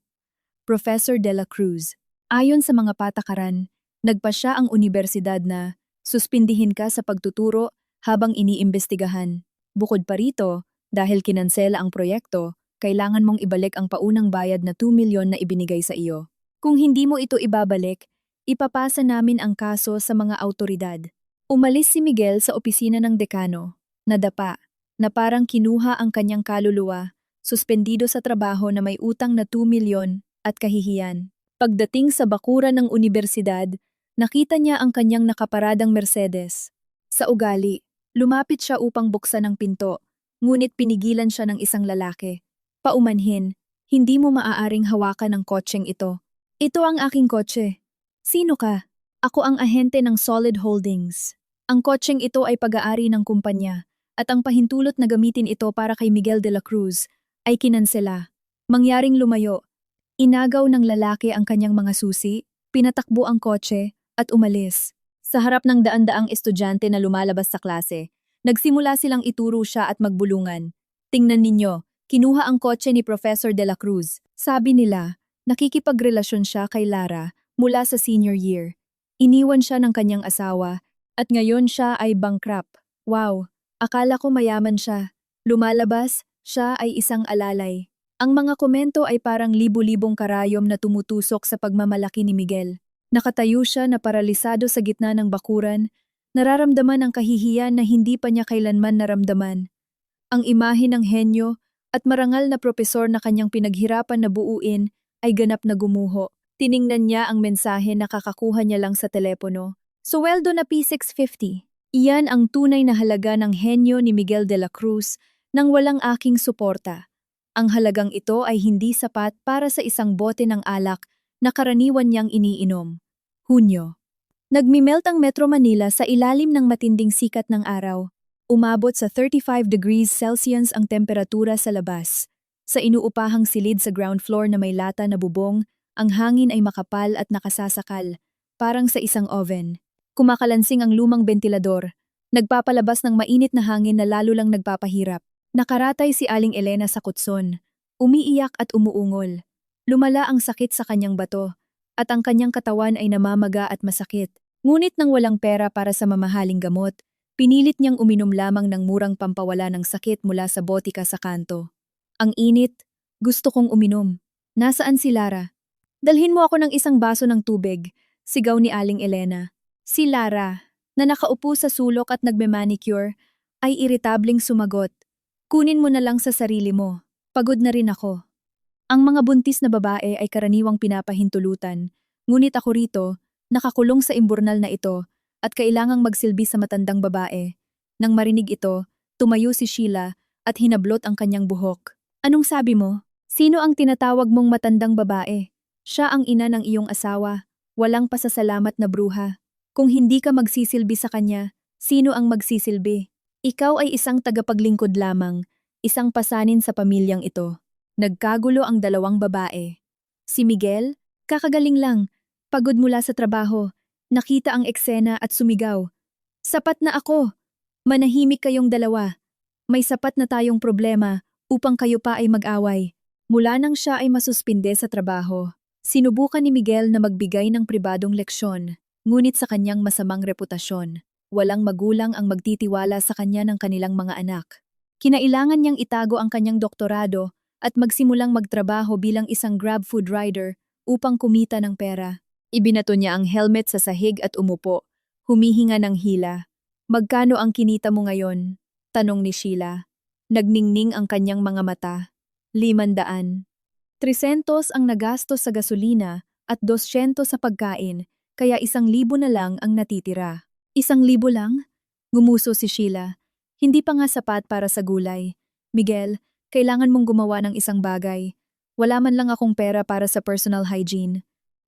Professor De La Cruz. Ayon sa mga patakaran, nagpasya ang unibersidad na suspindihin ka sa pagtuturo habang iniimbestigahan. Bukod pa rito, dahil kinansela ang proyekto, kailangan mong ibalik ang paunang bayad na 2 milyon na ibinigay sa iyo. Kung hindi mo ito ibabalik, ipapasa namin ang kaso sa mga autoridad. Umalis si Miguel sa opisina ng dekano, nadapa, na parang kinuha ang kanyang kaluluwa, suspendido sa trabaho na may utang na 2 milyon at kahihiyan. Pagdating sa bakuran ng unibersidad, nakita niya ang kanyang nakaparadang Mercedes. Sa ugali, lumapit siya upang buksan ang pinto, ngunit pinigilan siya ng isang lalaki. Paumanhin, hindi mo maaaring hawakan ang kotseng ito. Ito ang aking kotse. Sino ka? Ako ang ahente ng Solid Holdings. Ang kotseng ito ay pag-aari ng kumpanya, at ang pahintulot na gamitin ito para kay Miguel de la Cruz ay kinansela. Mangyaring lumayo. Inagaw ng lalaki ang kanyang mga susi, pinatakbo ang kotse, at umalis. Sa harap ng daan-daang estudyante na lumalabas sa klase, nagsimula silang ituro siya at magbulungan. Tingnan ninyo, kinuha ang kotse ni Professor De La Cruz. Sabi nila, nakikipagrelasyon siya kay Lara mula sa senior year. Iniwan siya ng kanyang asawa, at ngayon siya ay bankrupt. Wow, akala ko mayaman siya. Lumalabas, siya ay isang alalay. Ang mga komento ay parang libu-libong karayom na tumutusok sa pagmamalaki ni Miguel. Nakatayo siya na paralisado sa gitna ng bakuran, nararamdaman ang kahihiyan na hindi pa niya kailanman naramdaman. Ang imahe ng henyo at marangal na propesor na kanyang pinaghirapan na buuin ay ganap na gumuho. Tiningnan niya ang mensahe na kakakuha niya lang sa telepono. Suweldo na P650. Iyan ang tunay na halaga ng henyo ni Miguel de la Cruz nang walang aking suporta. Ang halagang ito ay hindi sapat para sa isang bote ng alak na karaniwan niyang iniinom. Hunyo. Nagmimelt ang Metro Manila sa ilalim ng matinding sikat ng araw. Umabot sa 35 degrees Celsius ang temperatura sa labas. Sa inuupahang silid sa ground floor na may lata na bubong, ang hangin ay makapal at nakasasakal, parang sa isang oven. Kumakalansing ang lumang bentilador, nagpapalabas ng mainit na hangin na lalo lang nagpapahirap. Nakaratay si Aling Elena sa kutson, umiiyak at umuungol. Lumala ang sakit sa kanyang bato, at ang kanyang katawan ay namamaga at masakit. Ngunit nang walang pera para sa mamahaling gamot, pinilit niyang uminom lamang ng murang pampawala ng sakit mula sa botika sa kanto. Ang init, gusto kong uminom. Nasaan si Lara? Dalhin mo ako ng isang baso ng tubig, sigaw ni Aling Elena. Si Lara, na nakaupo sa sulok at nagme-manicure, ay iritabling sumagot. Kunin mo na lang sa sarili mo. Pagod na rin ako. Ang mga buntis na babae ay karaniwang pinapahintulutan, ngunit ako rito, nakakulong sa imburnal na ito, at kailangang magsilbi sa matandang babae. Nang marinig ito, tumayo si Sheila at hinablot ang kanyang buhok. Anong sabi mo? Sino ang tinatawag mong matandang babae? Siya ang ina ng iyong asawa. Walang pasasalamat na bruha. Kung hindi ka magsisilbi sa kanya, sino ang magsisilbi? Ikaw ay isang tagapaglingkod lamang, isang pasanin sa pamilyang ito. Nagkagulo ang dalawang babae. Si Miguel, kakagaling lang, pagod mula sa trabaho, nakita ang eksena at sumigaw. Sapat na ako! Manahimik kayong dalawa. May sapat na tayong problema upang kayo pa ay mag-away. Mula nang siya ay masuspinde sa trabaho, sinubukan ni Miguel na magbigay ng pribadong leksyon, ngunit sa kanyang masamang reputasyon, walang magulang ang magtitiwala sa kanya ng kanilang mga anak. Kinailangan niyang itago ang kanyang doktorado at magsimulang magtrabaho bilang isang Grab food rider upang kumita ng pera. Ibinato niya ang helmet sa sahig at umupo, humihinga ng hila. Magkano ang kinita mo ngayon? Tanong ni Sheila. Nagningning ang kanyang mga mata. 500. 300 ang nagastos sa gasolina at 200 sa pagkain, kaya 1,000 na lang ang natitira. 1,000 lang? Gumuso si Sheila. Hindi pa nga sapat para sa gulay. Miguel, kailangan mong gumawa ng isang bagay. Wala man lang akong pera para sa personal hygiene.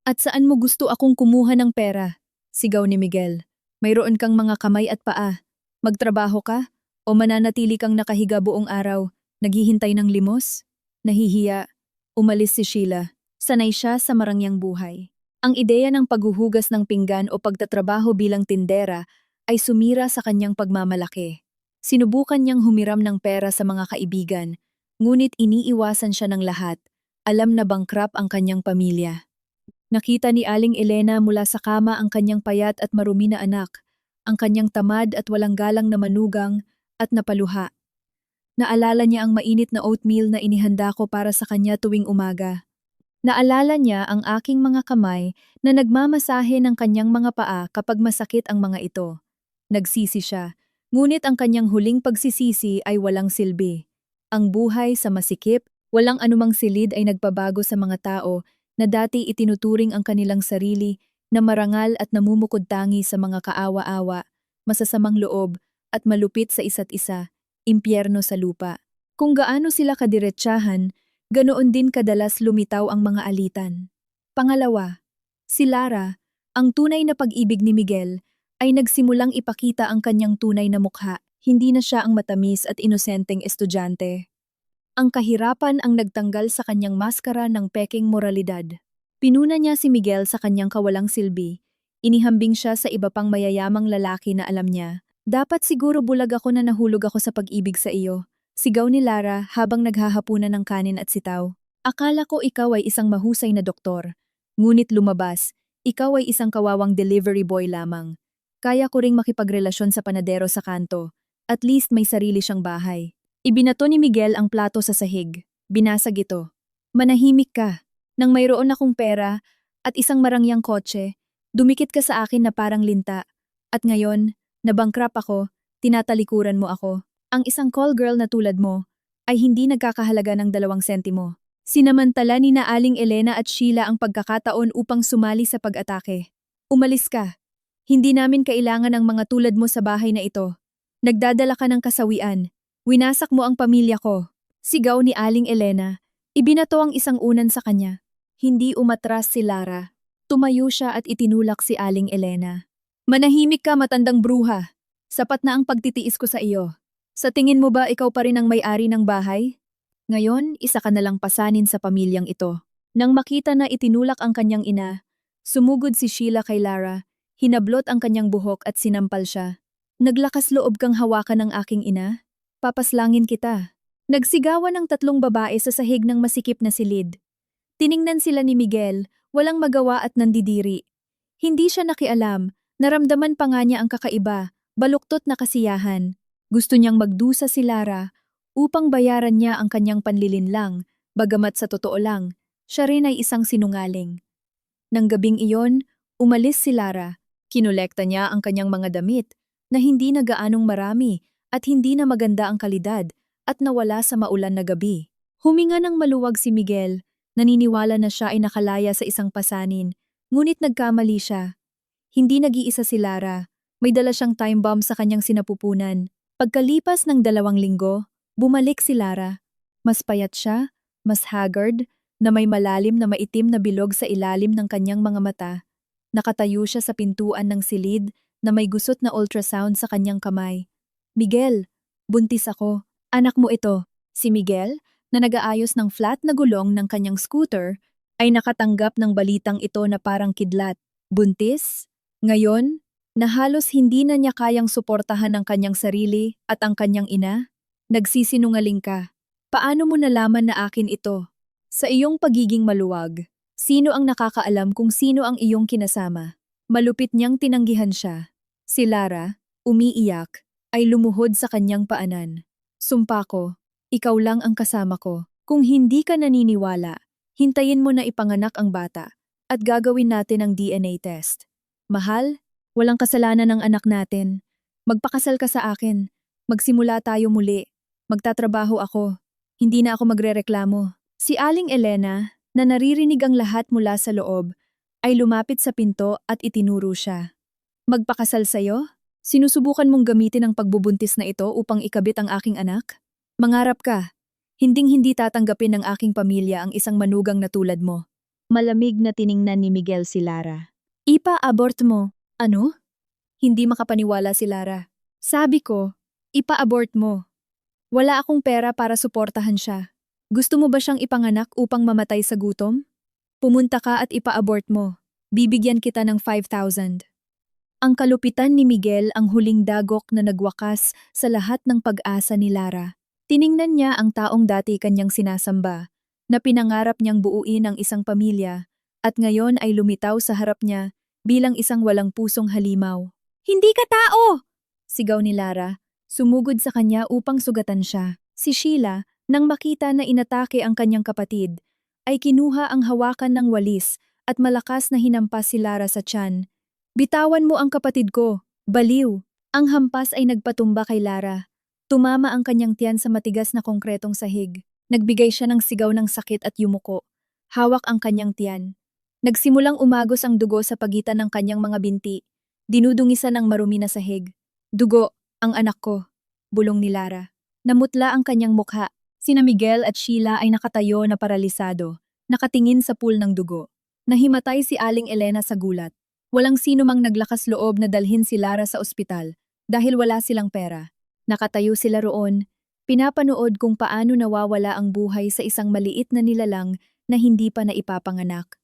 At saan mo gusto akong kumuha ng pera? Sigaw ni Miguel. Mayroon kang mga kamay at paa. Magtrabaho ka? O mananatili kang nakahiga buong araw, naghihintay ng limos? Nahihiya. Umalis si Sheila. Sanay siya sa marangyang buhay. Ang ideya ng paghuhugas ng pinggan o pagtatrabaho bilang tindera ay sumira sa kanyang pagmamalaki. Sinubukan niyang humiram ng pera sa mga kaibigan, ngunit iniiwasan siya ng lahat. Alam na bankrupt ang kanyang pamilya. Nakita ni Aling Elena mula sa kama ang kanyang payat at marumi na anak, ang kanyang tamad at walang galang na manugang at napaluha. Naalala niya ang mainit na oatmeal na inihanda ko para sa kanya tuwing umaga. Naalala niya ang aking mga kamay na nagmamasahe ng kanyang mga paa kapag masakit ang mga ito. Nagsisi siya, ngunit ang kanyang huling pagsisisi ay walang silbi. Ang buhay sa masikip, walang anumang silid ay nagpabago sa mga tao na dati itinuturing ang kanilang sarili na marangal at namumukod-tangi sa mga kaawa-awa, masasamang loob at malupit sa isa't isa, impyerno sa lupa. Kung gaano sila kadiretsahan, ganoon din kadalas lumitaw ang mga alitan. Pangalawa, si Lara, ang tunay na pag-ibig ni Miguel, ay nagsimulang ipakita ang kanyang tunay na mukha. Hindi na siya ang matamis at inosenteng estudyante. Ang kahirapan ang nagtanggal sa kanyang maskara ng peking moralidad. Pinuna niya si Miguel sa kanyang kawalang silbi. Inihambing siya sa iba pang mayayamang lalaki na alam niya. Dapat siguro bulag ako na nahulog ako sa pag-ibig sa iyo. Sigaw ni Lara habang naghahapunan ng kanin at sitaw. Akala ko ikaw ay isang mahusay na doktor. Ngunit lumabas, ikaw ay isang kawawang delivery boy lamang. Kaya ko ring makipagrelasyon sa panadero sa kanto. At least may sarili siyang bahay. Ibinato ni Miguel ang plato sa sahig. Binasag ito. Manahimik ka. Nang mayroon akong pera at isang marangyang kotse, dumikit ka sa akin na parang linta. At ngayon, nabangkrap ako, tinatalikuran mo ako. Ang isang call girl na tulad mo ay hindi nagkakahalaga ng 2 sentimo. Sinamantala ni na Aling Elena at Sheila ang pagkakataon upang sumali sa pag-atake. Umalis ka. Hindi namin kailangan ang mga tulad mo sa bahay na ito. Nagdadala ka ng kasawian. Winasak mo ang pamilya ko. Sigaw ni Aling Elena. Ibinato ang isang unan sa kanya. Hindi umatras si Lara. Tumayo siya at itinulak si Aling Elena. Manahimik ka, matandang bruha. Sapat na ang pagtitiis ko sa iyo. Sa tingin mo ba ikaw pa rin ang may-ari ng bahay? Ngayon, isa ka nalang pasanin sa pamilyang ito. Nang makita na itinulak ang kanyang ina, sumugod si Sheila kay Lara, hinablot ang kanyang buhok at sinampal siya. Naglakas loob kang hawakan ng aking ina? Papaslangin kita. Nagsigawan ng tatlong babae sa sahig ng masikip na silid. Tiningnan sila ni Miguel, walang magawa at nandidiri. Hindi siya nakialam, naramdaman pa nga niya ang kakaiba, baluktot na kasiyahan. Gusto niyang magdusa si Lara upang bayaran niya ang kanyang panlilinlang, bagamat sa totoo lang, siya rin ay isang sinungaling. Nang gabing iyon, umalis si Lara. Kinolekta niya ang kanyang mga damit na hindi na gaanong marami at hindi na maganda ang kalidad at nawala sa maulan na gabi. Huminga ng maluwag si Miguel, naniniwala na siya ay nakalaya sa isang pasanin, ngunit nagkamali siya. Hindi nag-iisa si Lara, may dala siyang time bomb sa kanyang sinapupunan. Pagkalipas ng 2 linggo, bumalik si Lara. Mas payat siya, mas haggard, na may malalim na maitim na bilog sa ilalim ng kanyang mga mata. Nakatayo siya sa pintuan ng silid na may gusot na ultrasound sa kanyang kamay. Miguel, buntis ako. Anak mo ito. Si Miguel, na nag-aayos ng flat na gulong ng kanyang scooter, ay nakatanggap ng balitang ito na parang kidlat. Buntis? Ngayon, na halos hindi na niya kayang suportahan ang kanyang sarili at ang kanyang ina? Nagsisinungaling ka. Paano mo nalaman na akin ito? Sa iyong pagiging maluwag, sino ang nakakaalam kung sino ang iyong kinasama? Malupit niyang tinanggihan siya. Si Lara, umiiyak, ay lumuhod sa kanyang paanan. Sumpa ko, ikaw lang ang kasama ko. Kung hindi ka naniniwala, hintayin mo na ipanganak ang bata at gagawin natin ang DNA test. Mahal, walang kasalanan ng anak natin. Magpakasal ka sa akin. Magsimula tayo muli. Magtatrabaho ako. Hindi na ako magrereklamo. Si Aling Elena, na naririnig ang lahat mula sa loob, ay lumapit sa pinto at itinuro siya. Magpakasal sa'yo? Sinusubukan mong gamitin ang pagbubuntis na ito upang ikabit ang aking anak? Mangarap ka. Hinding-hindi tatanggapin ng aking pamilya ang isang manugang na tulad mo. Malamig na tiningnan ni Miguel si Lara. Ipa-abort mo. Ano? Hindi makapaniwala si Lara. Sabi ko, ipa-abort mo. Wala akong pera para suportahan siya. Gusto mo ba siyang ipanganak upang mamatay sa gutom? Pumunta ka at ipa-abort mo. Bibigyan kita ng 5,000. Ang kalupitan ni Miguel ang huling dagok na nagwakas sa lahat ng pag-asa ni Lara. Tiningnan niya ang taong dati kanyang sinasamba, na pinangarap niyang buuin ang isang pamilya, at ngayon ay lumitaw sa harap niya bilang isang walang pusong halimaw. Hindi ka tao! Sigaw ni Lara, sumugod sa kanya upang sugatan siya. Si Sheila, nang makita na inatake ang kanyang kapatid, ay kinuha ang hawakan ng walis at malakas na hinampas si Lara sa tiyan. Bitawan mo ang kapatid ko, baliw! Ang hampas ay nagpatumba kay Lara. Tumama ang kanyang tiyan sa matigas na konkretong sahig. Nagbigay siya ng sigaw ng sakit at yumuko. Hawak ang kanyang tiyan. Nagsimulang umagos ang dugo sa pagitan ng kanyang mga binti. Dinudungisan ng marumi na sahig. Dugo, ang anak ko, bulong ni Lara. Namutla ang kanyang mukha. Sina Miguel at Sheila ay nakatayo na paralisado, nakatingin sa pool ng dugo. Nahimatay si Aling Elena sa gulat. Walang sino mang naglakas loob na dalhin si Lara sa ospital dahil wala silang pera. Nakatayo sila roon, pinapanood kung paano nawawala ang buhay sa isang maliit na nilalang na hindi pa naipapanganak.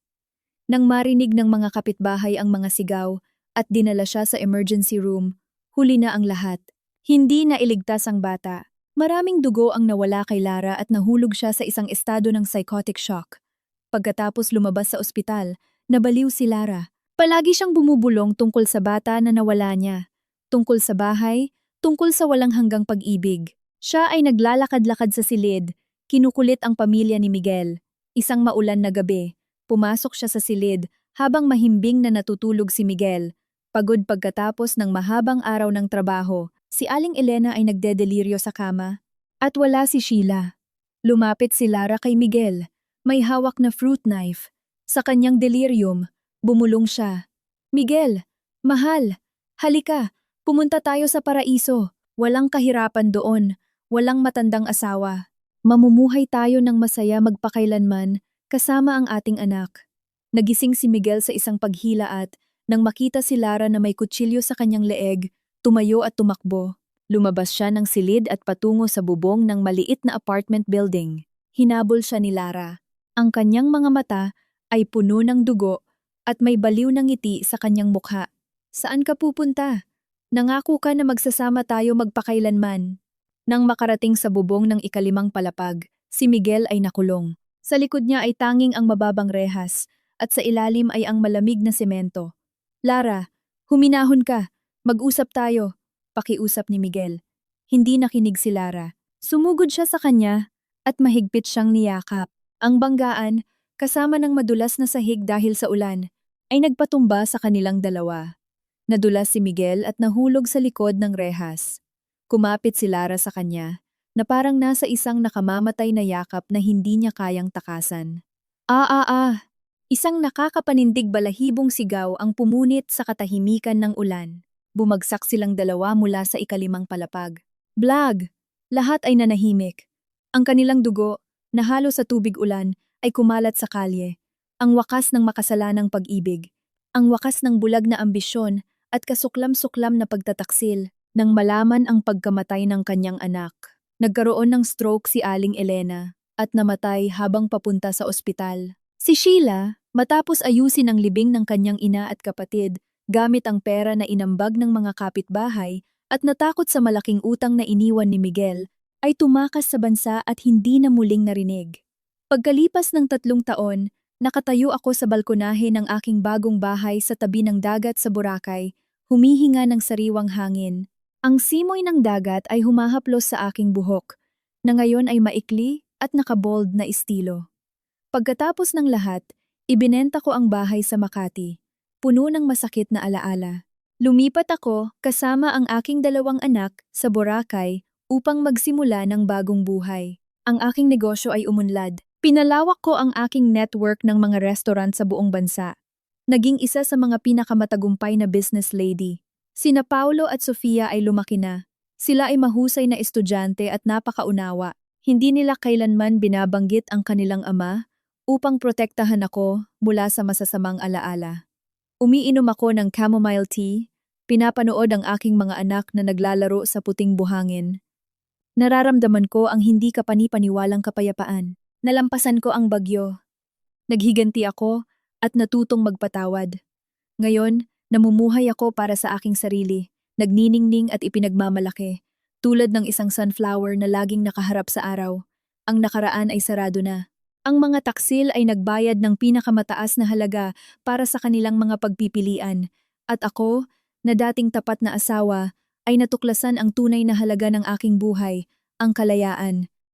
Nang marinig ng mga kapitbahay ang mga sigaw at dinala siya sa emergency room, huli na ang lahat. Hindi na iligtas ang bata. Maraming dugo ang nawala kay Lara at nahulog siya sa isang estado ng psychotic shock. Pagkatapos lumabas sa ospital, nabaliw si Lara. Palagi siyang bumubulong tungkol sa bata na nawala niya. Tungkol sa bahay, tungkol sa walang hanggang pag-ibig. Siya ay naglalakad-lakad sa silid, kinukulit ang pamilya ni Miguel. Isang maulan na gabi, pumasok siya sa silid habang mahimbing na natutulog si Miguel. Pagod pagkatapos ng mahabang araw ng trabaho, si Aling Elena ay nagdedeliryo sa kama. At wala si Sheila. Lumapit si Lara kay Miguel. May hawak na fruit knife. Sa kanyang delirium, bumulong siya. Miguel, mahal, halika, pumunta tayo sa paraiso. Walang kahirapan doon, walang matandang asawa. Mamumuhay tayo ng masaya magpakailanman kasama ang ating anak. Nagising si Miguel sa isang paghila at, nang makita si Lara na may kutsilyo sa kanyang leeg, tumayo at tumakbo. Lumabas siya ng silid at patungo sa bubong ng maliit na apartment building. Hinabol siya ni Lara. Ang kanyang mga mata ay puno ng dugo at may baliw na ngiti sa kanyang mukha. Saan ka pupunta? Nangako ka na magsasama tayo magpakailanman. Nang makarating sa bubong ng ikalimang palapag, si Miguel ay nakulong. Sa likod niya ay tanging ang mababang rehas, at sa ilalim ay ang malamig na semento. Lara, huminahon ka. Mag-usap tayo. Pakiusap ni Miguel. Hindi nakinig si Lara. Sumugod siya sa kanya at mahigpit siyang niyakap. Ang banggaan, kasama ng madulas na sahig dahil sa ulan, ay nagpatumba sa kanilang dalawa. Nadulas si Miguel at nahulog sa likod ng rehas. Kumapit si Lara sa kanya, na parang nasa isang nakamamatay na yakap na hindi niya kayang takasan. Ah! Isang nakakapanindig balahibong sigaw ang pumunit sa katahimikan ng ulan. Bumagsak silang dalawa mula sa ikalimang palapag. Blag! Lahat ay nanahimik. Ang kanilang dugo, na halo sa tubig ulan, ay kumalat sa kalye. Ang wakas ng makasalanang pag-ibig. Ang wakas ng bulag na ambisyon at kasuklam-suklam na pagtataksil nang malaman ang pagkamatay ng kanyang anak. Nagkaroon ng stroke si Aling Elena at namatay habang papunta sa ospital. Si Sheila, matapos ayusin ang libing ng kanyang ina at kapatid, gamit ang pera na inambag ng mga kapitbahay at natakot sa malaking utang na iniwan ni Miguel, ay tumakas sa bansa at hindi na muling narinig. Pagkalipas ng 3 taon, nakatayo ako sa balkonahe ng aking bagong bahay sa tabi ng dagat sa Boracay, humihinga ng sariwang hangin. Ang simoy ng dagat ay humahaplos sa aking buhok, na ngayon ay maikli at nakabold na estilo. Pagkatapos ng lahat, ibinenta ko ang bahay sa Makati, puno ng masakit na alaala. Lumipat ako kasama ang aking 2 anak sa Boracay upang magsimula ng bagong buhay. Ang aking negosyo ay umunlad. Pinalawak ko ang aking network ng mga restaurant sa buong bansa. Naging isa sa mga pinakamatagumpay na business lady. Sina Paulo at Sofia ay lumaki na. Sila ay mahusay na estudyante at napakaunawa. Hindi nila kailanman binabanggit ang kanilang ama upang protektahan ako mula sa masasamang alaala. Umiinom ako ng chamomile tea, pinapanood ang aking mga anak na naglalaro sa puting buhangin. Nararamdaman ko ang hindi kapani-paniwalang kapayapaan. Nalampasan ko ang bagyo. Naghiganti ako at natutong magpatawad. Ngayon, namumuhay ako para sa aking sarili, nagniningning at ipinagmamalaki, tulad ng isang sunflower na laging nakaharap sa araw. Ang nakaraan ay sarado na. Ang mga taksil ay nagbayad ng pinakamataas na halaga para sa kanilang mga pagpipilian, at ako, na dating tapat na asawa, ay natuklasan ang tunay na halaga ng aking buhay, ang kalayaan.